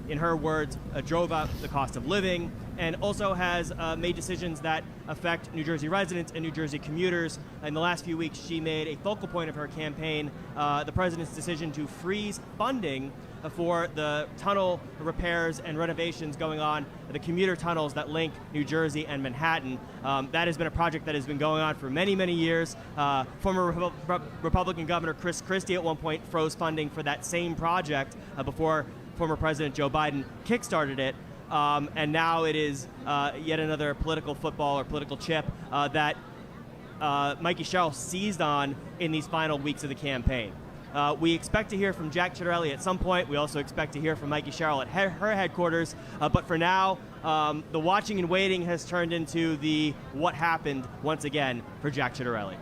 in her words, drove up the cost of living, and also has made decisions that affect New Jersey residents and New Jersey commuters. In the last few weeks, she made a focal point of her campaign the president's decision to freeze funding for the tunnel repairs and renovations going on, the commuter tunnels that link New Jersey and Manhattan. That has been a project that has been going on for many, many years. Former Republican Governor Chris Christie at one point froze funding for that same project before former President Joe Biden kickstarted it. And now it is yet another political football or political chip that Mikie Sherrill seized on in these final weeks of the campaign. We expect to hear from Jack Ciattarelli at some point. We also expect to hear from Mikie Sherrill at her headquarters. But for now, the watching and waiting has turned into the what happened once again for Jack Ciattarelli.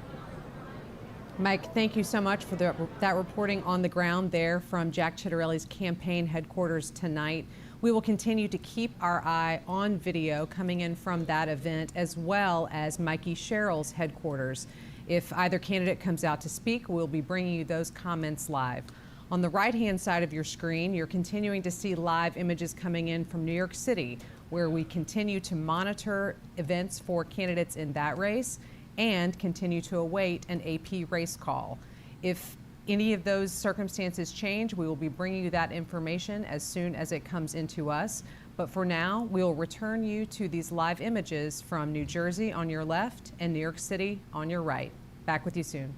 Mike, thank you so much for that reporting on the ground there from Jack Ciattarelli's campaign headquarters tonight. We will continue to keep our eye on video coming in from that event, as well as Mikie Sherrill's headquarters. If either candidate comes out to speak, we'll be bringing you those comments live. On the right-hand side of your screen, you're continuing to see live images coming in from New York City, where we continue to monitor events for candidates in that race and continue to await an AP race call. If any of those circumstances change, we will be bringing you that information as soon as it comes into us. But for now, we'll return you to these live images from New Jersey on your left and New York City on your right. Back with you soon.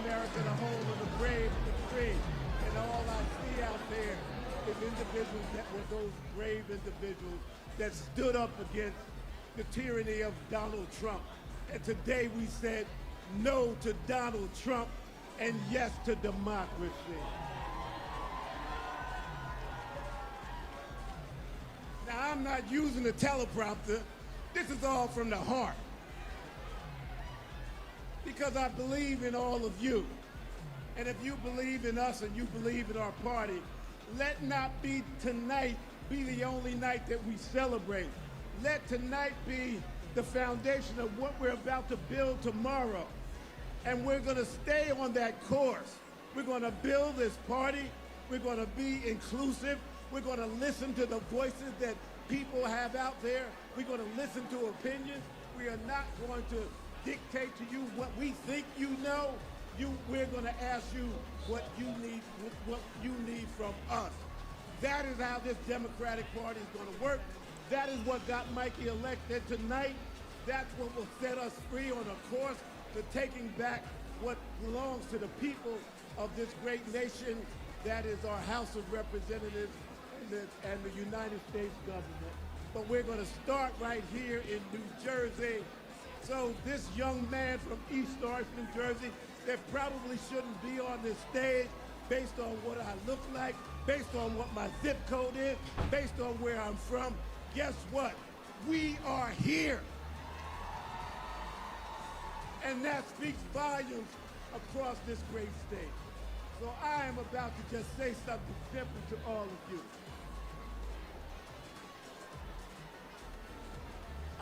America, the home of the brave and the free. And all I see out there is individuals that were those brave individuals that stood up against the tyranny of Donald Trump. And today we said no to Donald Trump and yes to democracy. Now, I'm not using a teleprompter. This is all from the heart. Because I believe in all of you. And if you believe in us and you believe in our party, let not be tonight be the only night that we celebrate. Let tonight be the foundation of what we're about to build tomorrow. And we're going to stay on that course. We're going to build this party. We're going to be inclusive. We're going to listen to the voices that people have out there. We're going to listen to opinions. We are not going to dictate to you what we think you know. We're going to ask you what you need from us. That is how this Democratic Party is going to work. That is what got Mikie elected tonight. That's what will set us free on a course to taking back what belongs to the people of this great nation. That is our House of Representatives and the United States government. But we're going to start right here in New Jersey. So this young man from East Orange, New Jersey, that probably shouldn't be on this stage based on what I look like, based on what my zip code is, based on where I'm from. Guess what? We are here. And that speaks volumes across this great state. So I am about to just say something simple to all of you.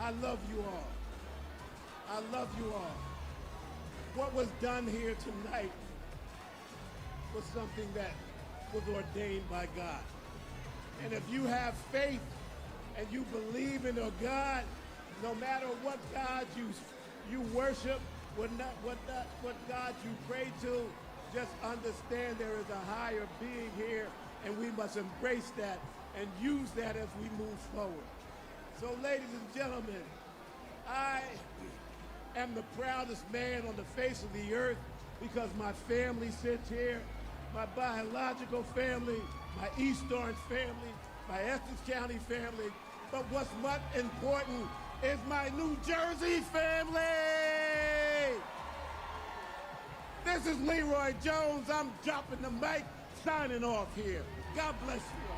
I love you all. I love you all. What was done here tonight was something that was ordained by God. And if you have faith and you believe in a God, no matter what God you worship, what God you pray to, just understand there is a higher being here, and we must embrace that and use that as we move forward. So, ladies and gentlemen, I am the proudest man on the face of the earth because my family sits here, my biological family, my East Orange family, my Essex County family, but what's much important is my New Jersey family! This is Leroy Jones. I'm dropping the mic, signing off here. God bless you all.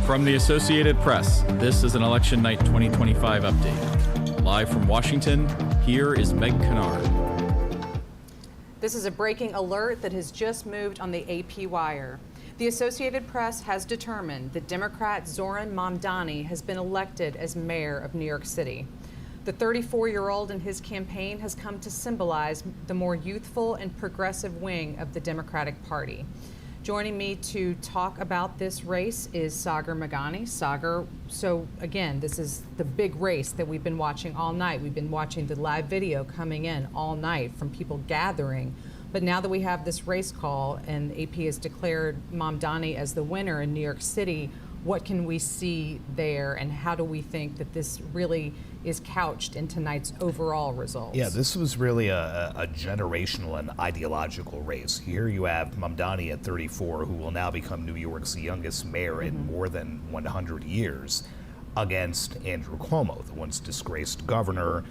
From the Associated Press, this is an Election Night 2025 update. Live from Washington, here is Meg Kennard. This is a breaking alert that has just moved on the AP wire. The Associated Press has determined that Democrat Zohran Mamdani has been elected as mayor of New York City. The 34-year-old and his campaign has come to symbolize the more youthful and progressive wing of the Democratic Party. Joining me to talk about this race is Zohran Mamdani. Zohran, so again, this is the big race that we've been watching all night. We've been watching the live video coming in all night from people gathering. But now that we have this race call and AP has declared Mamdani as the winner in New York City, what can we see there, and how do we think that this really is couched in tonight's overall results? Yeah, this was really a generational and ideological race. Here you have Mamdani at 34, who will now become New York's youngest mayor in more than 100 years, against Andrew Cuomo, the once disgraced governor,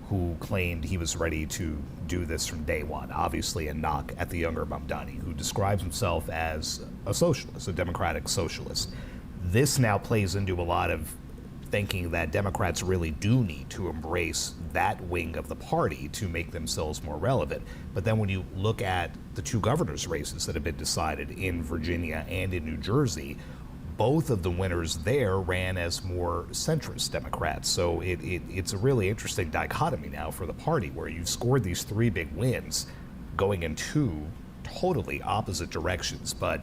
who claimed he was ready to do this from day one. Obviously a knock at the younger Mamdani, who describes himself as a socialist, a democratic socialist. This now plays into a lot of thinking that Democrats really do need to embrace that wing of the party to make themselves more relevant. But then when you look at the two governors' races that have been decided in Virginia and in New Jersey, both of the winners there ran as more centrist Democrats. So it's a really interesting dichotomy now for the party, where you've scored these three big wins going in two totally opposite directions. But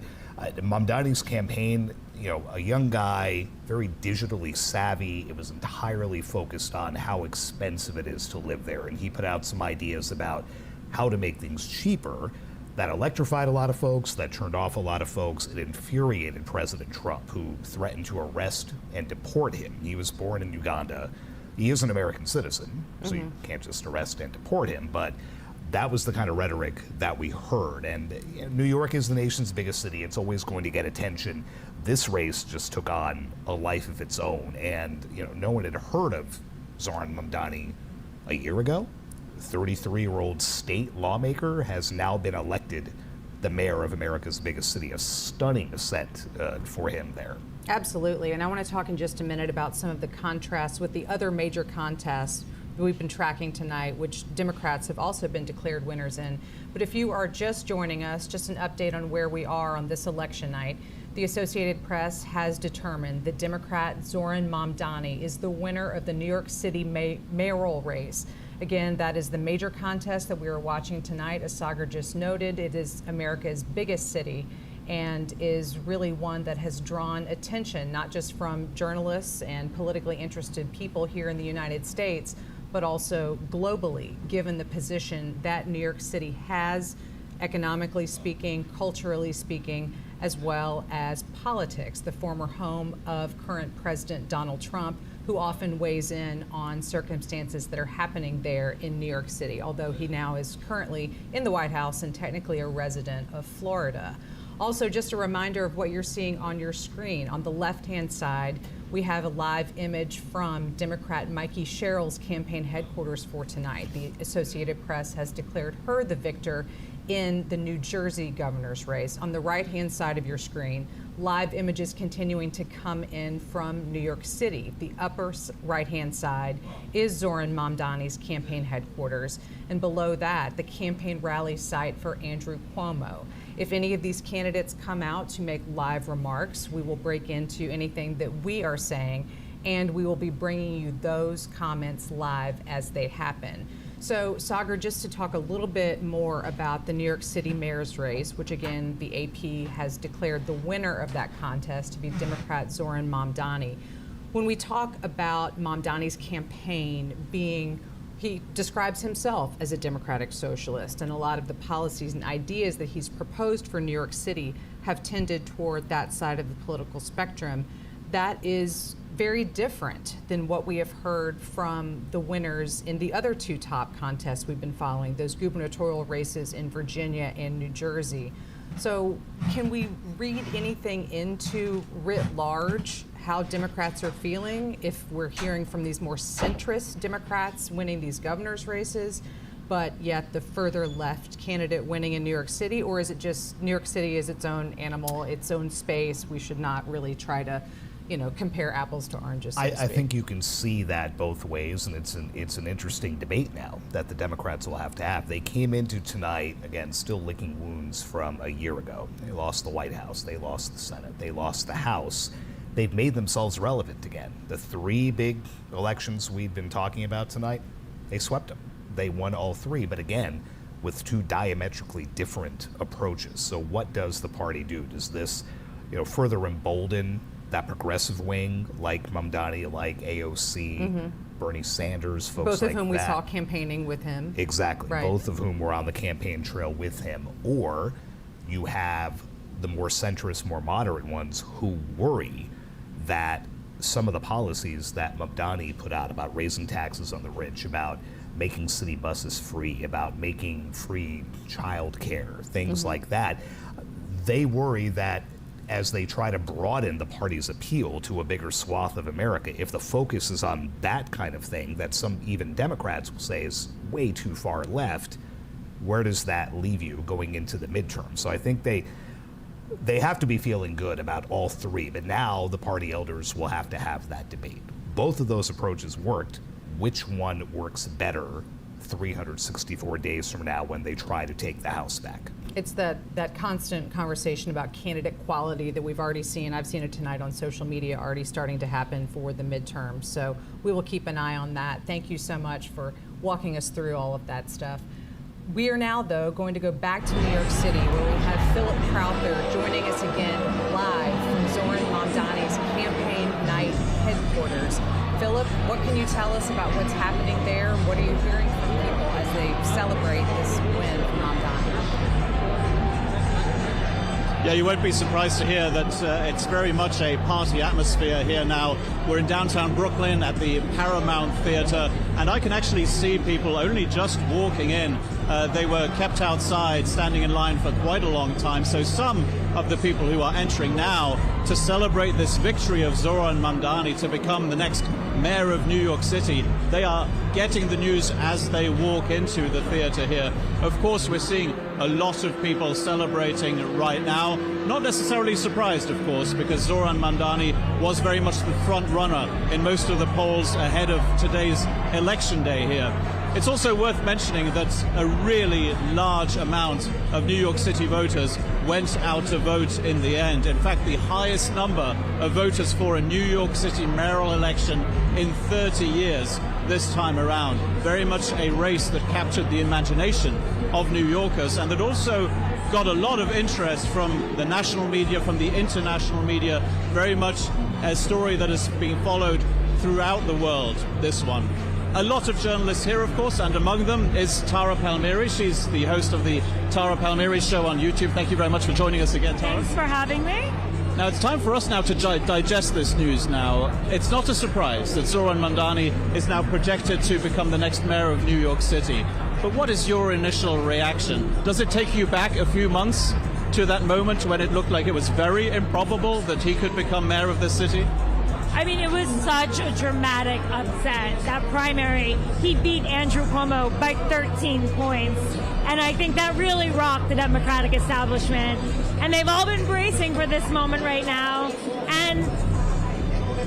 Mamdani's campaign, you know, a young guy, very digitally savvy. It was entirely focused on how expensive it is to live there. And he put out some ideas about how to make things cheaper. That electrified a lot of folks, that turned off a lot of folks. It infuriated President Trump, who threatened to arrest and deport him. He was born in Uganda. He is an American citizen, so you can't just arrest and deport him. But that was the kind of rhetoric that we heard. And New York is the nation's biggest city. It's always going to get attention. this race just took on a life of its own. And, no one had heard of Zohran Mamdani a year ago. The 33-year-old state lawmaker has now been elected the mayor of America's biggest city. A stunning ascent for him there. Absolutely. And I want to talk in just a minute about some of the contrasts with the other major contests we've been tracking tonight, which Democrats have also been declared winners in. But if you are just joining us, just an update on where we are on this election night. The Associated Press has determined that Democrat Zohran Mamdani is the winner of the New York City mayoral race. Again, that is the major contest that we are watching tonight. As Sagar just noted, it is America's biggest city and is really one that has drawn attention, not just from journalists and politically interested people here in the United States, but also globally, given the position that New York City has, economically speaking, culturally speaking, as well as politics, the former home of current President Donald Trump, who often weighs in on circumstances that are happening there in New York City, although he now is currently in the White House and technically a resident of Florida. Also, just a reminder of what you're seeing on your screen. On the left-hand side, we have a live image from Democrat Mikie Sherrill's campaign headquarters for tonight. The Associated Press has declared her the victor in the New Jersey governor's race. On the right-hand side of your screen, live images continuing to come in from New York City. The upper right-hand side is Zohran Mamdani's campaign headquarters, and below that, the campaign rally site for Andrew Cuomo. If any of these candidates come out to make live remarks, we will break into anything that we are saying, and we will be bringing you those comments live as they happen. So, Sagar, just to talk a little bit more about the New York City mayor's race, which again, the AP has declared the winner of that contest to be Democrat Zohran Mamdani. When we talk about Mamdani's campaign being, he describes himself as a democratic socialist, and a lot of the policies and ideas that he's proposed for New York City have tended toward that side of the political spectrum. That is very different than what we have heard from the winners in the other two top contests we've been following, those gubernatorial races in Virginia and New Jersey. So can we read anything into, writ large, how Democrats are feeling if we're hearing from these more centrist Democrats winning these governor's races, but yet the further left candidate winning in New York City? Or is it just New York City is its own animal, its own space? We should not really try to compare apples to oranges. So I think you can see that both ways, and it's an interesting debate now that the Democrats will have to have. They came into tonight, again, still licking wounds from a year ago. They lost the White House, they lost the Senate, they lost the House. They've made themselves relevant again. The three big elections we've been talking about tonight, they swept them. They won all three, but again, with two diametrically different approaches. So what does the party do? Does this, further embolden that progressive wing, like Mamdani, like AOC, Bernie Sanders, folks like that. Both of whom we saw campaigning with him. Exactly. Right. Both of whom were on the campaign trail with him. Or you have the more centrist, more moderate ones who worry that some of the policies that Mamdani put out about raising taxes on the rich, about making city buses free, about making free child care, things like that, they worry that as they try to broaden the party's appeal to a bigger swath of America, if the focus is on that kind of thing that some even Democrats will say is way too far left, where does that leave you going into the midterm? So I think they have to be feeling good about all three, but now the party elders will have to have that debate. Both of those approaches worked. Which one works better 364 days from now when they try to take the House back? It's that constant conversation about candidate quality that we've already seen. I've seen it tonight on social media already starting to happen for the midterms. So we will keep an eye on that. Thank you so much for walking us through all of that stuff. We are now, though, going to go back to New York City, where we have Philip Crowther joining us again live from Zohran Mamdani's campaign night headquarters. Philip, what can you tell us about what's happening there? What are you hearing from people as they celebrate this win for Mamdani? Yeah, you won't be surprised to hear that it's very much a party atmosphere here now. We're in downtown Brooklyn at the Paramount Theater, and I can actually see people only just walking in. They were kept outside, standing in line for quite a long time, so some of the people who are entering now to celebrate this victory of Zohran Mamdani to become the next mayor of New York City. They are getting the news as they walk into the theater here. Of course, we're seeing a lot of people celebrating right now. Not necessarily surprised, of course, because Zohran Mamdani was very much the front runner in most of the polls ahead of today's election day here. It's also worth mentioning that a really large amount of New York City voters went out to vote in the end. In fact, the highest number of voters for a New York City mayoral election in 30 years this time around. Very much a race that captured the imagination of New Yorkers, and that also got a lot of interest from the national media, from the international media. Very much a story that has been followed throughout the world, this one. A lot of journalists here, of course, and among them is Tara Palmieri. She's the host of the Tara Palmieri Show on YouTube. Thank you very much for joining us again, Tara. Thanks for having me. Now, it's time for us now to digest this news now. It's not a surprise that Zohran Mamdani is now projected to become the next mayor of New York City. But what is your initial reaction? Does it take you back a few months to that moment when it looked like it was very improbable that he could become mayor of this city? I mean, it was such a dramatic upset. That primary, he beat Andrew Cuomo by 13 points. And I think that really rocked the Democratic establishment. And they've all been bracing for this moment right now. And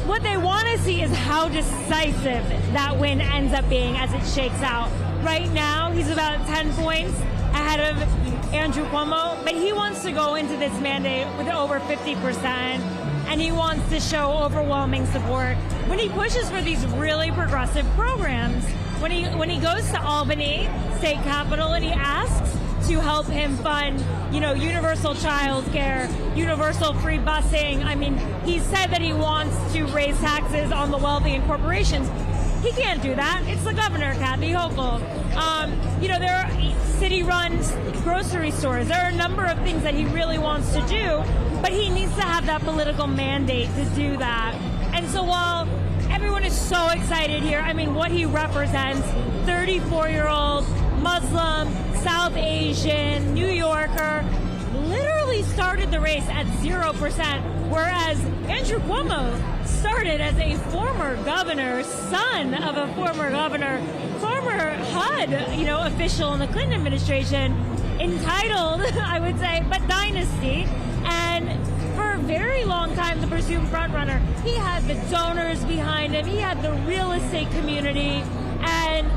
what they want to see is how decisive that win ends up being as it shakes out. Right now, he's about 10 points ahead of Andrew Cuomo, but he wants to go into this mandate with over 50%. And he wants to show overwhelming support when he pushes for these really progressive programs. When he goes to Albany, state capital, and he asks to help him fund, universal child care, universal free busing. I mean, he said that he wants to raise taxes on the wealthy and corporations. He can't do that. It's the governor, Kathy Hochul. There are city-run grocery stores. There are a number of things that he really wants to do, but he needs to have that political mandate to do that. And so while everyone is so excited here, I mean, what he represents, 34-year-old, Muslim, South Asian, New Yorker, literally started the race at 0%, whereas Andrew Cuomo started as a former governor, son of a former governor, former HUD, official in the Clinton administration, entitled, I would say, but dynasty. And for a very long time, the presumed frontrunner, he had the donors behind him, he had the real estate community, and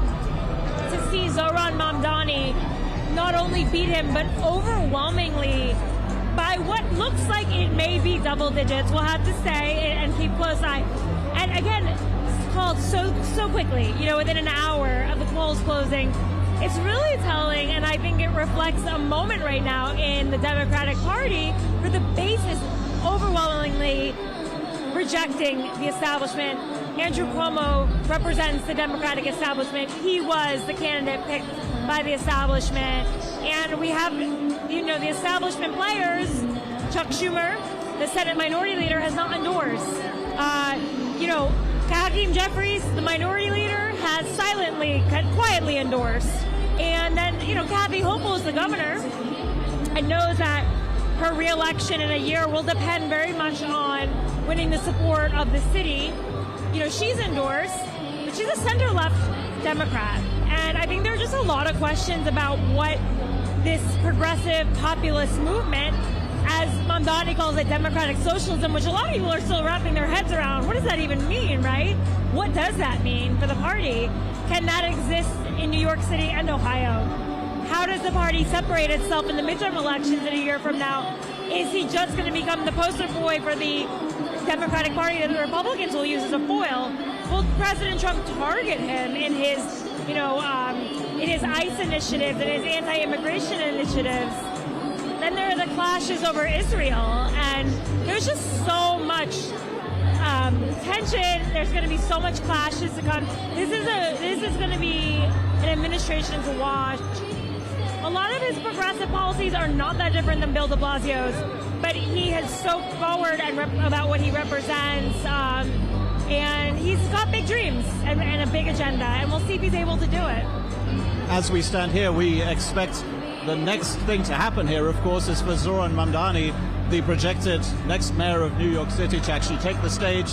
to see Zohran Mamdani not only beat him, but overwhelmingly by what looks like it may be double digits. We'll have to say and keep close eye. And again, it's called so quickly, within an hour of the polls closing. It's really telling, and I think it reflects a moment right now in the Democratic Party where the base is overwhelmingly rejecting the establishment. Andrew Cuomo represents the Democratic establishment. He was the candidate picked by the establishment. And we have, the establishment players. Chuck Schumer, the Senate Minority Leader, has not endorsed. Hakeem Jeffries, the Minority Leader, has quietly endorsed. And then, Kathy Hochul is the governor and knows that her re-election in a year will depend very much on winning the support of the city. She's endorsed, but she's a center-left Democrat. And I think there are just a lot of questions about what this progressive populist movement, as Mamdani calls it, democratic socialism, which a lot of people are still wrapping their heads around. What does that even mean, right? What does that mean for the party? Can that exist in New York City and Ohio? How does the party separate itself in the midterm elections in a year from now? Is he just going to become the poster boy for the Democratic Party that the Republicans will use as a foil? Will President Trump target him in his, in his ICE initiatives and his anti-immigration initiatives? Then there are the clashes over Israel, and there's just so much tension. There's going to be so much clashes to come. This is going to be an administration to watch. A lot of his progressive policies are not that different than Bill de Blasio's, but he has so forward about what he represents, and he's got big dreams and a big agenda, and we'll see if he's able to do it. As we stand here, we expect the next thing to happen here, of course, is for Zohran Mamdani the projected next mayor of New York City to actually take the stage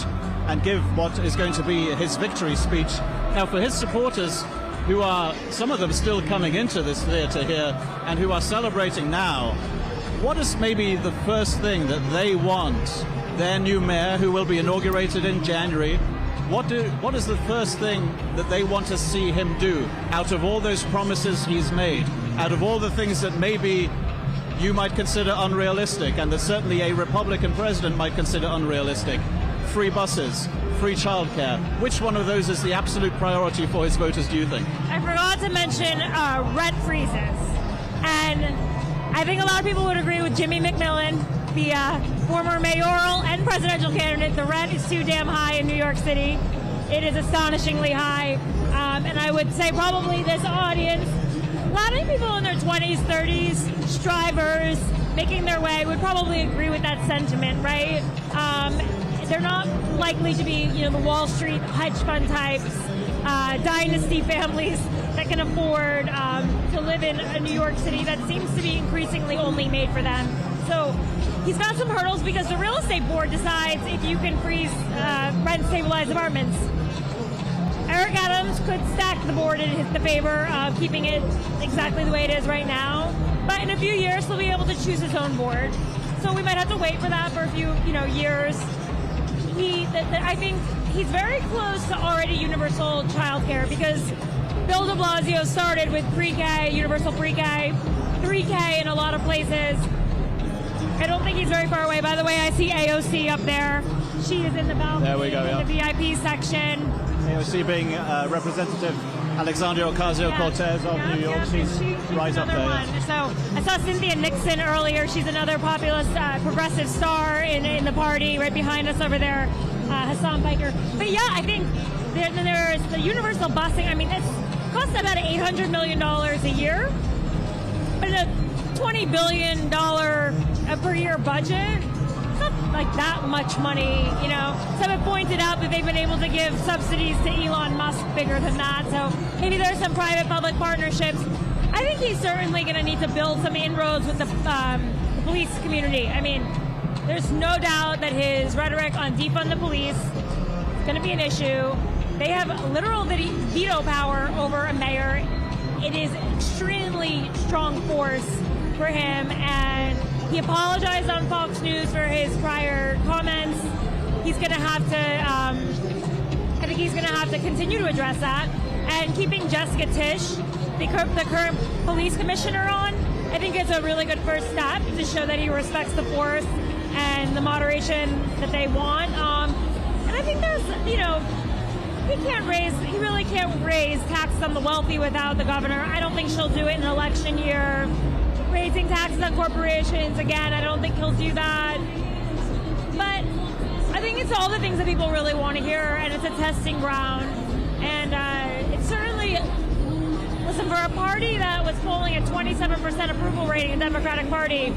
and give what is going to be his victory speech. Now, for his supporters, who are, some of them still coming into this theater here and who are celebrating now, what is maybe the first thing that they want their new mayor, who will be inaugurated in January, what is the first thing that they want to see him do out of all those promises he's made, out of all the things that maybe you might consider unrealistic and that certainly a Republican president might consider unrealistic? Free buses, free childcare. Which one of those is the absolute priority for his voters, do you think? I forgot to mention rent freezes. And I think a lot of people would agree with Jimmy McMillan, the former mayoral and presidential candidate. The rent is too damn high in New York City. It is astonishingly high. And I would say probably this audience, a lot of people in their 20s, 30s, strivers, making their way, would probably agree with that sentiment, right? They're not likely to be, the Wall Street hedge fund types, dynasty families that can afford to live in a New York City that seems to be increasingly only made for them. So he's got some hurdles because the real estate board decides if you can freeze rent-stabilized apartments. Eric Adams could stack the board in the favor of keeping it exactly the way it is right now, but in a few years he'll be able to choose his own board. So we might have to wait for that for a few, years. I think he's very close to already universal childcare because Bill de Blasio started with pre-K, universal pre-K, 3K in a lot of places. I don't think he's very far away. By the way, I see AOC up there. She is in the balcony, there we go, in the VIP section. AOC being Representative Alexandria Ocasio-Cortez of New York. She's right up there. One. So I saw Cynthia Nixon earlier. She's another populist, progressive star in the party right behind us over there, Hassan Piker. But yeah, I think there's the universal busing. I mean, it costs about $800 million a year. But in a $20 billion per year budget, it's not like that much money, Some have pointed out that they've been able to give subsidies to Elon Musk bigger than that. So maybe there's some private-public partnerships. I think he's certainly going to need to build some inroads with the police community. I mean, there's no doubt that his rhetoric on defund the police is going to be an issue. They have literal veto power over a mayor. It is extremely strong force for him, and he apologized on Fox News for his prior comments. He's going to have to, I think he's going to have to continue to address that. And keeping Jessica Tisch, the current police commissioner, on, I think it's a really good first step to show that he respects the force and the moderation that they want. And I think there's, he really can't raise taxes on the wealthy without the governor. I don't think she'll do it in an election year. Raising taxes on corporations, again, I don't think he'll do that. But I think it's all the things that people really want to hear, and it's a testing ground. And it's certainly, listen, for a party that was polling a 27% approval rating, the Democratic Party,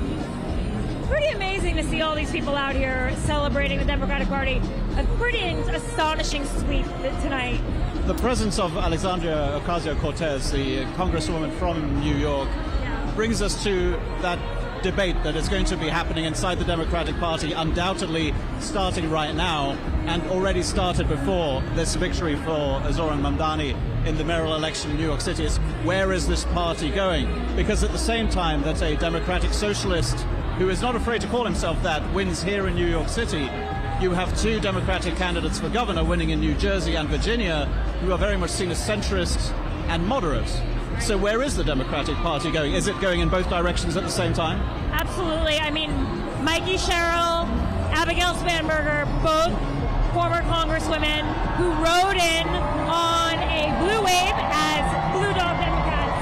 pretty amazing to see all these people out here celebrating the Democratic Party. A pretty astonishing sweep tonight. The presence of Alexandria Ocasio-Cortez, the congresswoman from New York, brings us to that debate that is going to be happening inside the Democratic Party, undoubtedly starting right now and already started before this victory for Zohran Mamdani in the mayoral election in New York City. Is where is this party going? Because at the same time that a democratic socialist who is not afraid to call himself that wins here in New York City, you have two Democratic candidates for governor winning in New Jersey and Virginia who are very much seen as centrist and moderate. So where is the Democratic Party going? Is it going in both directions at the same time? Absolutely. I mean, Mikie Sherrill, Abigail Spanberger, both former congresswomen who rode in on a blue wave as Blue Dog Democrats.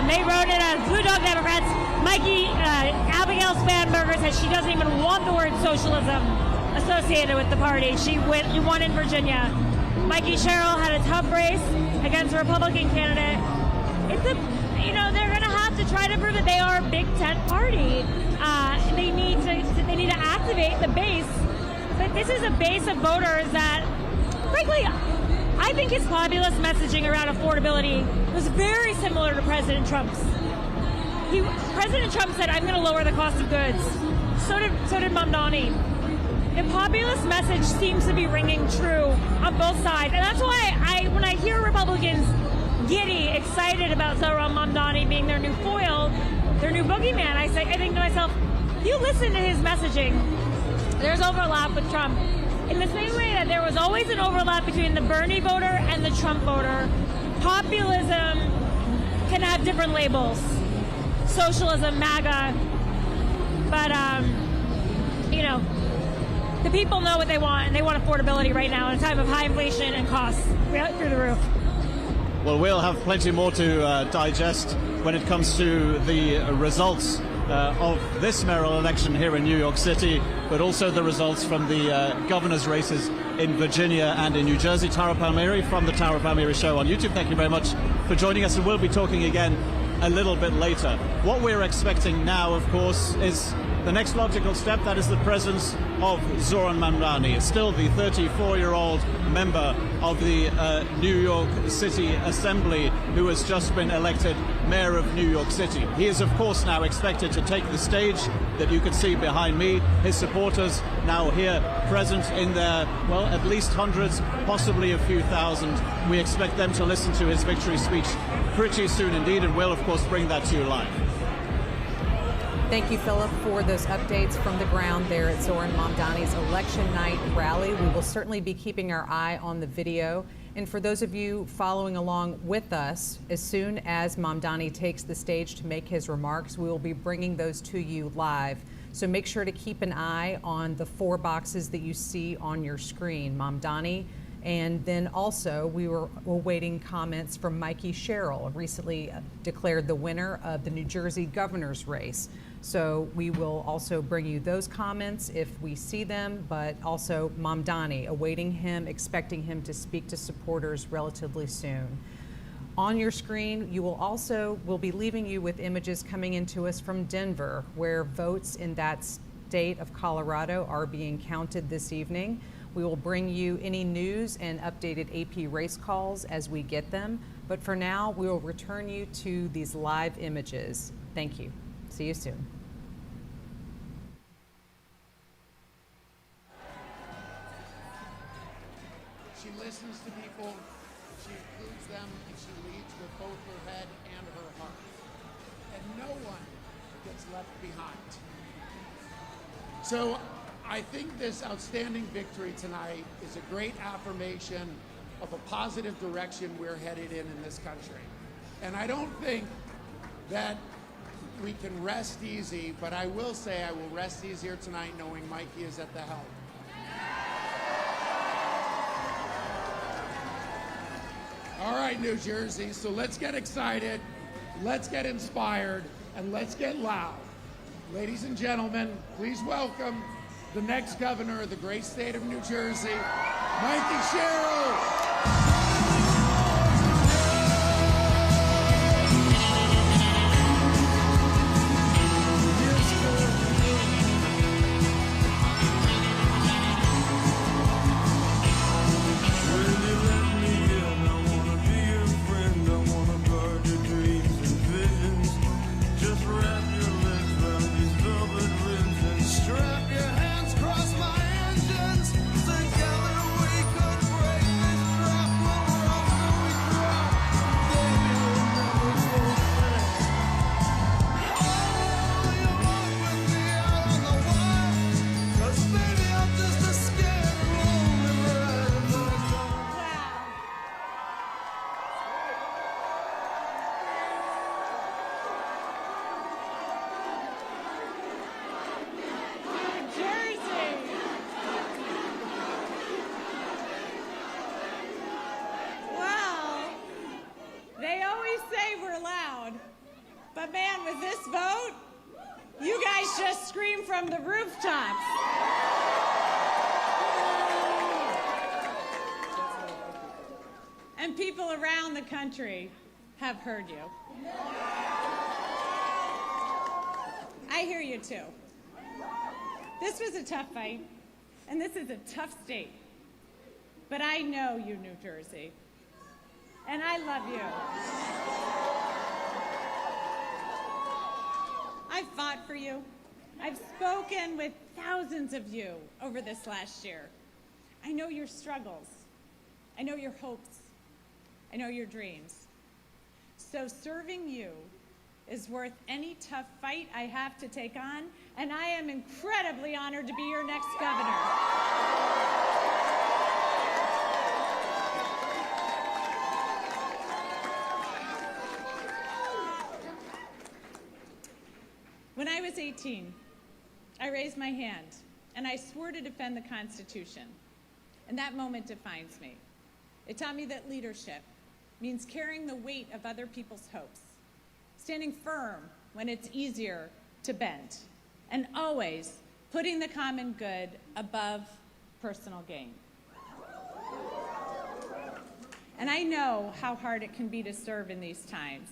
They rode in as Blue Dog Democrats. Abigail Spanberger said she doesn't even want the word socialism associated with the party. She won in Virginia. Mikie Sherrill had a tough race against a Republican candidate. They're going to have to try to prove that they are a Big Tent party. They need to activate the base, but this is a base of voters that, frankly, I think his populist messaging around affordability was very similar to President Trump's. President Trump said, I'm going to lower the cost of goods. So did Mamdani. The populist message seems to be ringing true on both sides. And that's why when I hear Republicans giddy, excited about Zohran Mamdani being their new foil, their new boogeyman, I think to myself, you listen to his messaging, there's overlap with Trump. In the same way that there was always an overlap between the Bernie voter and the Trump voter, populism can have different labels. Socialism, MAGA, but the people know what they want, and they want affordability right now in a time of high inflation and costs through the roof. Well, we'll have plenty more to digest when it comes to the results of this mayoral election here in New York City, but also the results from the governor's races in Virginia and in New Jersey. Tara Palmieri from the Tara Palmieri Show on YouTube, thank you very much for joining us, and we'll be talking again a little bit later. What we're expecting now, of course, is the next logical step. That is the presence of Zohran Mamdani. It's still the 34-year-old member of the New York City Assembly who has just been elected mayor of New York City. He is, of course, now expected to take the stage that you can see behind me. His supporters now here present in their, well, at least hundreds, possibly a few thousand. We expect them to listen to his victory speech pretty soon indeed, and we'll, of course, bring that to you live. Thank you, Philip, for those updates from the ground there at Zohran Mamdani's election night rally. We will certainly be keeping our eye on the video. And for those of you following along with us, as soon as Mamdani takes the stage to make his remarks, we will be bringing those to you live. So make sure to keep an eye on the 4 boxes that you see on your screen. Mamdani, and then also we were awaiting comments from Mikie Sherrill, recently declared the winner of the New Jersey governor's race. So we will also bring you those comments if we see them, but also Mamdani, awaiting him, expecting him to speak to supporters relatively soon. On your screen, we'll be leaving you with images coming into us from Denver, where votes in that state of Colorado are being counted this evening. We will bring you any news and updated AP race calls as we get them. But for now, we will return you to these live images. Thank you. See you soon. She listens to people, she includes them, and she leads with both her head and her heart. And no one gets left behind. So I think this outstanding victory tonight is a great affirmation of a positive direction we're headed in this country. And I don't think that we can rest easy, but I will say I will rest easier tonight knowing Mikie is at the helm. All right, New Jersey, so let's get excited, let's get inspired, and let's get loud. Ladies and gentlemen, please welcome the next governor of the great state of New Jersey, Mikie Sherrill. But man, with this vote, you guys just scream from the rooftops. And people around the country have heard you. I hear you too. This was a tough fight, and this is a tough state. But I know you, New Jersey, and I love you. I've fought for you. I've spoken with thousands of you over this last year. I know your struggles. I know your hopes. I know your dreams. So serving you is worth any tough fight I have to take on, and I am incredibly honored to be your next governor. When I was 18, I raised my hand and I swore to defend the Constitution. And that moment defines me. It taught me that leadership means carrying the weight of other people's hopes, standing firm when it's easier to bend, and always putting the common good above personal gain. And I know how hard it can be to serve in these times.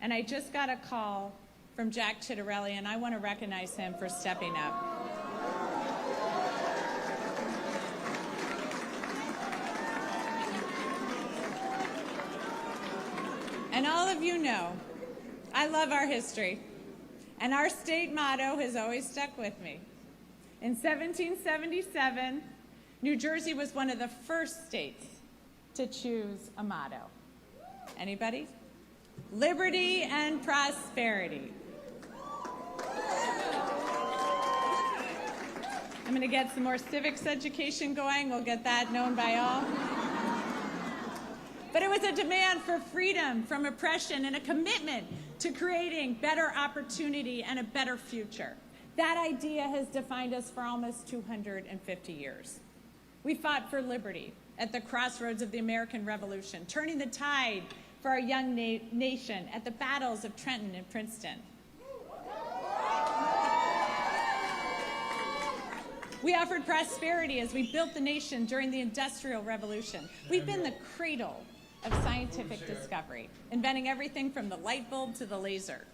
And I just got a call from Jack Ciattarelli, and I want to recognize him for stepping up. And all of you know, I love our history, and our state motto has always stuck with me. In 1777, New Jersey was one of the first states to choose a motto. Anybody? Liberty and prosperity. I'm going to get some more civics education going. We'll get that known by all. But it was a demand for freedom from oppression and a commitment to creating better opportunity and a better future. That idea has defined us for almost 250 years. We fought for liberty at the crossroads of the American Revolution, turning the tide for our young nation at the battles of Trenton and Princeton. We offered prosperity as we built the nation during the Industrial Revolution. We've been the cradle of scientific discovery, inventing everything from the light bulb to the laser.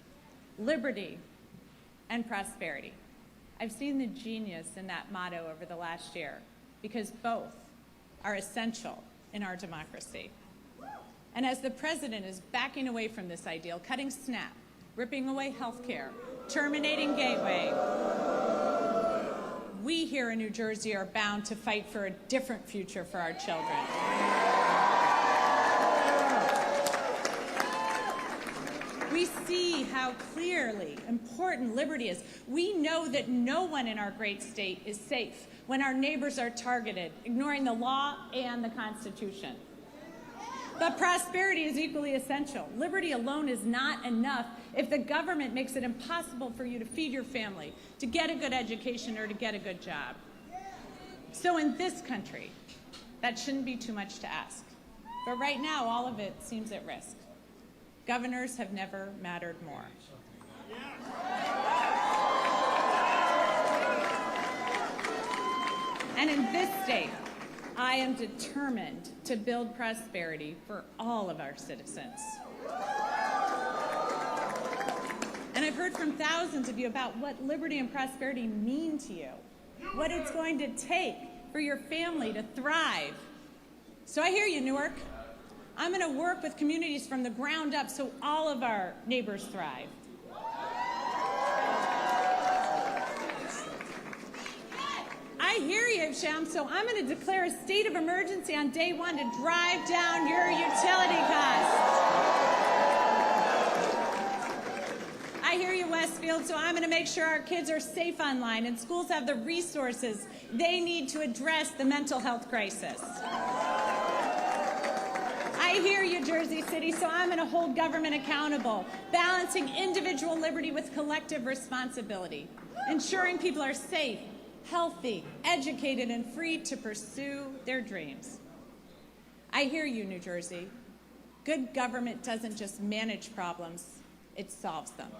Liberty and prosperity. I've seen the genius in that motto over the last year because both are essential in our democracy. And as the president is backing away from this ideal, cutting SNAP, ripping away health care, terminating Gateway, we here in New Jersey are bound to fight for a different future for our children. We see how clearly important liberty is. We know that no one in our great state is safe when our neighbors are targeted, ignoring the law and the Constitution. But prosperity is equally essential. Liberty alone is not enough if the government makes it impossible for you to feed your family, to get a good education, or to get a good job. So in this country, that shouldn't be too much to ask. But right now, all of it seems at risk. Governors have never mattered more. And in this state, I am determined to build prosperity for all of our citizens. And I've heard from thousands of you about what liberty and prosperity mean to you, what it's going to take for your family to thrive. So I hear you, Newark. I'm going to work with communities from the ground up so all of our neighbors thrive. I hear you, Sham, so I'm going to declare a state of emergency on day one to drive down your utility costs. I hear you, Westfield, so I'm going to make sure our kids are safe online and schools have the resources they need to address the mental health crisis. I hear you, Jersey City, so I'm going to hold government accountable, balancing individual liberty with collective responsibility, ensuring people are safe, healthy, educated, and free to pursue their dreams. I hear you, New Jersey. Good government doesn't just manage problems, it solves them.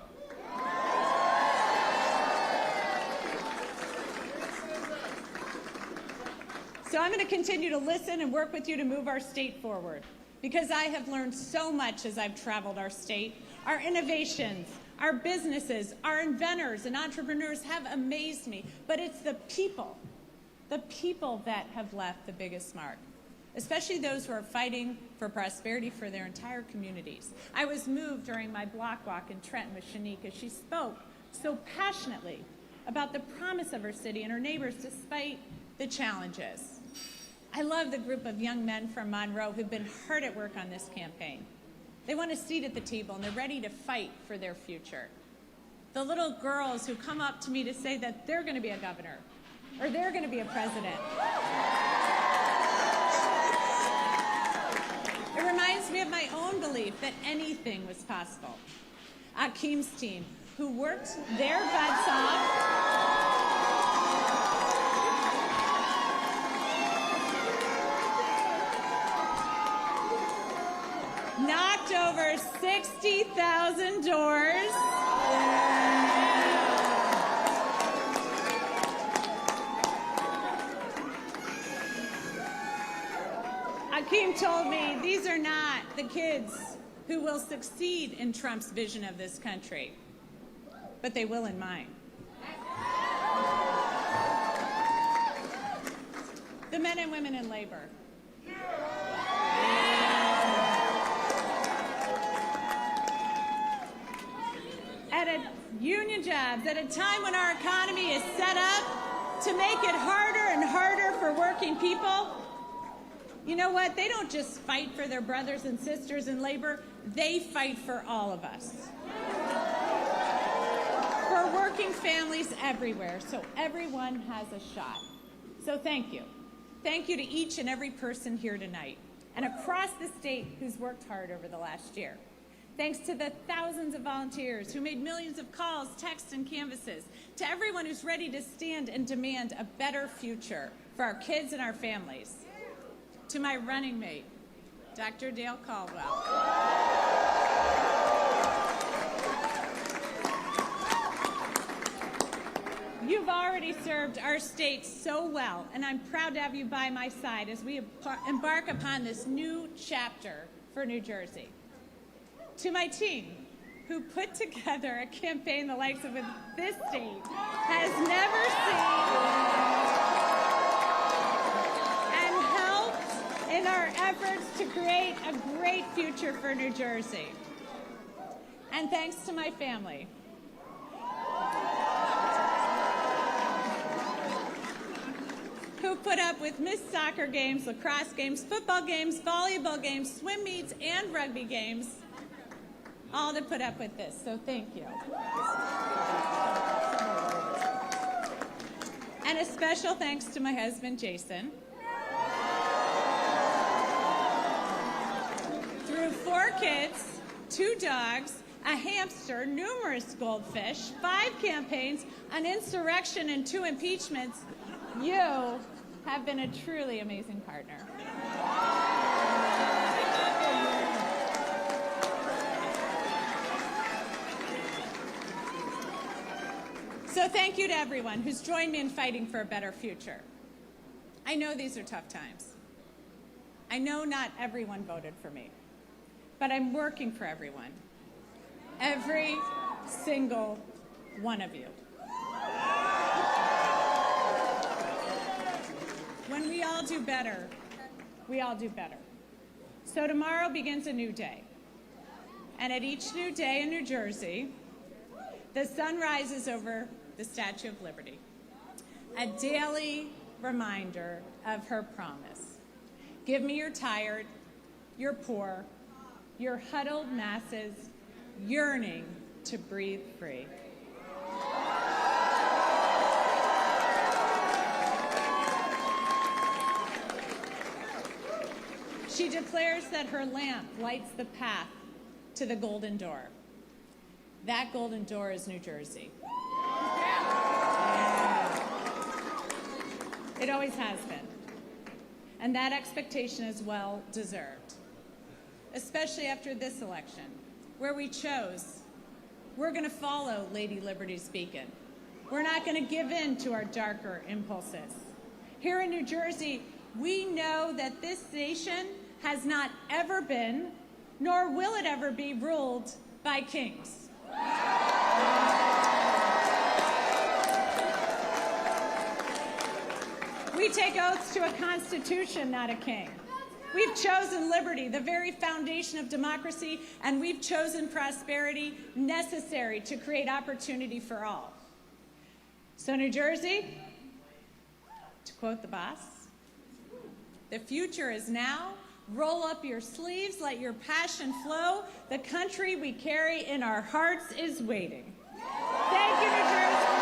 So I'm going to continue to listen and work with you to move our state forward, because I have learned so much as I've traveled our state. Our innovations, our businesses, our inventors and entrepreneurs have amazed me, but it's the people that have left the biggest mark, especially those who are fighting for prosperity for their entire communities. I was moved during my block walk in Trenton with Shanique as she spoke so passionately about the promise of our city and our neighbors despite the challenges. I love the group of young men from Monroe who've been hard at work on this campaign. They want a seat at the table and they're ready to fight for their future. The little girls who come up to me to say that they're going to be a governor or they're going to be a president. It reminds me of my own belief that anything was possible. Akeem's team, who worked their butts off knocked over 60,000 doors. Akeem told me these are not the kids who will succeed in Trump's vision of this country, but they will in mine. The men and women in labor. Union jobs at a time when our economy is set up to make it harder and harder for working people. You know what? They don't just fight for their brothers and sisters in labor. They fight for all of us. For working families everywhere, so everyone has a shot. So thank you. Thank you to each and every person here tonight and across the state who's worked hard over the last year. Thanks to the thousands of volunteers who made millions of calls, texts, and canvases, to everyone who's ready to stand and demand a better future for our kids and our families. To my running mate, Dr. Dale Caldwell. You've already served our state so well, and I'm proud to have you by my side as we embark upon this new chapter for New Jersey. To my team, who put together a campaign the likes of this state has never seen, and helped in our efforts to create a great future for New Jersey. And thanks to my family, who put up with missed soccer games, lacrosse games, football games, volleyball games, swim meets, and rugby games, all to put up with this, so thank you. And a special thanks to my husband, Jason. Through 4 kids, 2 dogs, a hamster, numerous goldfish, 5 campaigns, an insurrection, and 2 impeachments, you have been a truly amazing partner. So thank you to everyone who's joined me in fighting for a better future. I know these are tough times. I know not everyone voted for me, but I'm working for everyone. Every single one of you. When we all do better, we all do better. So tomorrow begins a new day. And at each new day in New Jersey, the sun rises over the Statue of Liberty, a daily reminder of her promise. Give me your tired, your poor, your huddled masses yearning to breathe free. She declares that her lamp lights the path to the golden door. That golden door is New Jersey. It always has been. And that expectation is well deserved, especially after this election, where we chose, we're going to follow Lady Liberty's beacon. We're not going to give in to our darker impulses. Here in New Jersey, we know that this nation has not ever been, nor will it ever be, ruled by kings. We take oaths to a constitution, not a king. We've chosen liberty, the very foundation of democracy, and we've chosen prosperity necessary to create opportunity for all. So New Jersey, to quote the boss, the future is now. Roll up your sleeves, let your passion flow. The country we carry in our hearts is waiting. Thank you, New Jersey.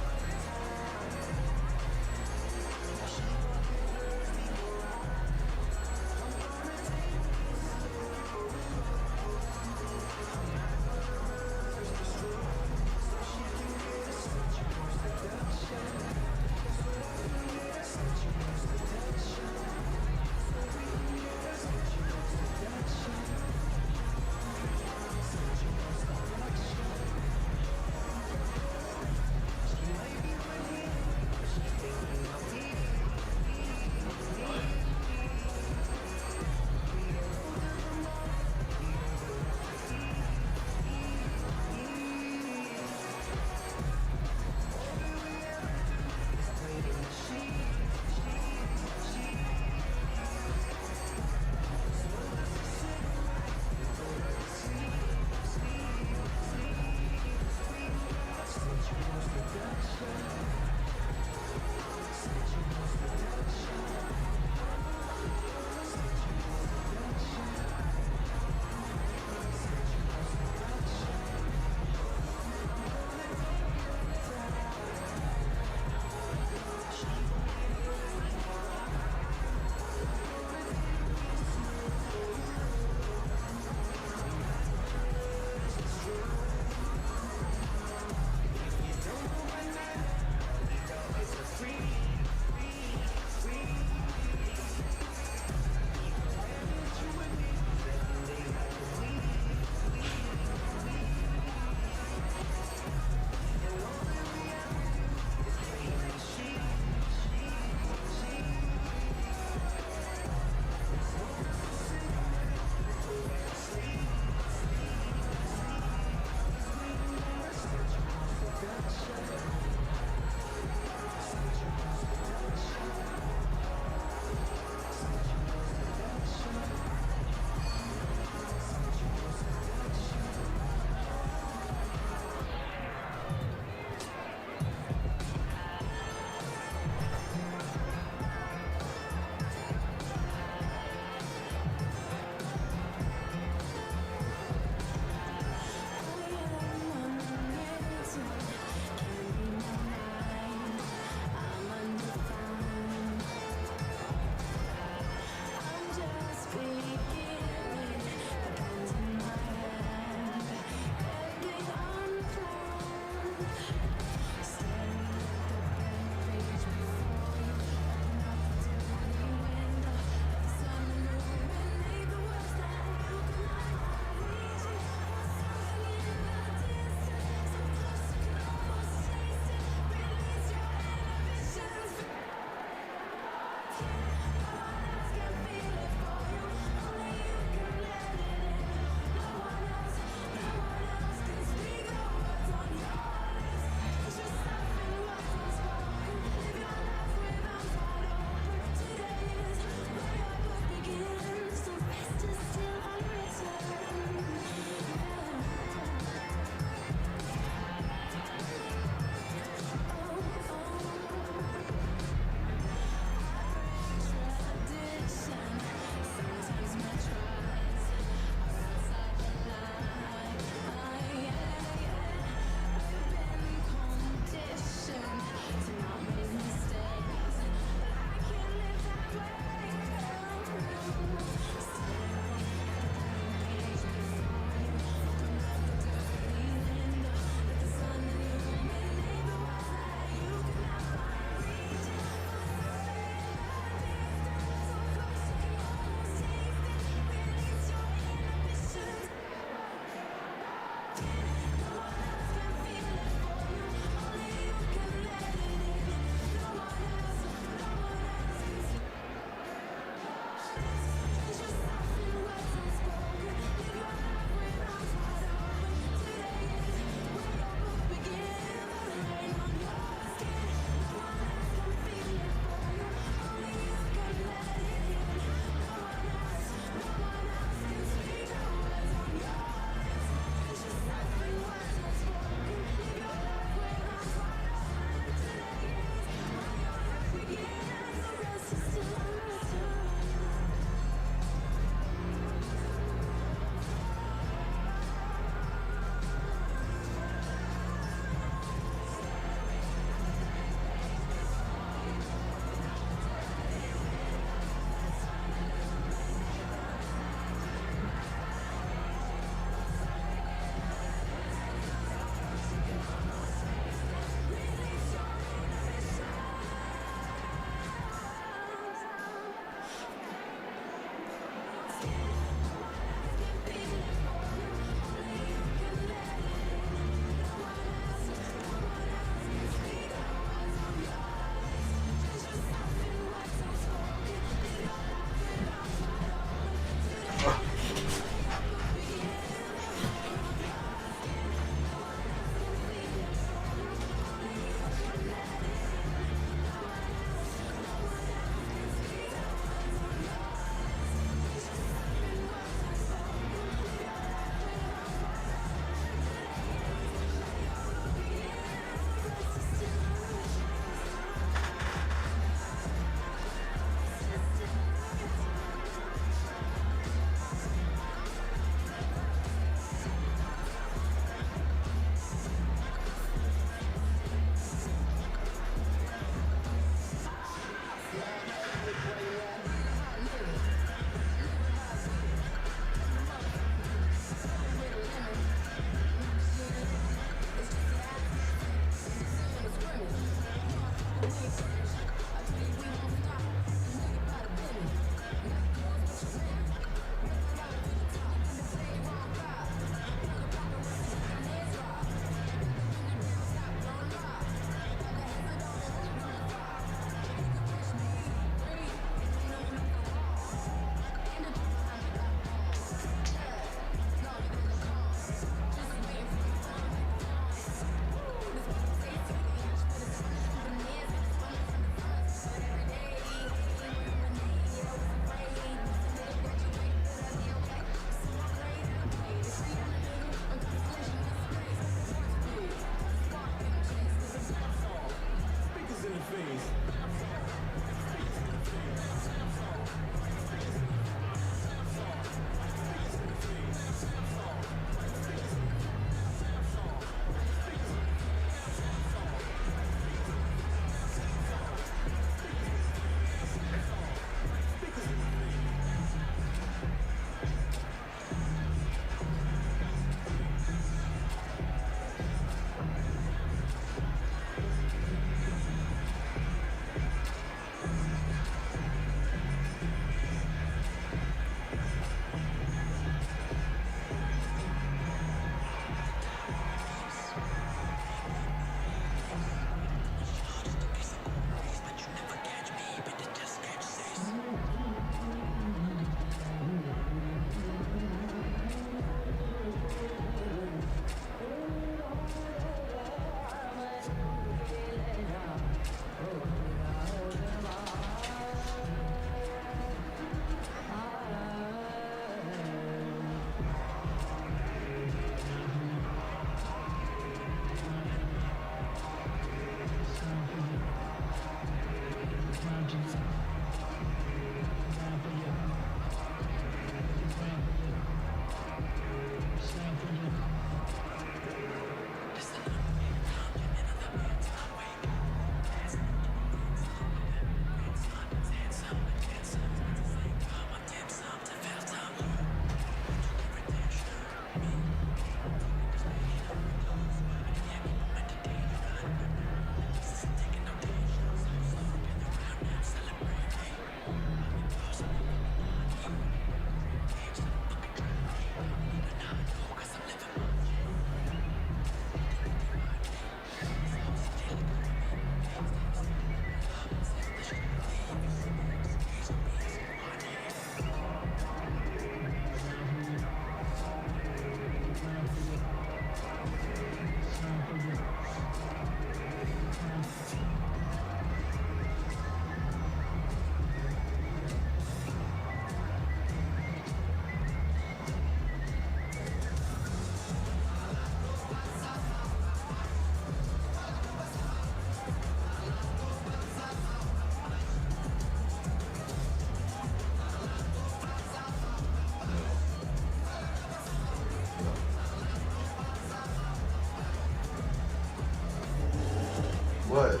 What?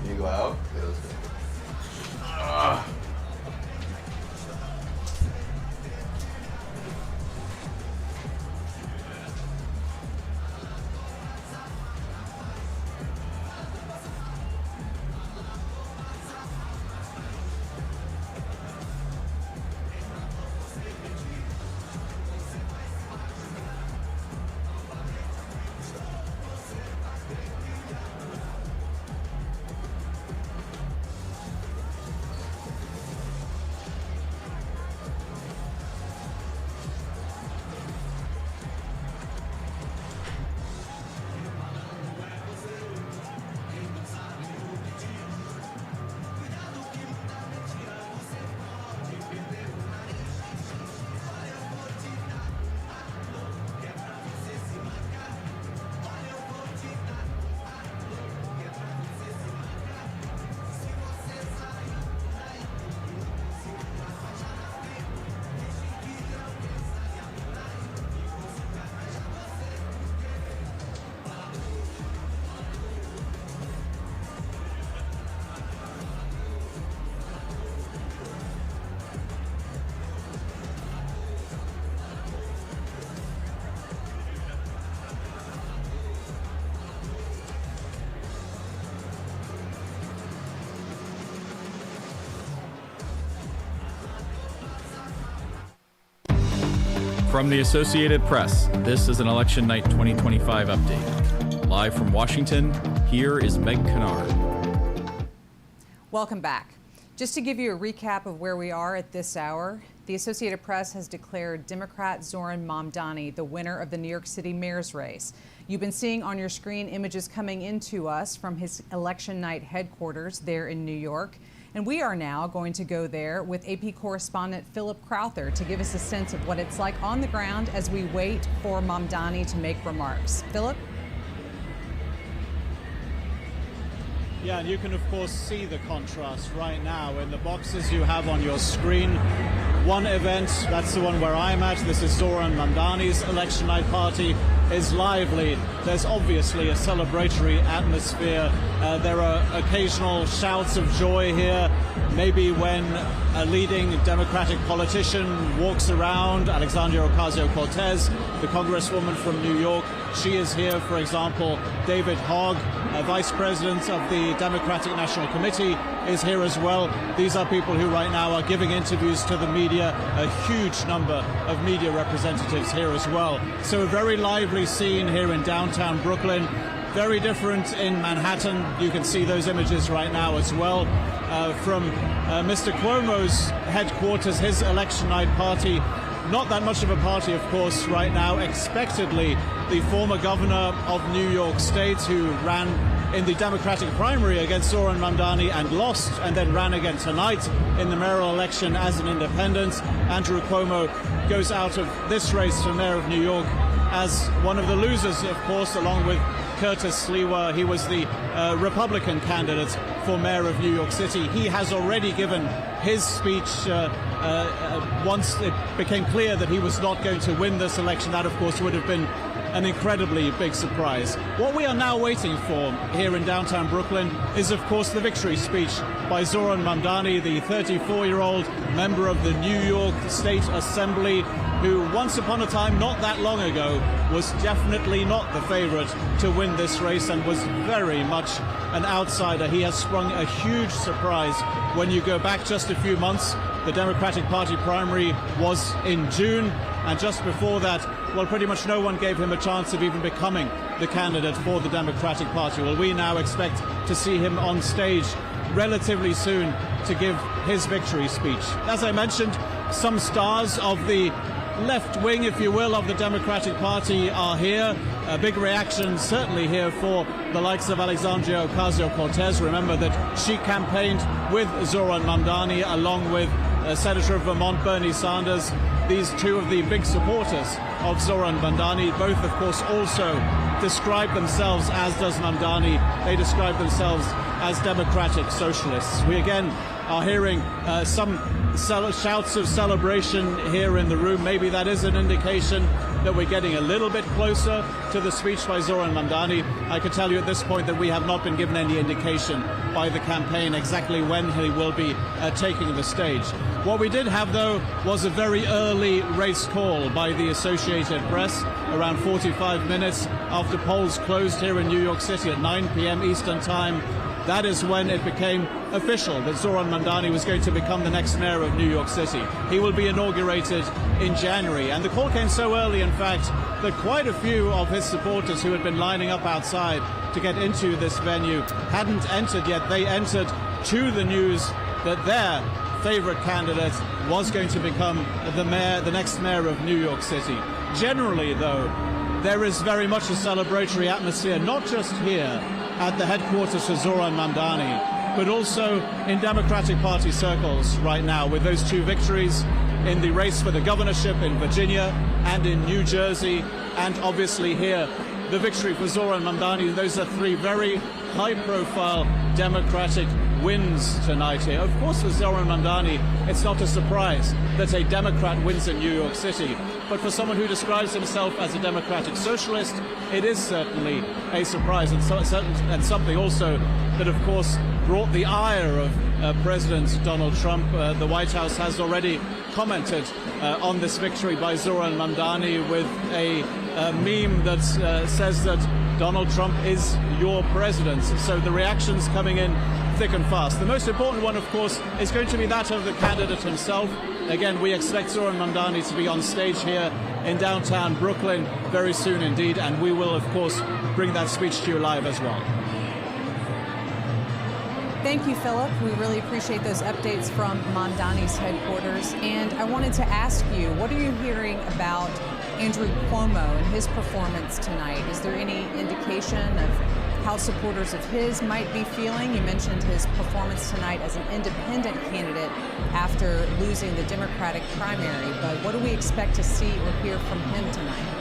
You go out? Yeah, let's go. From the Associated Press, this is an Election Night 2025 update. Live from Washington, here is Meg Kennard. Welcome back. Just to give you a recap of where we are at this hour, the Associated Press has declared Democrat Zohran Mamdani the winner of the New York City mayor's race. You've been seeing on your screen images coming into us from his election night headquarters there in New York. And we are now going to go there with AP correspondent Philip Crowther to give us a sense of what it's like on the ground as we wait for Mamdani to make remarks. Philip? Yeah, and you can, of course, see the contrast right now in the boxes you have on your screen. One event, that's the one where I'm at. This is Zohran Mamdani's election night party, is lively. There's obviously a celebratory atmosphere. There are occasional shouts of joy here. Maybe when a leading Democratic politician walks around, Alexandria Ocasio-Cortez, the congresswoman from New York, she is here, for example. David Hogg, vice president of the Democratic National Committee, is here as well. These are people who right now are giving interviews to the media, a huge number of media representatives here as well. So a very lively scene here in downtown Brooklyn. Very different in Manhattan. You can see those images right now as well. From Mr. Cuomo's headquarters, his election night party. Not that much of a party, of course, right now. Expectedly, the former governor of New York State, who ran in the Democratic primary against Zohran Mamdani and lost, and then ran again tonight in the mayoral election as an independent. Andrew Cuomo goes out of this race for mayor of New York as one of the losers, of course, along with Curtis Sliwa. He was the Republican candidate for mayor of New York City. He has already given his speech once it became clear that he was not going to win this election. That, of course, would have been an incredibly big surprise. What we are now waiting for here in downtown Brooklyn is, of course, the victory speech by Zohran Mamdani, the 34-year-old member of the New York State Assembly, who once upon a time, not that long ago, was definitely not the favorite to win this race and was very much an outsider. He has sprung a huge surprise. When you go back just a few months, the Democratic Party primary was in June, and just before that, well, pretty much no one gave him a chance of even becoming the candidate for the Democratic Party. Well, we now expect to see him on stage relatively soon to give his victory speech. As I mentioned, some stars of the left wing, if you will, of the Democratic Party are here. A big reaction certainly here for the likes of Alexandria Ocasio-Cortez. Remember that she campaigned with Zohran Mamdani along with Senator of Vermont Bernie Sanders. These two of the big supporters of Zohran Mamdani, both of course also describe themselves, as does Mamdani, they describe themselves as democratic socialists. We again are hearing some shouts of celebration here in the room. Maybe that is an indication that we're getting a little bit closer to the speech by Zohran Mamdani. I can tell you at this point that we have not been given any indication by the campaign exactly when he will be taking the stage. What we did have, though, was a very early race call by the Associated Press, around 45 minutes after polls closed here in New York City at 9 p.m. Eastern Time. That is when it became official that Zohran Mamdani was going to become the next mayor of New York City. He will be inaugurated in January. And the call came so early, in fact, that quite a few of his supporters who had been lining up outside to get into this venue hadn't entered yet. They entered to the news that their favorite candidate was going to become the next mayor of New York City. Generally, though, there is very much a celebratory atmosphere, not just here at the headquarters for Zohran Mamdani, but also in Democratic Party circles right now, with those two victories in the race for the governorship in Virginia and in New Jersey, and obviously here, the victory for Zohran Mamdani. Those are three very high-profile Democratic wins tonight here. Of course, for Zohran Mamdani, it's not a surprise that a Democrat wins in New York City. But for someone who describes himself as a democratic socialist, it is certainly a surprise, and something also that, of course, brought the ire of President Donald Trump. The White House has already commented on this victory by Zohran Mamdani with a meme that says that Donald Trump is your president. So the reactions coming in thick and fast. The most important one, of course, is going to be that of the candidate himself. Again, we expect Zohran Mamdani to be on stage here in downtown Brooklyn very soon indeed, and we will, of course, bring that speech to you live as well. Thank you, Philip. We really appreciate those updates from Mamdani's headquarters. And I wanted to ask you, what are you hearing about Andrew Cuomo and his performance tonight? Is there any indication of how supporters of his might be feeling? You mentioned his performance tonight as an independent candidate after losing the Democratic primary, but what do we expect to see or hear from him tonight?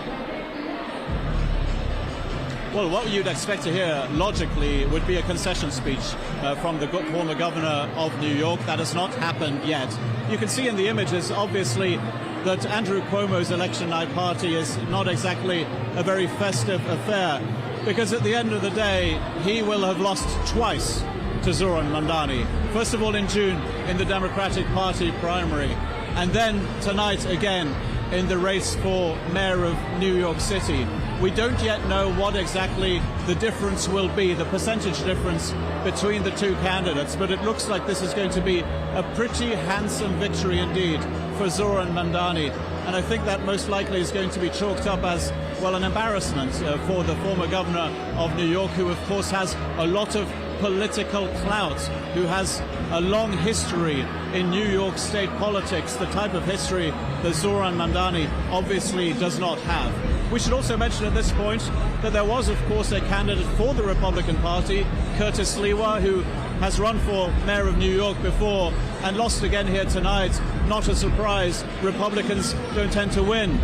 Well, what you'd expect to hear, logically, would be a concession speech from the former governor of New York. That has not happened yet. You can see in the images, obviously, that Andrew Cuomo's election night party is not exactly a very festive affair, because at the end of the day, he will have lost twice to Zohran Mamdani. First of all in June in the Democratic Party primary, and then tonight again in the race for mayor of New York City. We don't yet know what exactly the difference will be, the percentage difference between the two candidates, but it looks like this is going to be a pretty handsome victory indeed for Zohran Mamdani. And I think that most likely is going to be chalked up as, well, an embarrassment for the former governor of New York, who of course has a lot of political clout, who has a long history in New York state politics, the type of history that Zohran Mamdani obviously does not have. We should also mention at this point that there was, of course, a candidate for the Republican Party, Curtis Sliwa, who has run for mayor of New York before and lost again here tonight. Not a surprise. Republicans don't tend to win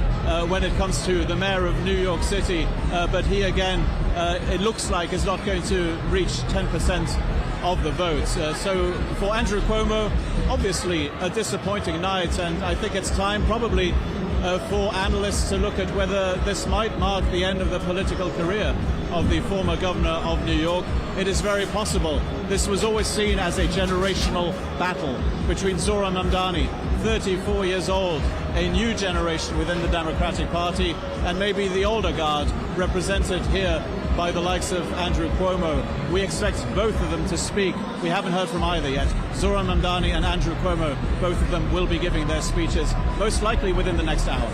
when it comes to the mayor of New York City, but he again, it looks like, is not going to reach 10% of the vote. So for Andrew Cuomo, obviously a disappointing night, and I think it's time probably for analysts to look at whether this might mark the end of the political career of the former governor of New York. It is very possible. This was always seen as a generational battle between Zohran Mamdani, 34 years old, a new generation within the Democratic Party, and maybe the older guard represented here by the likes of Andrew Cuomo. We expect both of them to speak. We haven't heard from either yet. Zohran Mamdani and Andrew Cuomo, both of them will be giving their speeches, most likely within the next hour.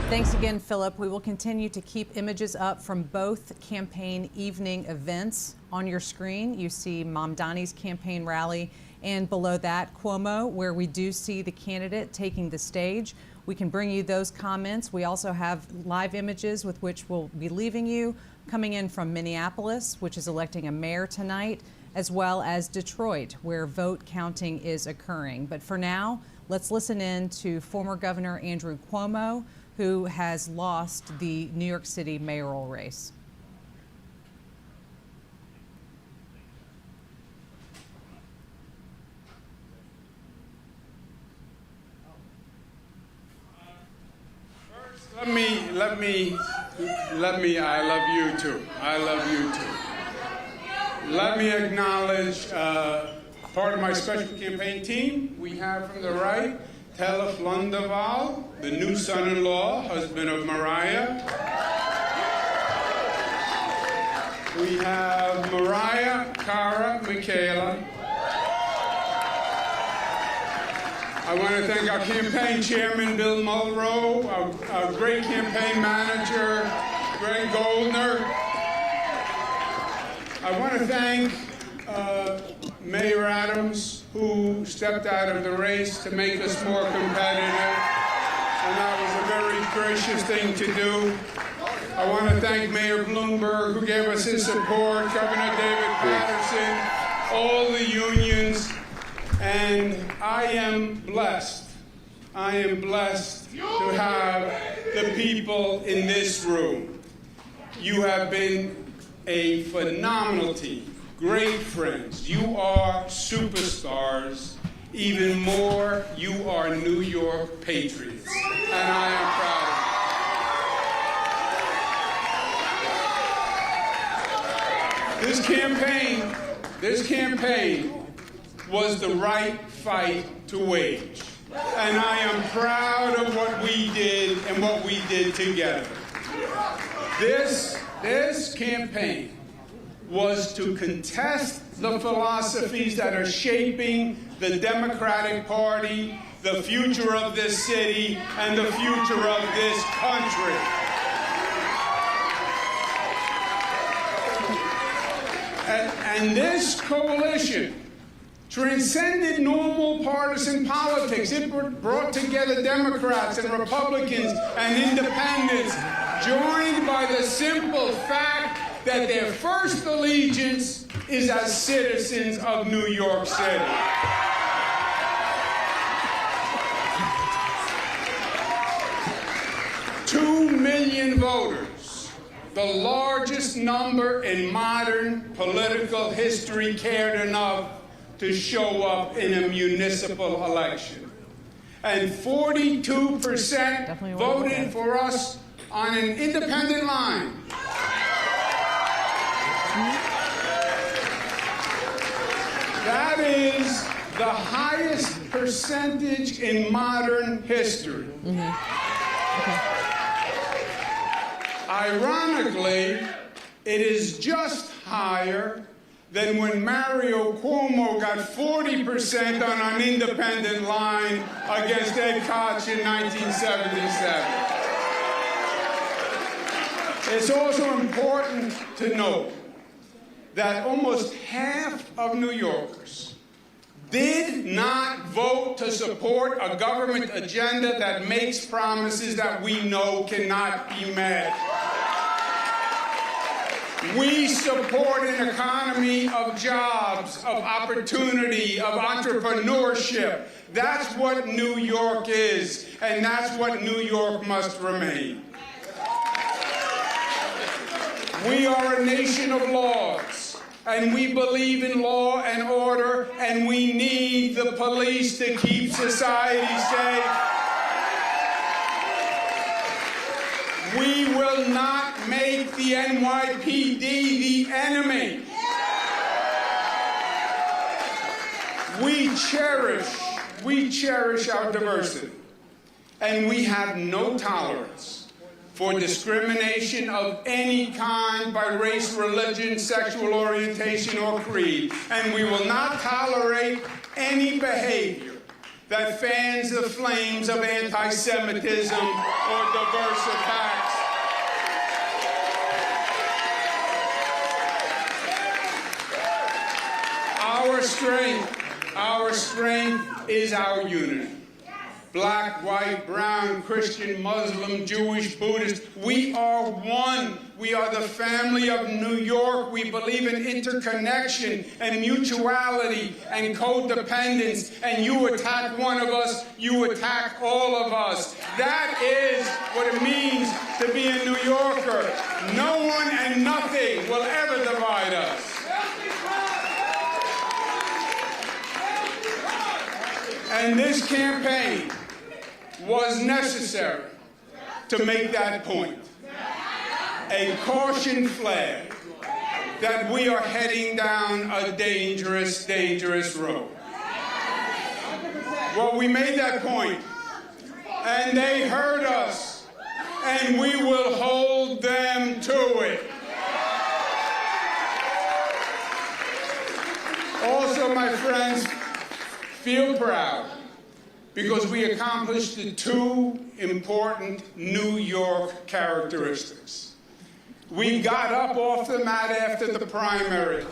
Thanks again, Philip. We will continue to keep images up from both campaign evening events. On your screen, you see Mamdani's campaign rally, and below that, Cuomo, where we do see the candidate taking the stage. We can bring you those comments. We also have live images with which we'll be leaving you, coming in from Minneapolis, which is electing a mayor tonight, as well as Detroit, where vote counting is occurring. But for now, let's listen in to former Governor Andrew Cuomo, who has lost the New York City mayoral race. Let me, I love you too. I love you too. Let me acknowledge part of my special campaign team. We have from the right, Tella Flundaval, the new son-in-law, husband of Mariah. We have Mariah, Cara, Michaela. I want to thank our campaign chairman, Bill Mulrow, our great campaign manager, Greg Goldner. I want to thank Mayor Adams, who stepped out of the race to make us more competitive, and that was a very gracious thing to do. I want to thank Mayor Bloomberg, who gave us his support, Governor David Patterson, all the unions, and I am blessed. I am blessed to have the people in this room. You have been a phenomenal team, great friends. You are superstars. Even more, you are New York patriots, and I am proud of you. This campaign was the right fight to wage. And I am proud of what we did and what we did together. This campaign was to contest the philosophies that are shaping the Democratic Party, the future of this city, and the future of this country. And this coalition transcended normal partisan politics. It brought together Democrats and Republicans and independents, joined by the simple fact that their first allegiance is as citizens of New York City. Two million voters, the largest number in modern political history, cared enough to show up in a municipal election. And 42% voted for us on an independent line. That is the highest percentage in modern history. Ironically, it is just higher than when Mario Cuomo got 40% on an independent line against Ed Koch in 1977. It's also important to note that almost half of New Yorkers did not vote to support a government agenda that makes promises that we know cannot be met. We support an economy of jobs, of opportunity, of entrepreneurship. That's what New York is, and that's what New York must remain. We are a nation of laws, and we believe in law and order, and we need the police to keep society safe. We will not make the NYPD the enemy. We cherish our diversity, and we have no tolerance for discrimination of any kind by race, religion, sexual orientation, or creed. And we will not tolerate any behavior that fans the flames of anti-Semitism or diverse attacks. Our strength is our unity. Black, white, brown, Christian, Muslim, Jewish, Buddhist, we are one. We are the family of New York. We believe in interconnection and mutuality and codependence. And you attack one of us, you attack all of us. That is what it means to be a New Yorker. No one and nothing will ever divide us. And this campaign was necessary to make that point. A caution flag that we are heading down a dangerous, dangerous road. Well, we made that point, and they heard us, and we will hold them to it. Also, my friends, feel proud because we accomplished the two important New York characteristics. We got up off the mat after the primary,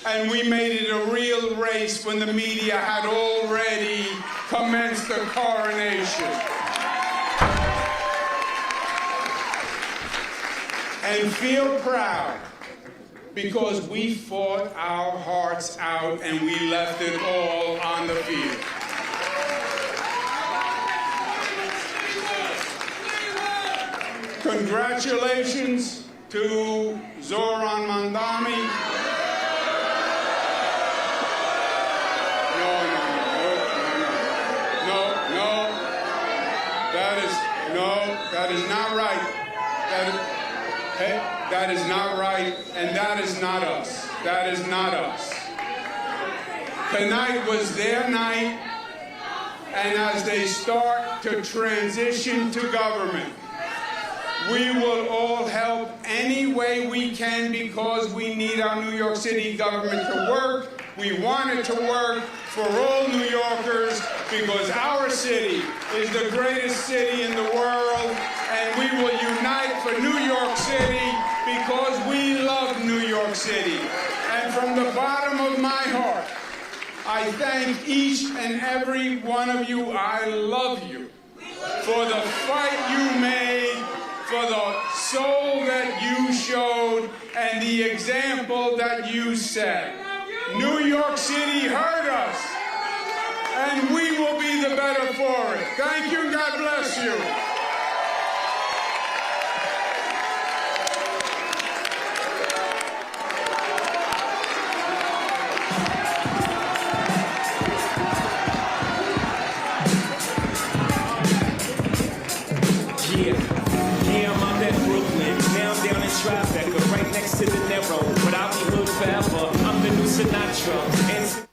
and we made it a real race when the media had already commenced the coronation. And feel proud because we fought our hearts out and we left it all on the field. Congratulations to Zohran Mamdani. That is not right. That is not right, and that is not us. That is not us. Tonight was their night, and as they start to transition to government, we will all help any way we can because we need our New York City government to work. We want it to work for all New Yorkers because our city is the greatest city in the world, and we will unite for New York City because we love New York City. And from the bottom of my heart, I thank each and every one of you. I love you for the fight you made, for the soul that you showed, and the example that you set. New York City heard us, and we will be the better for it. Thank you, God bless you. Yeah, I'm out at Brooklyn. Now I'm down in Tribeca, right next to the Narrow. But I'll be hood forever. I'm the new Sinatra. And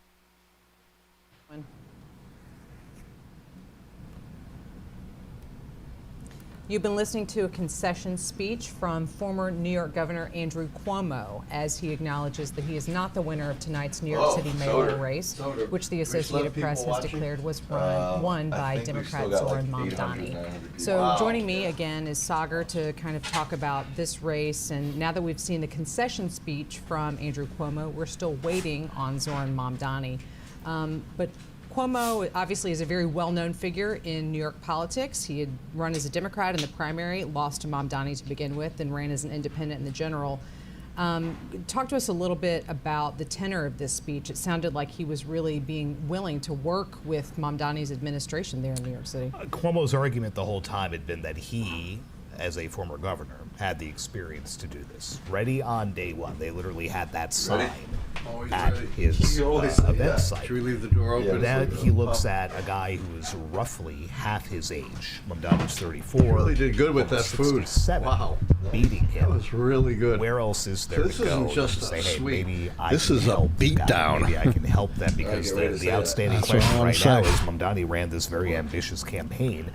You've been listening to a concession speech from former New York Governor Andrew Cuomo as he acknowledges that he is not the winner of tonight's New York City mayoral race, which the Associated Press has declared was won by Democrat Zohran Mamdani. So joining me again is Sagar to kind of talk about this race. And now that we've seen the concession speech from Andrew Cuomo, we're still waiting on Zohran Mamdani. But Cuomo obviously is a very well-known figure in New York politics. He had run as a Democrat in the primary, lost to Mamdani to begin with, then ran as an independent in the general. Talk to us a little bit about the tenor of this speech. It sounded like he was really being willing to work with Mamdani's administration there in New York City. Cuomo's argument the whole time had been that he, as a former governor, had the experience to do this. Ready on day one. They literally had that sign at his event site. Should we leave the door open? Now he looks at a guy who is roughly half his age. Mamdani's 34. You really did good with that food. Wow. Beating him. That was really good. Where else is there this to go? Isn't just say, a hey, sweet. Maybe This I is can a help beatdown. Maybe I can help them because the outstanding That's question what I'm right now saying. is Mamdani ran this very ambitious campaign.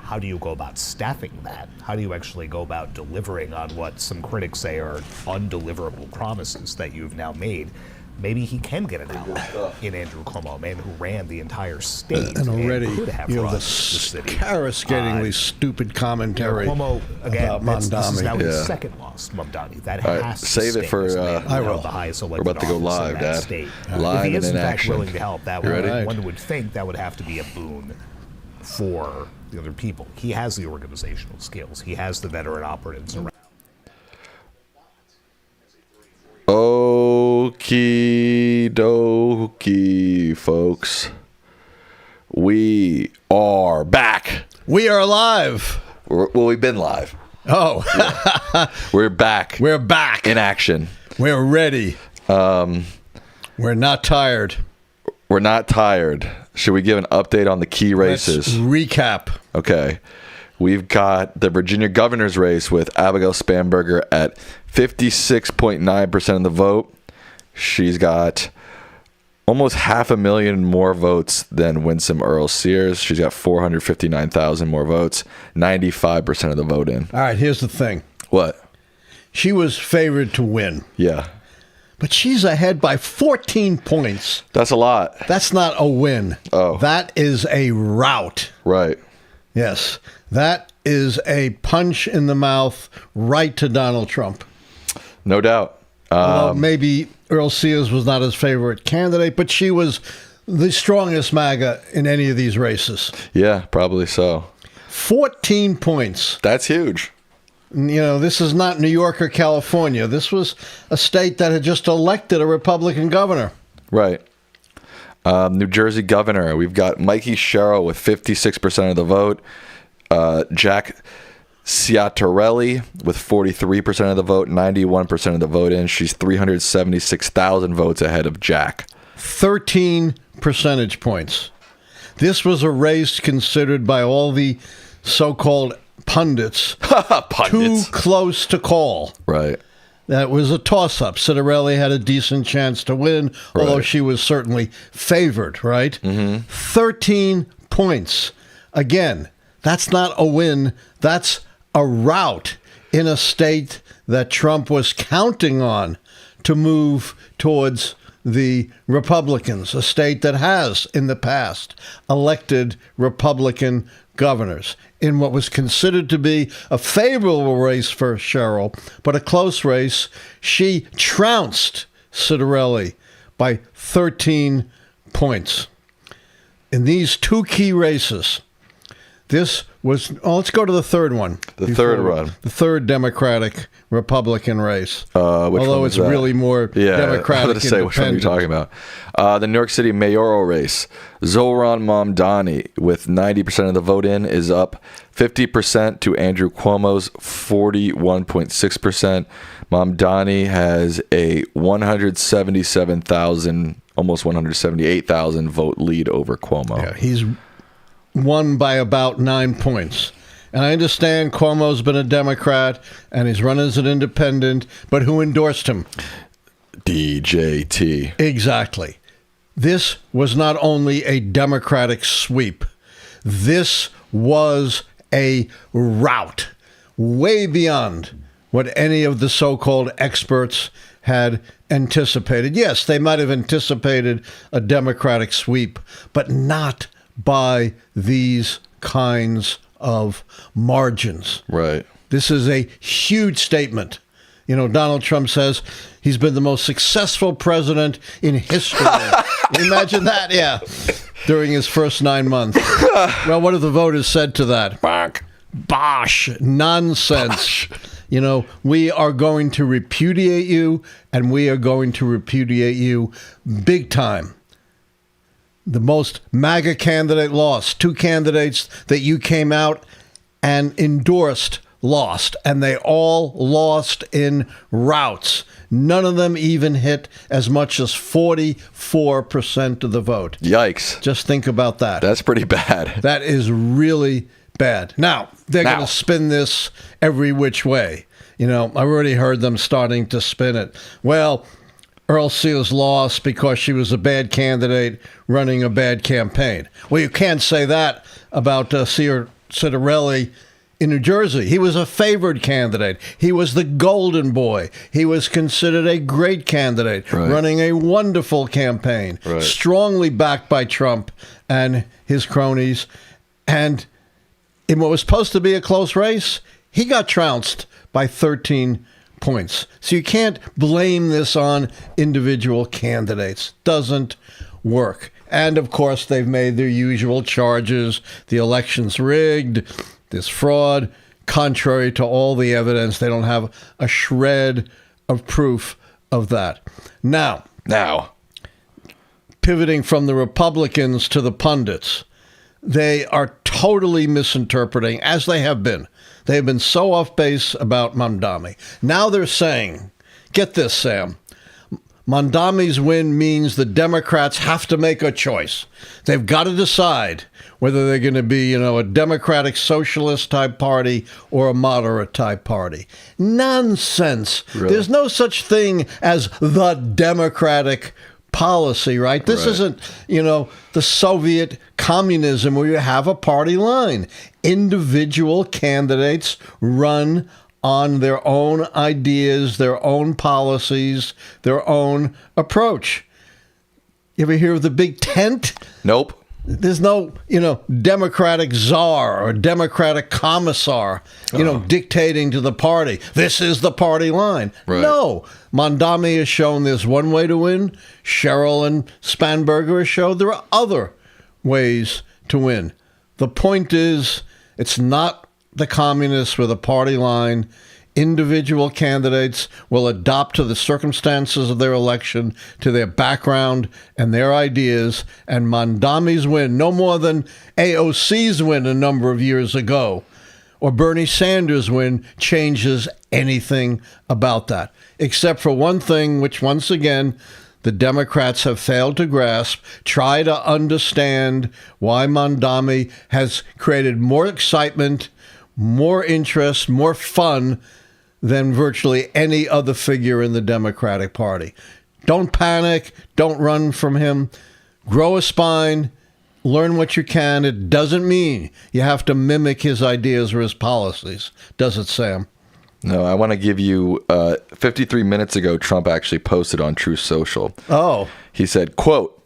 How do you go about staffing that? How do you actually go about delivering on what some critics say are undeliverable promises that you've now made? Maybe he can get an ally in Andrew Cuomo, a man who ran the entire state and already, could have you know, run the the city. coruscatingly stupid commentary Cuomo, again, about this is now Mamdani. his second loss, Mamdani. That All right, has to save stay. it for, This man who I held will. the highest We're elected about to go office in live, that Dad. state. Live if he and is in in fact action. willing to help, that You would, ready? one would think that would have to be a boon for the other people. He has the organizational skills. He has the veteran operatives around. Okie dokie, folks. We are back. We are live. Well, we've been live. Oh, We're back. we're back. In action. We're ready. We're not tired. We're not tired. Should we give an update on the key races? Let's recap. Okay. We've got the Virginia governor's race with Abigail Spanberger at 56.9% of the vote. She's got almost 500,000 more votes than Winsome Earle Sears. She's got 459,000 more votes, 95% of the vote in. All right, here's the thing. What? She was favored to win. Yeah. But she's ahead by 14 points. That's a lot. That's not a win. Oh. That is a rout. Right. Yes. That is a punch in the mouth right to Donald Trump. No doubt. Well, maybe Earle Sears was not his favorite candidate, but she was the strongest MAGA in any of these races. Yeah, probably so. 14 points. That's huge. You know, this is not New York or California. This was a state that had just elected a Republican governor. Right. New Jersey governor, we've got Mikie Sherrill with 56% of the vote. Jack Ciattarelli with 43% of the vote, 91% of the vote in. She's 376,000 votes ahead of Jack. 13 percentage points. This was a race considered by all the so-called pundits too close to call. Right. That was a toss-up. Ciattarelli had a decent chance to win, although she was certainly favored, right? 13 points. Again, that's not a win. That's a rout in a state that Trump was counting on to move towards the Republicans, a state that has, in the past, elected Republican governors in what was considered to be a favorable race for Sherrill, but a close race. She trounced Ciattarelli by 13 points. In these two key races, this was, let's go to the third one. The third Democratic Republican race. Although it's really more Democratic. I was going to say, which one are you talking about? The New York City mayoral race. Zohran Mamdani, with 90% of the vote in, is up 50% to Andrew Cuomo's 41.6%. Mamdani has a 177,000, almost 178,000 vote lead over Cuomo. Yeah, he's won by about 9 points. And I understand Cuomo's been a Democrat and he's run as an independent, but who endorsed him? DJT. Exactly. This was not only a Democratic sweep. This was a rout way beyond what any of the so-called experts had anticipated. Yes, they might have anticipated a Democratic sweep, but not by these kinds of margins. Right. This is a huge statement. You know, Donald Trump says he's been the most successful president in history. Imagine that, yeah, during his first 9 months. Well, what have the voters said to that? Bosh. Nonsense. Bosh. You know, we are going to repudiate you, and we are going to repudiate you big time. The most MAGA candidate lost. Two candidates that you came out and endorsed lost, and they all lost in routs. None of them even hit as much as 44% of the vote. Yikes. Just think about that. That's pretty bad. That is really bad. Now, they're going to spin this every which way. You know, I've already heard them starting to spin it. Well, Earle Sears lost because she was a bad candidate running a bad campaign. Well, you can't say that about Ciattarelli in New Jersey. He was a favored candidate. He was the golden boy. He was considered a great candidate, running a wonderful campaign, strongly backed by Trump and his cronies. And in what was supposed to be a close race, he got trounced by 13 points. So you can't blame this on individual candidates. Doesn't work. And of course, they've made their usual charges. The election's rigged. There's fraud. Contrary to all the evidence, they don't have a shred of proof of that. Now, pivoting from the Republicans to the pundits, they are totally misinterpreting, as they have been. They have been so off base about Mamdani. Now they're saying, get this, Sam, Mamdani's win means the Democrats have to make a choice. They've got to decide whether they're going to be, a democratic socialist type party or a moderate type party. Nonsense. Really? There's no such thing as the democratic policy, right? This isn't, the Soviet communism where you have a party line. Individual candidates run on their own ideas, their own policies, their own approach. You ever hear of the big tent? Nope. There's no, democratic czar or democratic commissar, dictating to the party. This is the party line. Right. No. Mamdani has shown there's one way to win. Sherrill and Spanberger have showed there are other ways to win. The point is, it's not the communists with a party line. Individual candidates will adopt to the circumstances of their election, to their background and their ideas, and Mamdani's win, no more than AOC's win a number of years ago, or Bernie Sanders' win, changes anything about that, except for one thing, which once again, the Democrats have failed to grasp. Try to understand why Mamdani has created more excitement, more interest, more fun than virtually any other figure in the Democratic Party. Don't panic. Don't run from him. Grow a spine. Learn what you can. It doesn't mean you have to mimic his ideas or his policies. Does it, Sam? No, I want to give you 53 minutes ago, Trump actually posted on Truth Social. Oh. He said, quote,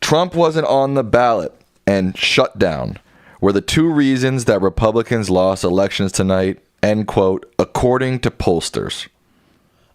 Trump wasn't on the ballot and shut down were the two reasons that Republicans lost elections tonight, end quote, according to pollsters.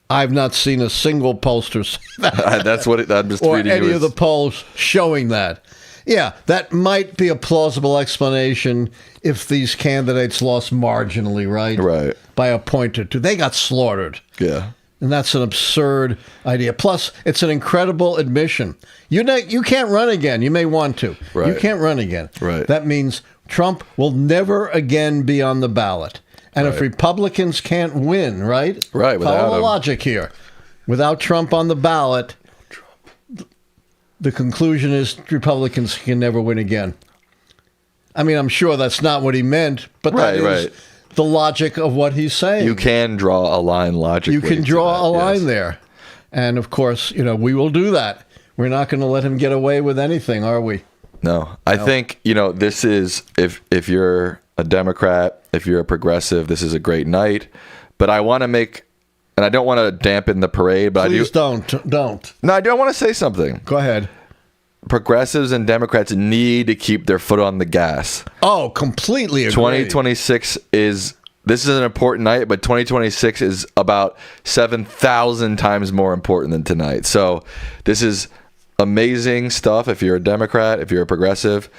I've not seen a single pollster say that. That's what I'm just or reading. Any of the polls showing that. Yeah, that might be a plausible explanation if these candidates lost marginally, right? Right. By a point or two. They got slaughtered. Yeah. And that's an absurd idea. Plus, it's an incredible admission. You can't run again. You may want to. Right. You can't run again. Right. That means Trump will never again be on the ballot. And if Republicans can't win, right? Right. Follow the logic here. Without Trump on the ballot, the conclusion is Republicans can never win again. I mean, I'm sure that's not what he meant, but that is the logic of what he's saying. You can draw a line logically. You can draw a line there. And, of course, we will do that. We're not going to let him get away with anything, are we? No. I think, this is, if you're a Democrat, if you're a progressive, this is a great night. But I want to make, and I don't want to dampen the parade, but Please don't. No, I do want to say something. Go ahead. Progressives and Democrats need to keep their foot on the gas. Oh, completely agree. 2026 this is an important night, but 2026 is about 7,000 times more important than tonight. So this is amazing stuff if you're a Democrat, if you're a progressive,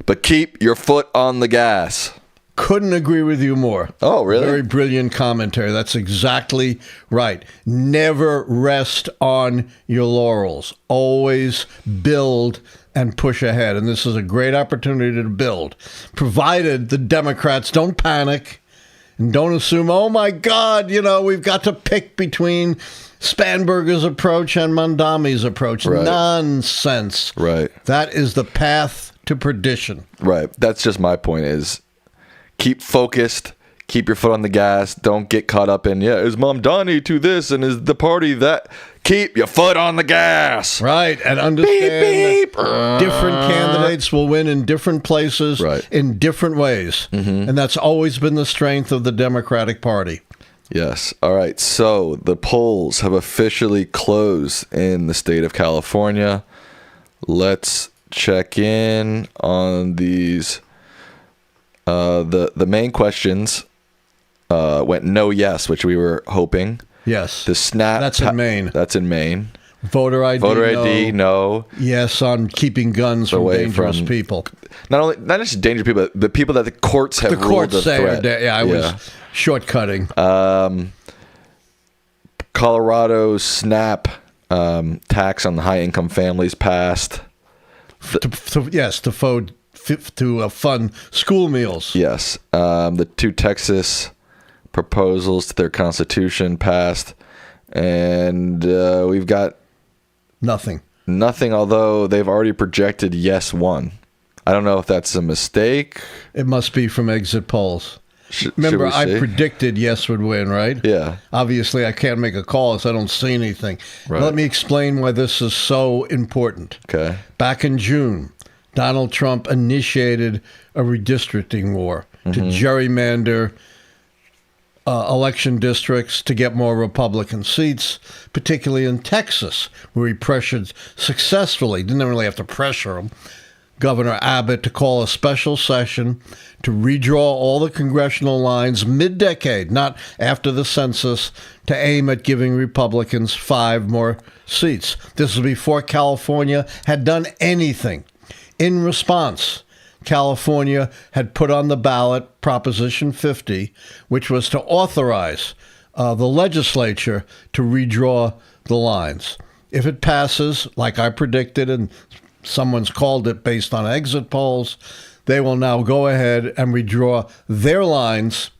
but keep your foot on the gas. Couldn't agree with you more. Oh, really? Very brilliant commentary. That's exactly right. Never rest on your laurels. Always build and push ahead. And this is a great opportunity to build, provided the Democrats don't panic and don't assume, oh, my God, we've got to pick between Spanberger's approach and Mamdani's approach. Right. Nonsense. Right. That is the path to perdition. Right. That's just my point is, keep focused, keep your foot on the gas. Don't get caught up in, is Mamdani to this and is the party that? Keep your foot on the gas. Right, and understand that different candidates will win in different places in different ways. Mm-hmm. And that's always been the strength of the Democratic Party. Yes. All right. So the polls have officially closed in the state of California. Let's check in on these. The main questions went no, yes, which we were hoping. Yes. The snap. That's in Maine. That's in Maine. Voter ID, no. Yes, on keeping guns from dangerous people. Not just dangerous people, but the people that the courts have ruled a threat. I was shortcutting. Colorado's SNAP tax on the high-income families passed. To fund school meals. Yes. The two Texas proposals to their constitution passed. And we've got Nothing. Nothing, although they've already projected yes won. I don't know if that's a mistake. It must be from exit polls. Remember, I predicted yes would win, right? Yeah. Obviously, I can't make a call, so I don't see anything. Right. Let me explain why this is so important. Okay. Back in June, Donald Trump initiated a redistricting war to gerrymander election districts to get more Republican seats, particularly in Texas, where he pressured successfully, didn't really have to pressure him, Governor Abbott to call a special session to redraw all the congressional lines mid-decade, not after the census, to aim at giving Republicans 5 more seats. This was before California had done anything. In response, California had put on the ballot Proposition 50, which was to authorize the legislature to redraw the lines. If it passes, like I predicted, and someone's called it based on exit polls, they will now go ahead and redraw their lines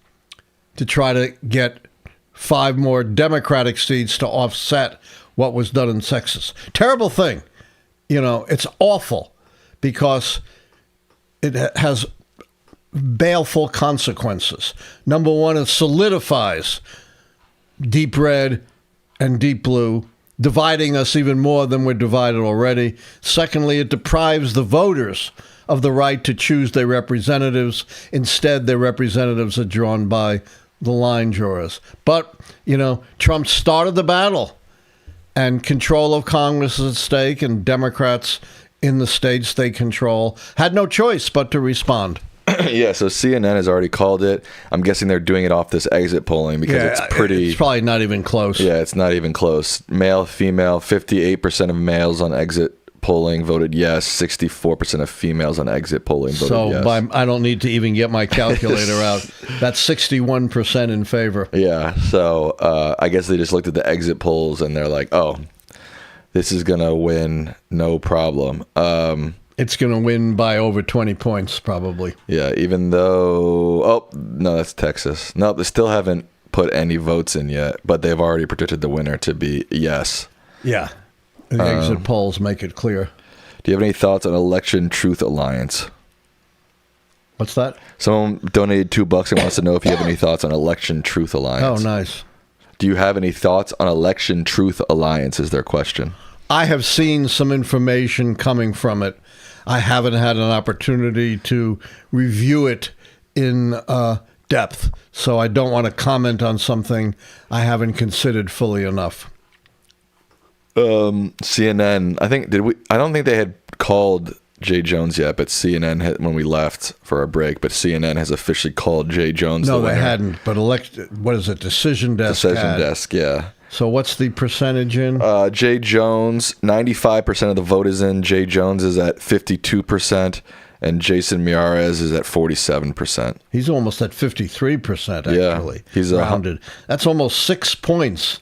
to try to get 5 more Democratic seats to offset what was done in Texas. Terrible thing. You know, it's awful because it has baleful consequences. Number one, it solidifies deep red and deep blue, dividing us even more than we're divided already. Secondly, it deprives the voters of the right to choose their representatives. Instead, their representatives are drawn by the line drawers. But, you know, Trump started the battle, and control of Congress is at stake, and Democrats in the states they control had no choice but to respond. Yeah, so CNN has already called it. I'm guessing they're doing it off this exit polling because it's pretty... It's probably not even close. Yeah, it's not even close. Male, female, 58% of males on exit polling voted yes. 64% of females on exit polling voted yes. So I don't need to even get my calculator out. That's 61% in favor. Yeah, so I guess they just looked at the exit polls and they're like, oh, this is going to win, no problem. It's going to win by over 20 points, probably. Yeah, even though... Oh, no, that's Texas. No, they still haven't put any votes in yet, but they've already predicted the winner to be yes. Yeah. The exit polls make it clear. Do you have any thoughts on Election Truth Alliance? What's that? Someone donated $2 and wants to know if you have any thoughts on Election Truth Alliance. Oh, nice. Do you have any thoughts on Election Truth Alliance is their question. I have seen some information coming from it. I haven't had an opportunity to review it in depth, so I don't want to comment on something I haven't considered fully enough. CNN, I don't think they had called Jay Jones yet, but CNN had, when we left for our break, but CNN has officially called Jay Jones the winner. No, they hadn't, but what is it, Decision Desk Decision Desk, yeah. So what's the percentage in? Jay Jones, 95% of the vote is in. Jay Jones is at 52%, and Jason Miyares is at 47%. He's almost at 53%, actually. Yeah, he's rounded. That's almost 6 points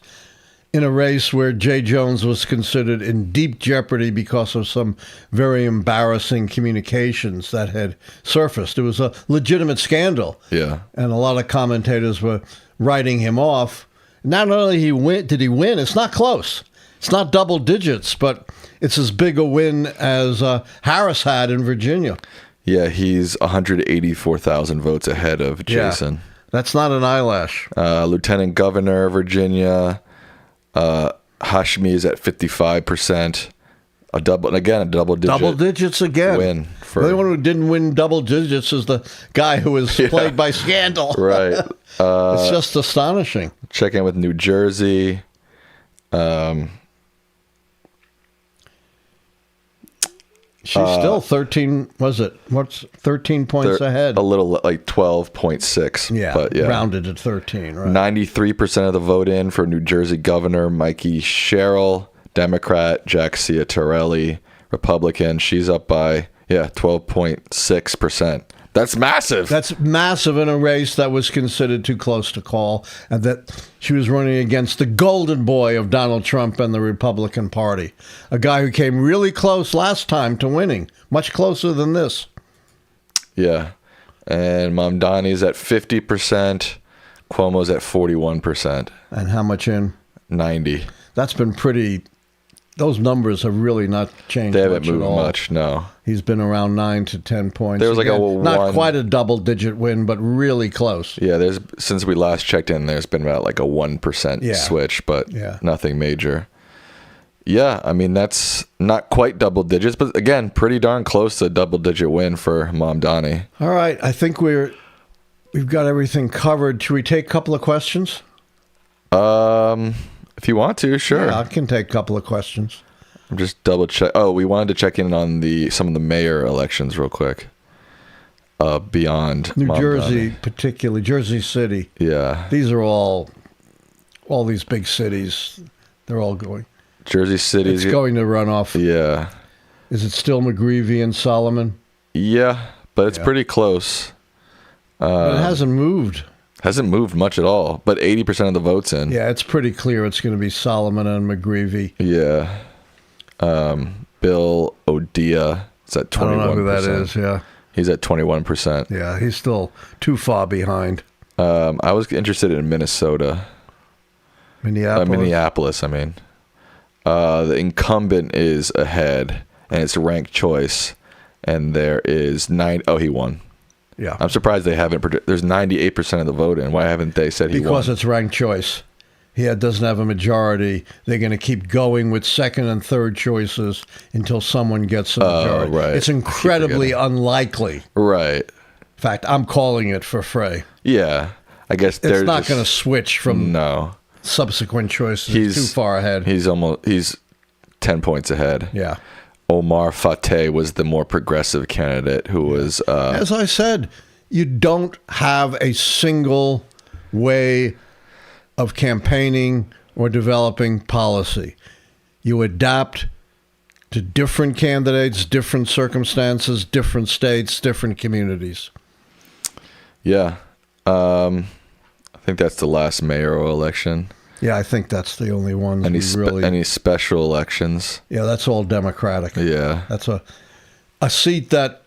in a race where Jay Jones was considered in deep jeopardy because of some very embarrassing communications that had surfaced. It was a legitimate scandal. Yeah. And a lot of commentators were writing him off. Not only did he win, it's not close. It's not double digits, but it's as big a win as Harris had in Virginia. Yeah, he's 184,000 votes ahead of Jason. Yeah, that's not an eyelash. Lieutenant Governor, Virginia, Hashmi is at 55%. A double digits again. Win. The only one who didn't win double digits is the guy who was plagued by scandal. Right. It's just astonishing. Check in with New Jersey. She's still 13. Was it? What's 13 points ahead? A little like 12.6. Yeah, but yeah, rounded at 13. Right. 93% of the vote in for New Jersey Governor Mikie Sherrill, Democrat. Jack Ciattarelli, Republican. She's up by 12.6%. That's massive. That's massive in a race that was considered too close to call, and that she was running against the golden boy of Donald Trump and the Republican Party, a guy who came really close last time to winning, much closer than this. Yeah, and Mamdani's at 50%, Cuomo's at 41%. And how much in? 90. That's been pretty those numbers have really not changed. They haven't much moved at all. much, no. He's been around 9 to 10 points. There was like not quite a double-digit win, but really close. Yeah, since we last checked in, there's been about like a 1% switch, but nothing major. Yeah, I mean, that's not quite double digits, but again, pretty darn close to a double-digit win for Mamdani. All right, I think we've got everything covered. Should we take a couple of questions? If you want to, sure. Yeah, I can take a couple of questions. I'm just double check. Oh, we wanted to check in on some of the mayor elections real quick. Beyond New Mamdani. Jersey, particularly Jersey City. Yeah. These are all these big cities. They're all going. Jersey City. It's going to run off. Yeah. Is it still McGreevy and Solomon? Yeah, but it's pretty close. But it hasn't moved. Hasn't moved much at all, but 80% of the vote's in. Yeah, it's pretty clear it's going to be Solomon and McGreevy. Yeah. Bill Odia is at 21%. I don't know who that is, yeah. He's at 21%. Yeah, he's still too far behind. I was interested in Minnesota. Minneapolis, I mean. The incumbent is ahead, and it's ranked choice, and there is 9. Oh, he won. Yeah. I'm surprised they haven't. There's 98% of the vote in. Why haven't they said he won? Because it's ranked choice. He doesn't have a majority. They're going to keep going with second and third choices until someone gets a majority. Right. It's incredibly unlikely. Right. In fact, I'm calling it for Frey. Yeah. I guess it's not going to switch from subsequent choices. He's too far ahead. He's 10 points ahead. Yeah. Omar Fateh was the more progressive candidate who was... As I said, you don't have a single way of campaigning or developing policy. You adapt to different candidates, different circumstances, different states, different communities. Yeah. I think that's the last mayoral election. Yeah, I think that's the only one. Any special elections? Yeah, that's all Democratic. Yeah. That's a seat that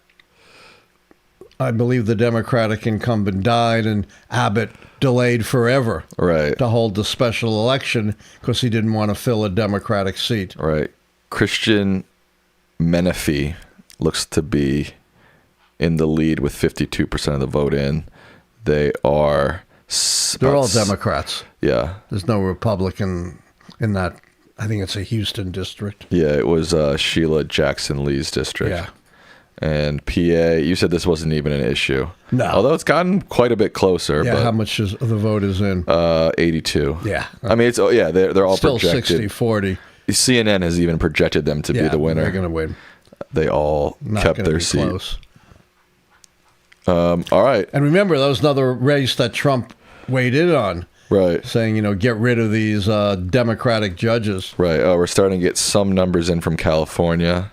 I believe the Democratic incumbent died and Abbott delayed forever to hold the special election because he didn't want to fill a Democratic seat. Right. Christian Menifee looks to be in the lead with 52% of the vote in. They're all Democrats. Yeah. There's no Republican in that. I think it's a Houston district. Yeah, it was Sheila Jackson Lee's district. Yeah. And PA, you said this wasn't even an issue. No. Although it's gotten quite a bit closer. Yeah, but, how much of the vote is in? 82. Yeah. I mean, they're all still projected. 60-40. CNN has even projected them to be the winner. They're going to win. They all kept their seat. Close. All right. And remember, that was another race that Trump weighed in on. Right. Saying, get rid of these Democratic judges. Right. Oh, we're starting to get some numbers in from California.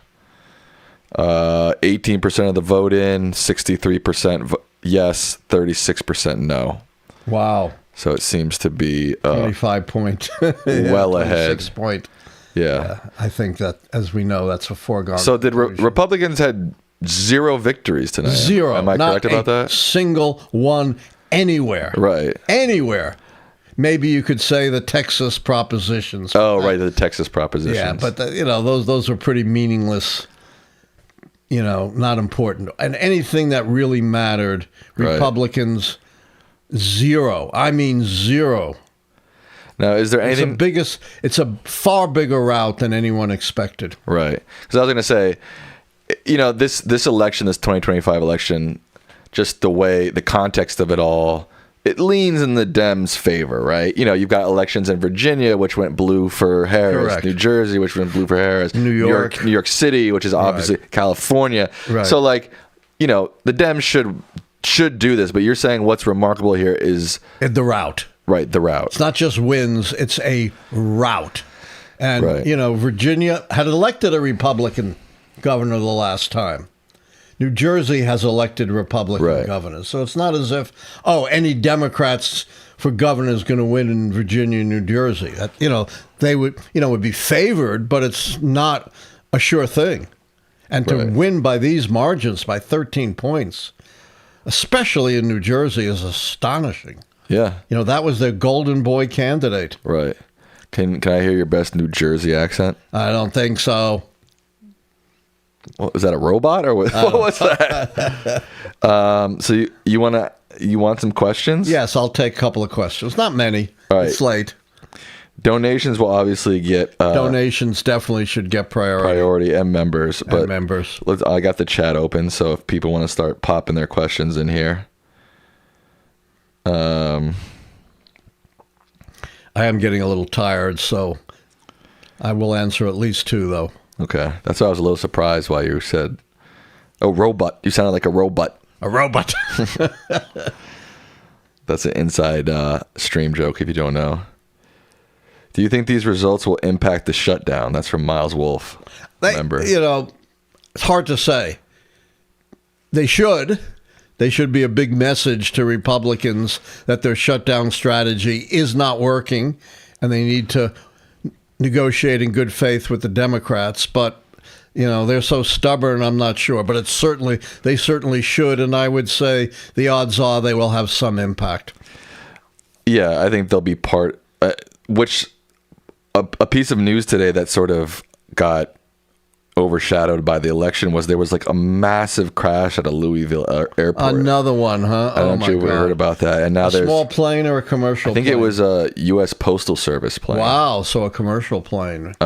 18% of the vote in, 63% yes, 36% no. Wow. So it seems to be 25 point. well ahead. 6 point. Yeah. I think that, as we know, that's a foregone. So did Republicans had 0 victories tonight? 0. Am I correct about that? Single one anywhere. Right. Anywhere. Maybe you could say the Texas propositions. Oh, right, the Texas propositions. Yeah, but those are pretty meaningless. Not important. And anything that really mattered, Republicans, 0. I mean 0. Now, is there anything... It's a far bigger rout than anyone expected. Right. Because I was going to say, this election, this 2025 election, just the context of it all, it leans in the Dems' favor, right? You've got elections in Virginia, which went blue for Harris. Correct. New Jersey, which went blue for Harris. New York City, which is obviously California. Right. So, the Dems should do this. But you're saying what's remarkable here is... the rout. Right, the rout. It's not just wins, it's a rout. And, Virginia had elected a Republican governor the last time. New Jersey has elected Republican governors. So it's not as if, any Democrats for governor is going to win in Virginia and New Jersey. They would be favored, but it's not a sure thing. And to win by these margins, by 13 points, especially in New Jersey, is astonishing. Yeah. That was their golden boy candidate. Right. Can I hear your best New Jersey accent? I don't think so. What, was that a robot or what was that? So you want some questions? Yes, I'll take a couple of questions. Not many. All right. It's late. Donations will obviously get donations definitely should get priority and members. But members. I got the chat open, so if people want to start popping their questions in here. I am getting a little tired, so I will answer at least 2, though. Okay. That's why I was a little surprised why you said, oh, robot. You sounded like a robot. A robot. That's an inside stream joke if you don't know. Do you think these results will impact the shutdown? That's from Miles Wolf. Remember? It's hard to say. They should. They should be a big message to Republicans that their shutdown strategy is not working and they need to negotiate in good faith with the Democrats. But, they're so stubborn, I'm not sure. But they certainly should. And I would say the odds are they will have some impact. Yeah, I think they'll be part, a piece of news today that sort of got overshadowed by the election was there was like a massive crash at a Louisville airport. Another one, huh? I don't know if you heard about that. And now there's a small plane or a commercial plane? I think it was a U.S. Postal Service plane. Wow, so a commercial plane.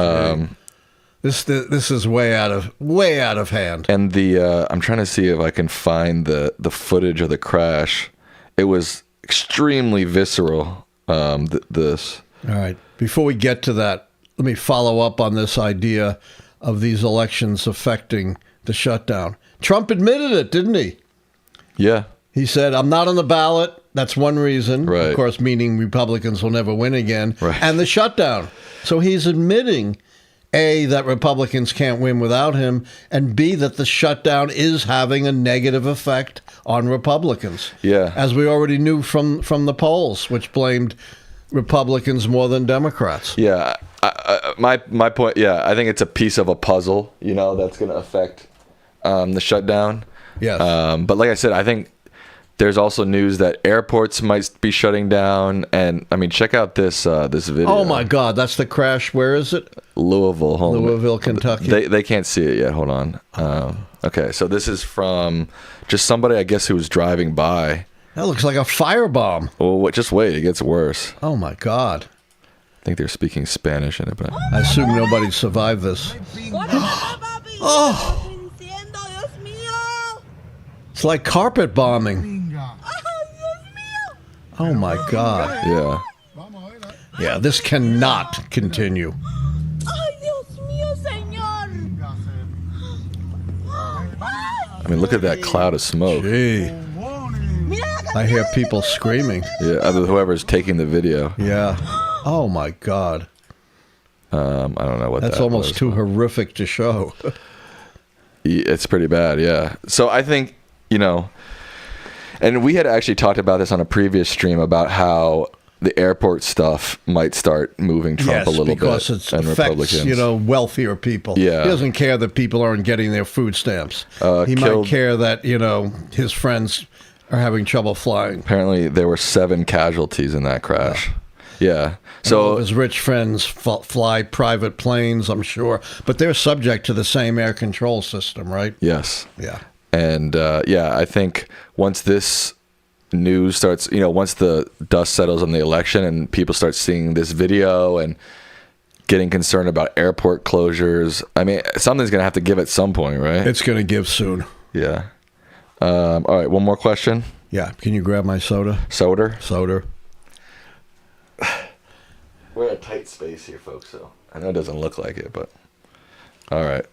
This is way out of hand. And I'm trying to see if I can find the footage of the crash. It was extremely visceral. This. All right. Before we get to that, let me follow up on this idea of these elections affecting the shutdown. Trump admitted it, didn't he? Yeah. He said, I'm not on the ballot. That's one reason. Right. Of course, meaning Republicans will never win again. Right. And the shutdown. So he's admitting, A, that Republicans can't win without him, and B, that the shutdown is having a negative effect on Republicans. Yeah. As we already knew from the polls, which blamed Republicans more than Democrats. Yeah. My point, I think it's a piece of a puzzle, that's going to affect the shutdown. Yes. But like I said, I think there's also news that airports might be shutting down. And, check out this video. Oh, my God. That's the crash. Where is it? Louisville. Louisville, Kentucky. They can't see it yet. Hold on. Okay, so this is from just somebody, I guess, who was driving by. That looks like a firebomb. Well, just wait. It gets worse. Oh, my God. I think they're speaking Spanish in it, but I assume nobody survived this. Oh! It's like carpet bombing. Oh, my God. Yeah. Yeah, this cannot continue. Look at that cloud of smoke. Gee. I hear people screaming. Yeah, whoever's taking the video. Yeah. Oh, my God. I don't know what that's almost too horrific to show. It's pretty bad, yeah. So I think, and we had actually talked about this on a previous stream about how the airport stuff might start moving Trump a little bit. Because it and affects, Republicans. wealthier people. Yeah. He doesn't care that people aren't getting their food stamps. He might care that, his friends are having trouble flying. Apparently, there were 7 casualties in that crash. Yeah. So all of his rich friends fly private planes, I'm sure, but they're subject to the same air control system, right? Yes. Yeah. And I think once this news starts, once the dust settles on the election and people start seeing this video and getting concerned about airport closures, something's going to have to give at some point, right? It's going to give soon. Yeah. All right, one more question. Yeah. Can you grab my soda? Soda. We're in a tight space here, folks, so I know it doesn't look like it, but all right.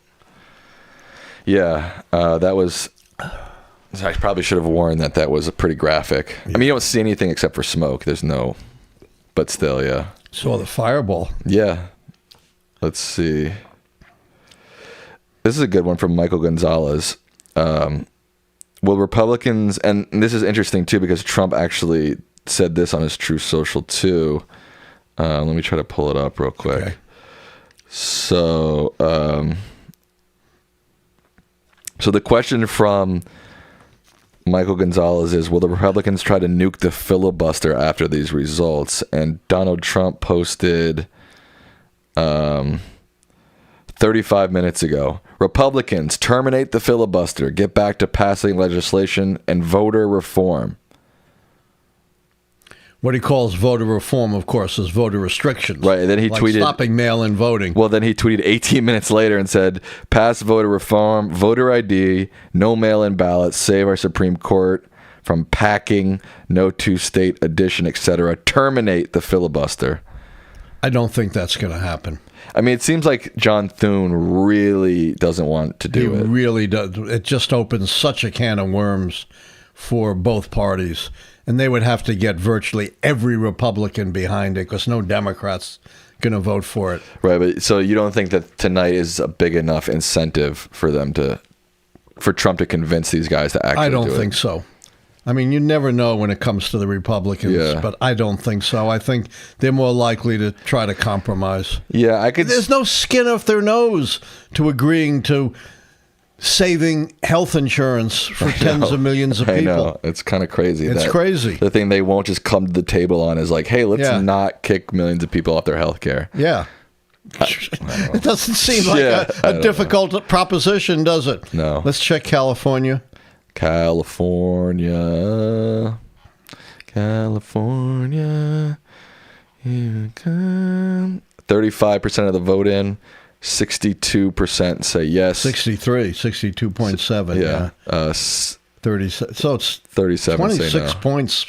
Yeah, that was... I probably should have warned that was a pretty graphic. Yeah. You don't see anything except for smoke. There's no... But still, yeah. Saw the fireball. Yeah. Let's see. This is a good one from Michael Gonzalez. Will Republicans... And this is interesting, too, because Trump actually said this on his Truth Social, too. Let me try to pull it up real quick. Okay. So the question from Michael Gonzalez is, will the Republicans try to nuke the filibuster after these results? And Donald Trump posted 35 minutes ago. Republicans, terminate the filibuster, get back to passing legislation and voter reform. What he calls voter reform, of course, is voter restrictions. Right, and then he like tweeted... stopping mail-in voting. Well, then he tweeted 18 minutes later and said, pass voter reform, voter ID, no mail-in ballots, save our Supreme Court from packing, no two-state addition, etc. Terminate the filibuster. I don't think that's going to happen. I mean, it seems like John Thune really doesn't want to do it. He really does. It just opens such a can of worms for both parties. And they would have to get virtually every Republican behind it because no Democrat's going to vote for it. Right, but so you don't think that tonight is a big enough incentive for Trump to convince these guys to actually do it? I don't think so. I mean, you never know when it comes to the Republicans, but I don't think so. I think they're more likely to try to compromise. Yeah, There's no skin off their nose to agreeing to saving health insurance for tens of millions of people. I know. It's kind of crazy. It's crazy. The thing they won't just come to the table on is like, hey, let's not kick millions of people off their health care. Yeah. It doesn't seem like a difficult proposition, does it? No. Let's check California. California. Here it comes. 35% of the vote in. 62% say yes. 62.7. Yeah. 30. So it's 37. 26 say no. points.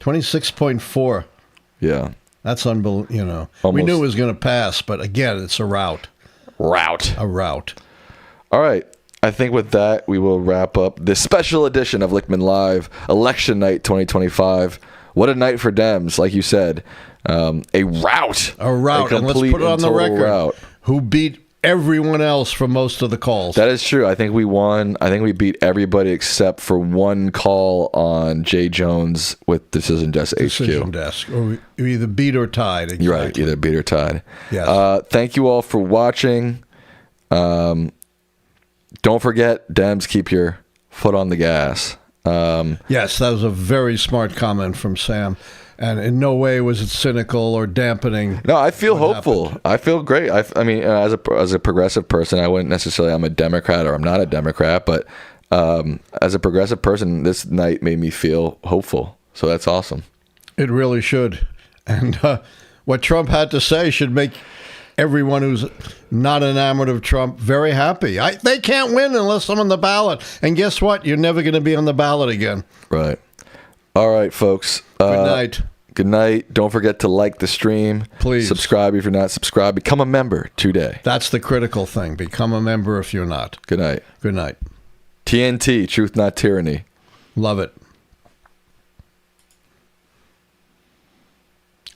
26.4. Yeah. That's unbelievable. We Almost. knew it was going to pass, but again, it's a rout. A rout. All right. I think with that, we will wrap up this special edition of Lichtman Live, Election Night 2025. What a night for Dems, like you said. A rout. A rout. And let's put it on the record. Rout. Who beat everyone else for most of the calls. That is true. I think we won. I think we beat everybody except for one call on Jay Jones with Decision Desk HQ. Decision Desk. Or we either beat or tied. Exactly. You're right. Either beat or tied. Yes. Thank you all for watching. Don't forget, Dems, keep your foot on the gas. Yes, that was a very smart comment from Sam. And in no way was it cynical or dampening. No, I feel hopeful. I feel great. I mean, as a progressive person, I wouldn't necessarily, I'm a Democrat or I'm not a Democrat, but as a progressive person, this night made me feel hopeful. So that's awesome. It really should. And what Trump had to say should make everyone who's not enamored of Trump very happy. They can't win unless I'm on the ballot. And guess what? You're never going to be on the ballot again. Right. All right, folks. Good night. Good night. Don't forget to like the stream. Please. Subscribe if you're not subscribed. Become a member today. That's the critical thing. Become a member if you're not. Good night. Good night. TNT, Truth Not Tyranny. Love it.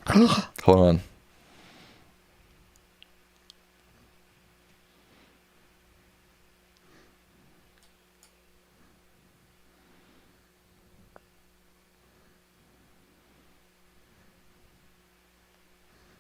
Hold on.